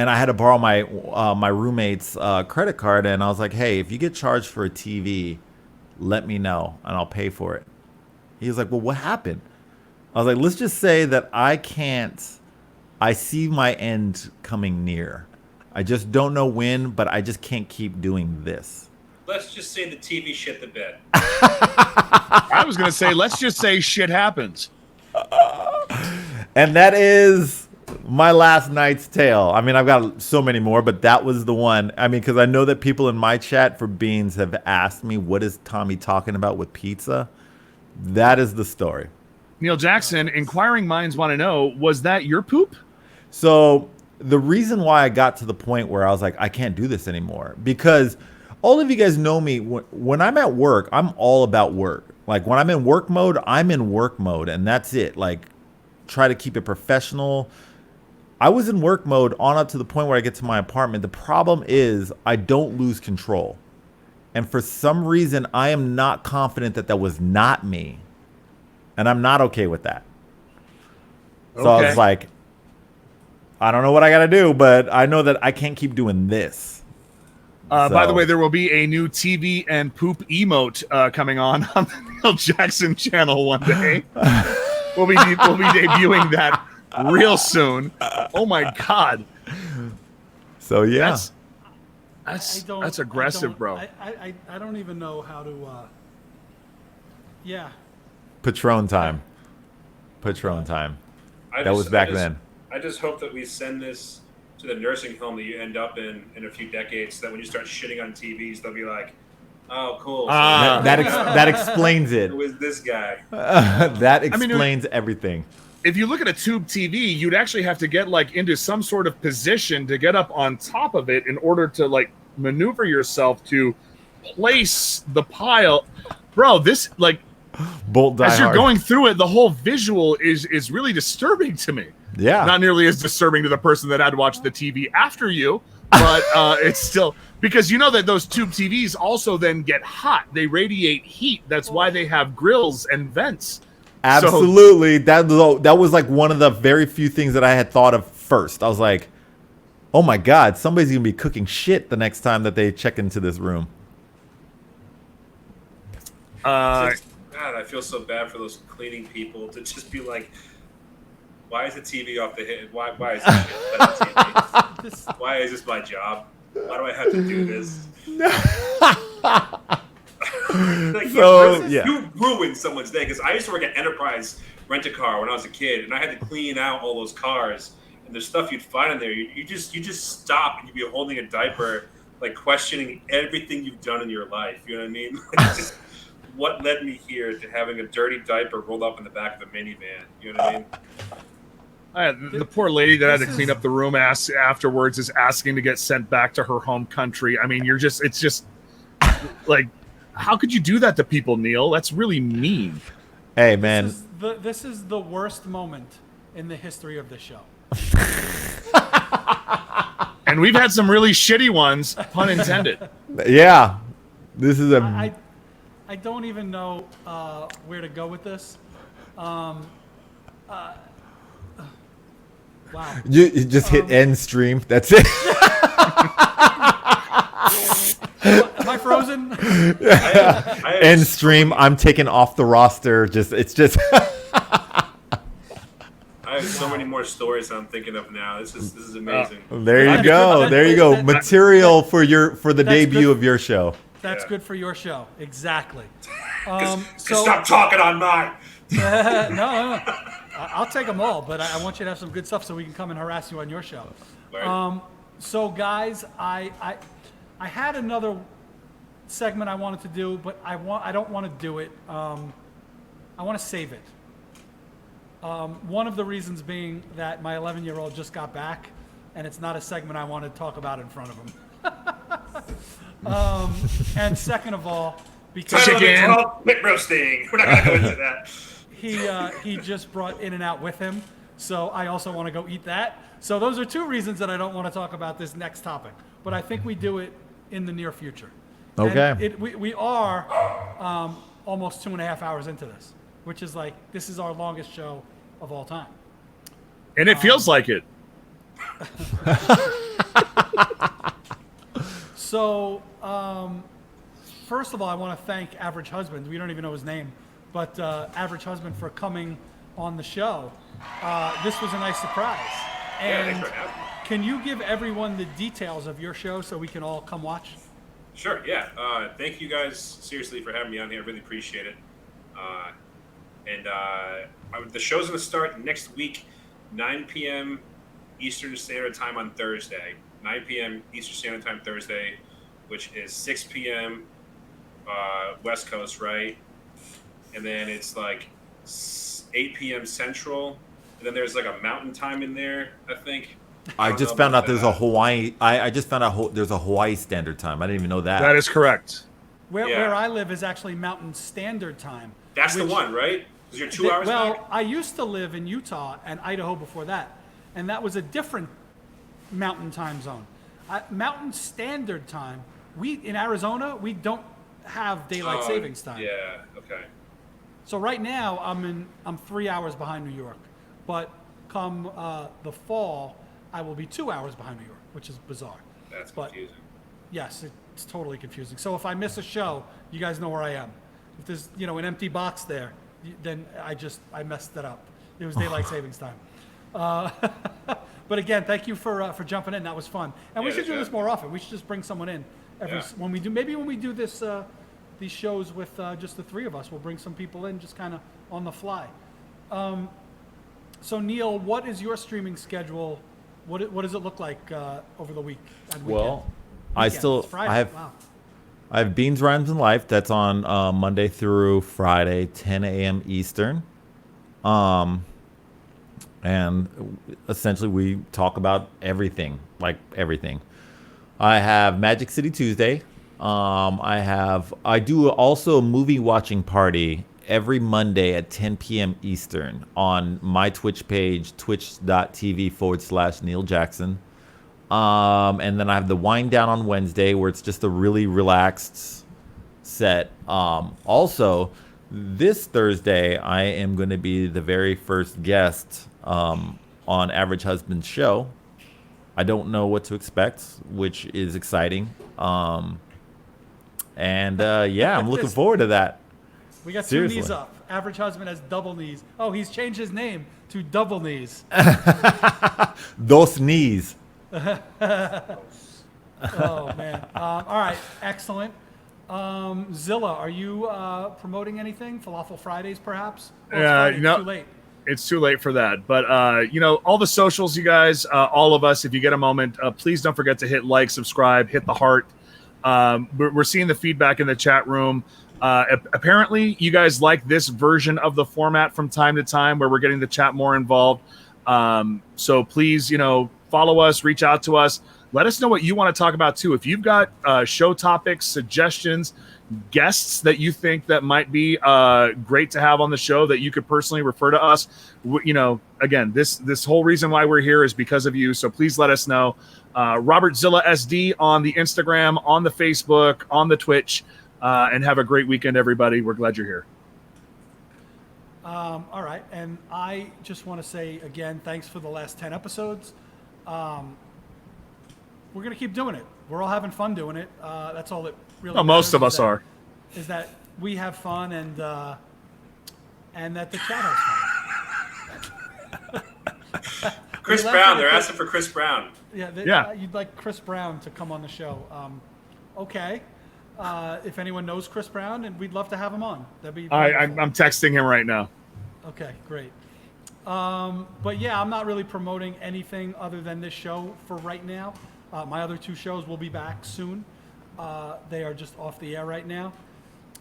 I had to borrow my roommate's credit card, and I was like, hey, if you get charged for a TV, let me know, and I'll pay for it. He was like, well, what happened? I was like, let's just say that I see my end coming near. I just don't know when, but I just can't keep doing this. Let's just say the TV shit the bed. I was going to say, let's just say shit happens. And that is my last night's tale. I mean, I've got so many more, but that was the one. I mean, because I know that people in my chat for Beans have asked me, what is Tommy talking about with pizza? That is the story. Neil Jackson, inquiring minds want to know, was that your poop? So the reason why I got to the point where I was like, I can't do this anymore, because all of you guys know me. When I'm at work, I'm all about work. Like when I'm in work mode, I'm in work mode, and that's it. Like try to keep it professional. I was in work mode on up to the point where I get to my apartment. The problem is I don't lose control. And for some reason, I am not confident that was not me. And I'm not okay with that. So I was like, I don't know what I got to do, but I know that I can't keep doing this. By the way, there will be a new TV and poop emote coming on the Neil Jackson channel one day. We'll be debuting that real soon. Oh my God. So yeah. That's aggressive, bro. I don't even know how to. Yeah. Patron time. That was back then. I just hope that we send this to the nursing home that you end up in a few decades, so that when you start shitting on TVs, they'll be like, oh, cool. So that explains it. Who is this guy? That explains everything. If you look at a tube TV, you'd actually have to get like into some sort of position to get up on top of it in order to like maneuver yourself to place the pile. Bro, this like Bolt die as you're hard. going through it, the whole visual is really disturbing to me. Yeah. Not nearly as disturbing to the person that had watched the TV after you, but it's still because you know that those tube TVs also then get hot. They radiate heat. That's why they have grills and vents. Absolutely. That was like one of the very few things that I had thought of first. I was like, oh my God, somebody's going to be cooking shit the next time that they check into this room. God, I feel so bad for those cleaning people to just be like, why is the TV off the hit? Why is this shit on TV? Why is this my job? Why do I have to do this? Like, So, yeah. you ruined someone's day, because I used to work at Enterprise Rent-A-Car when I was a kid, and I had to clean out all those cars. And there's stuff you'd find in there. You just stop and you'd be holding a diaper, like questioning everything you've done in your life. You know what I mean? Like, just what led me here to having a dirty diaper rolled up in the back of a minivan? You know what I mean? The poor lady that had to clean up the room afterwards is asking to get sent back to her home country. I mean, it's just like, how could you do that to people, Neil? That's really mean. Hey, man. This is the worst moment in the history of this show. And we've had some really shitty ones, pun intended. Yeah. This is I don't even know where to go with this. Wow. You just hit end stream. That's it. Am I frozen? End stream. I'm taken off the roster. It's just. I have so many more stories I'm thinking of now. This is amazing. There you go. There you go. Material for the debut of your show. That's good for your show. Exactly. Stop talking on mine. No. I'll take them all, but I want you to have some good stuff so we can come and harass you on your show. Right. So guys, I had another segment I wanted to do, but I don't want to do it. I want to save it. One of the reasons being that my 11-year-old just got back, and it's not a segment I want to talk about in front of him. And second of all, because lip roasting. We're not going to go into that. He just brought In-N-Out with him, so I also want to go eat that. So those are two reasons that I don't want to talk about this next topic, but I think we do it in the near future. Okay. And we are almost 2.5 hours into this, which is like, this is our longest show of all time. And it feels like it. So, first of all, I want to thank Average Husband. We don't even know his name, but Average Husband for coming on the show. This was a nice surprise. And thanks for having me. can you give everyone the details of your show so we can all come watch? Sure, yeah. Thank you guys seriously for having me on here. I really appreciate it. The show's going to start next week, 9 p.m. Eastern Standard Time on Thursday. 9 p.m. Eastern Standard Time Thursday, which is 6 p.m. West Coast, right? And then it's like 8 p.m. Central. And then there's like a mountain time in there, I think. I just found out there's a Hawaii. I just found out there's a Hawaii Standard Time. I didn't even know that. That is correct. Where I live is actually Mountain Standard Time. That's the one, right? Because you're 2 hours back? Well, I used to live in Utah and Idaho before that, and that was a different mountain time zone. Mountain Standard Time, in Arizona, we don't have daylight savings time. Yeah, okay. So right now, I'm 3 hours behind New York, but come the fall, I will be 2 hours behind New York, which is bizarre. That's confusing. Yes, it's totally confusing. So if I miss a show, you guys know where I am. If there's an empty box there, then I messed it up. It was daylight savings time. But again, thank you for jumping in. That was fun, and we should do this more often. We should just bring someone in when we do this these shows with just the three of us. We'll bring some people in just kind of on the fly. So Neil, what is your streaming schedule? What does it look like over the week and weekend? Well, I have Beans, Rhymes, and Life. That's on Monday through Friday, 10 a.m. Eastern. And essentially we talk about everything, like everything. I have Magic City Tuesday. I do also a movie watching party every Monday at 10 p.m. Eastern on my Twitch page, twitch.tv/Neil Jackson. And then I have the Wind Down on Wednesday, where it's just a really relaxed set. Also, this Thursday, I am going to be the very first guest on Average Husband's show. I don't know what to expect, which is exciting. I'm looking forward to that. We got Seriously. 2 knees up. Average Husband has double knees. Oh, he's changed his name to Double Knees. Those knees. Oh, man. All right. Excellent. Zilla, are you promoting anything? Falafel Fridays, perhaps? Well, Yeah, Friday, it's too late. It's too late for that. But, all the socials, you guys, all of us, if you get a moment, please don't forget to hit like, subscribe, hit the heart. We're seeing the feedback in the chat room. Apparently, you guys like this version of the format from time to time where we're getting the chat more involved. So please, follow us, reach out to us. Let us know what you want to talk about, too. If you've got show topics, suggestions, guests that you think that might be great to have on the show that you could personally refer to us, again, this whole reason why we're here is because of you. So please let us know. Robert Zilla SD on the Instagram, on the Facebook, on the Twitch, and have a great weekend, everybody. We're glad you're here. All right. And I just want to say, again, thanks for the last 10 episodes. We're going to keep doing it. We're all having fun doing it. That's all that really matters. Most of us are. Is that we have fun and that the chat has fun. Chris Brown. They're asking for Chris Brown. Yeah. You'd like Chris Brown to come on the show. Okay. If anyone knows Chris Brown, and we'd love to have him on. That'd be I'm texting him right now. Okay, great. But yeah, I'm not really promoting anything other than this show for right now. My other two shows will be back soon. They are just off the air right now.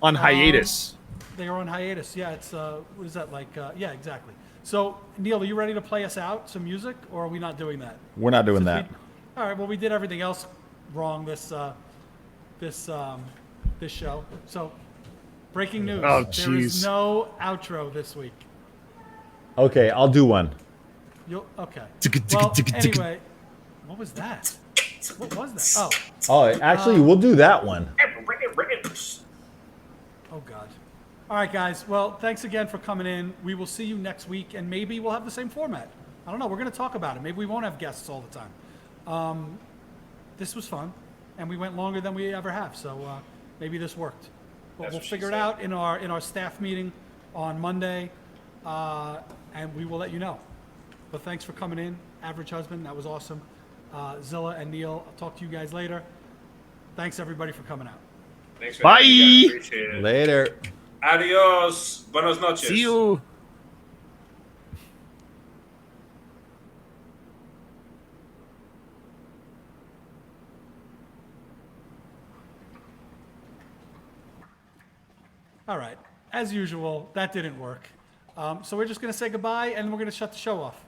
On hiatus. They are on hiatus. Yeah, it's what is that like? Yeah, exactly. So Neil, are you ready to play us out some music, or are we not doing that? We're not doing that. All right. Well, we did everything else wrong this show. So breaking news. Oh, there is no outro this week. Okay, I'll do one. Okay. Well, anyway, what was that? What was that? Oh, actually, we'll do that one. Oh, God. All right, guys. Well, thanks again for coming in. We will see you next week, and maybe we'll have the same format. I don't know. We're going to talk about it. Maybe we won't have guests all the time. This was fun, and we went longer than we ever have, so maybe this worked. But we'll figure it out in our staff meeting on Monday, and we will let you know. But thanks for coming in, Average Husband. That was awesome. Zilla and Neil, I'll talk to you guys later. Thanks, everybody, for coming out. Thanks for Bye. having me, guys. Appreciate it. Later. Adios. Buenos noches. See you. All right. As usual, that didn't work. So we're just going to say goodbye, and we're going to shut the show off.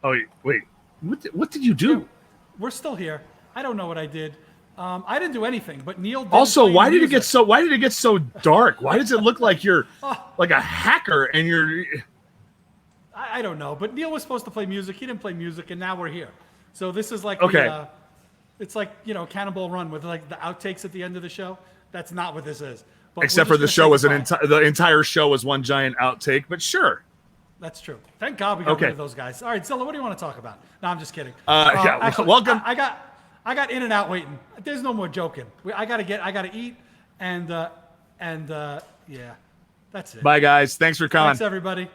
Oh, wait. What did you do? We're still here. I don't know what I did. I didn't do anything, but Neil did. Also, why did it get so dark? Why does it look like you're like a hacker and you're I don't know, but Neil was supposed to play music. He didn't play music, and now we're here. So this is like okay. It's like, Cannonball Run with like the outtakes at the end of the show. That's not what this is. But Except for the show was the entire show was one giant outtake, but sure. That's true. Thank God we got rid of those guys. All right, Zilla, what do you want to talk about? No, I'm just kidding. Actually, welcome. I got In and Out waiting. There's no more joking. I gotta eat, and yeah, that's it. Bye, guys. Thanks for coming. Thanks, everybody.